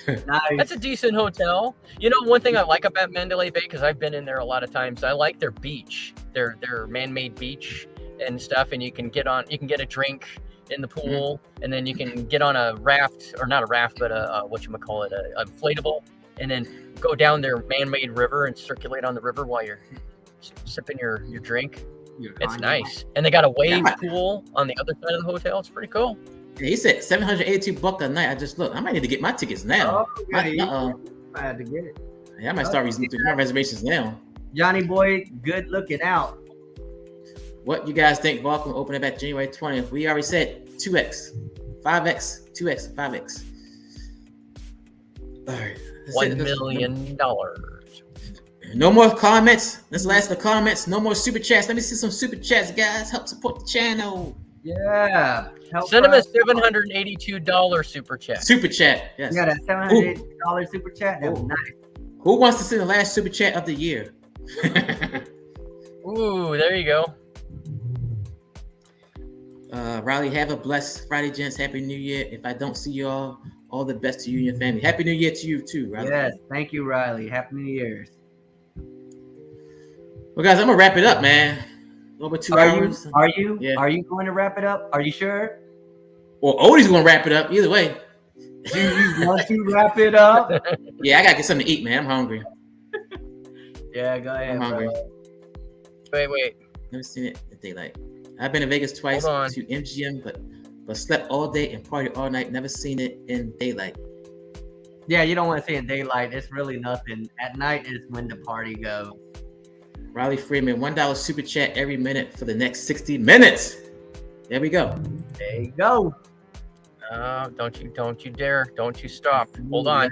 Nice. That's a decent hotel. One thing I like about Mandalay Bay, because I've been in there a lot of times, I like their beach, their man-made beach and stuff, and you can get a drink in the pool, and then you can get on a raft, or not a raft, but a inflatable, and then go down their man-made river and circulate on the river while you're sipping your drink. It's nice. And they got a wave pool on the other side of the hotel. It's pretty cool. Yeah, he said $782 a night. I just looked. I might need to get my tickets now. I had to get it. Yeah, I might start doing my reservations now. Johnny boy, good looking out. What you guys think Vulcan will open up at January 20th? We already said 2x, 5x, 2x, 5x. All right. $1 million. No more comments. Let's last the comments. No more super chats. Let me see some super chats, guys. Help support the channel. Yeah. Send him a $782 super chat. Super chat. Yes. Yeah, that $780 super chat. That was nice. Who wants to send the last super chat of the year? Ooh, there you go. Riley, have a blessed Friday, gents. Happy New Year. If I don't see y'all, all the best to you and your family. Happy New Year to you too, Riley. Yes, thank you, Riley. Happy New Year's. Well, guys, I'm gonna wrap it up, man. Over 2 hours. Are you? Yeah. Are you going to wrap it up? Are you sure? Well, Odie's gonna wrap it up. Either way. Do you want to wrap it up? Yeah, I gotta get something to eat, man. I'm hungry. Yeah, go ahead. I'm hungry. Wait. Never seen it at daylight. I've been to Vegas twice to MGM, but slept all day and partied all night. Never seen it in daylight. Yeah, you don't want to see it in daylight. It's really nothing. At night is when the party goes. Riley Freeman, $1 super chat every minute for the next 60 minutes. There we go. There you go. Don't you dare. Don't you stop. Hold on.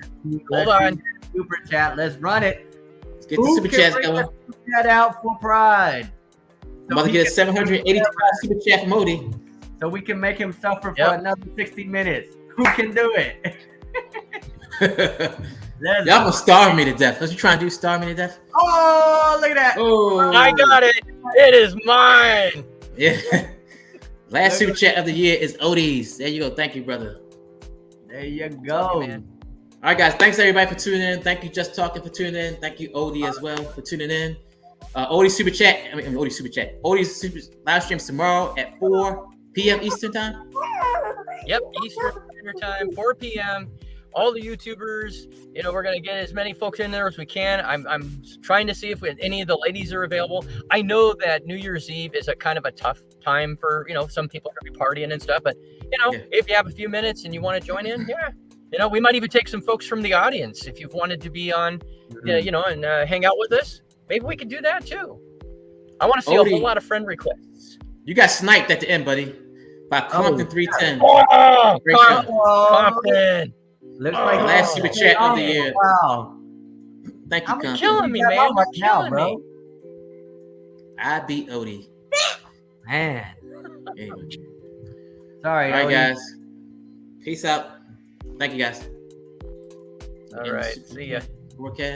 Hold on. Super chat. Let's run it. Let's get the super chats going. Super chat out for Pride. I'm about to get a $780 super chat from Odie. So we can make him suffer for another 60 minutes. Who can do it? Y'all gonna starve me to death. What you trying to do? Starve me to death? Oh, look at that. Oh, I got it. It is mine. Yeah. Last super chat of the year is Odie's. There you go. Thank you, brother. There you Thank you, go. man. All right, guys. Thanks everybody for tuning in. Thank you, Just Talking, for tuning in. Thank you, Odie, as well, for tuning in. Odie super chat. Odie super chat. Odie's super live streams tomorrow at 4 p.m. Eastern time. Yep, Eastern Standard Time, 4 p.m. All the YouTubers, you know, we're gonna get as many folks in there as we can. I'm trying to see if any of the ladies are available. I know that New Year's Eve is a kind of a tough time for, you know, some people are gonna be partying and stuff. But you know, if you have a few minutes and you want to join in, yeah, you know, we might even take some folks from the audience if you've wanted to be on, you know, and hang out with us. Maybe we could do that too. I want to see a whole lot of friend requests. You got sniped at the end, buddy, by Compton 310. Oh, Great show. Compton. Looks like Last super chat of the year. Wow. Thank you, I'm Compton. Killing me, man. You're killing me. I beat Odie. Man. Anyway. Sorry. All right, Odie. guys. Peace out. Thank you, guys. All right. See ya. Forecast.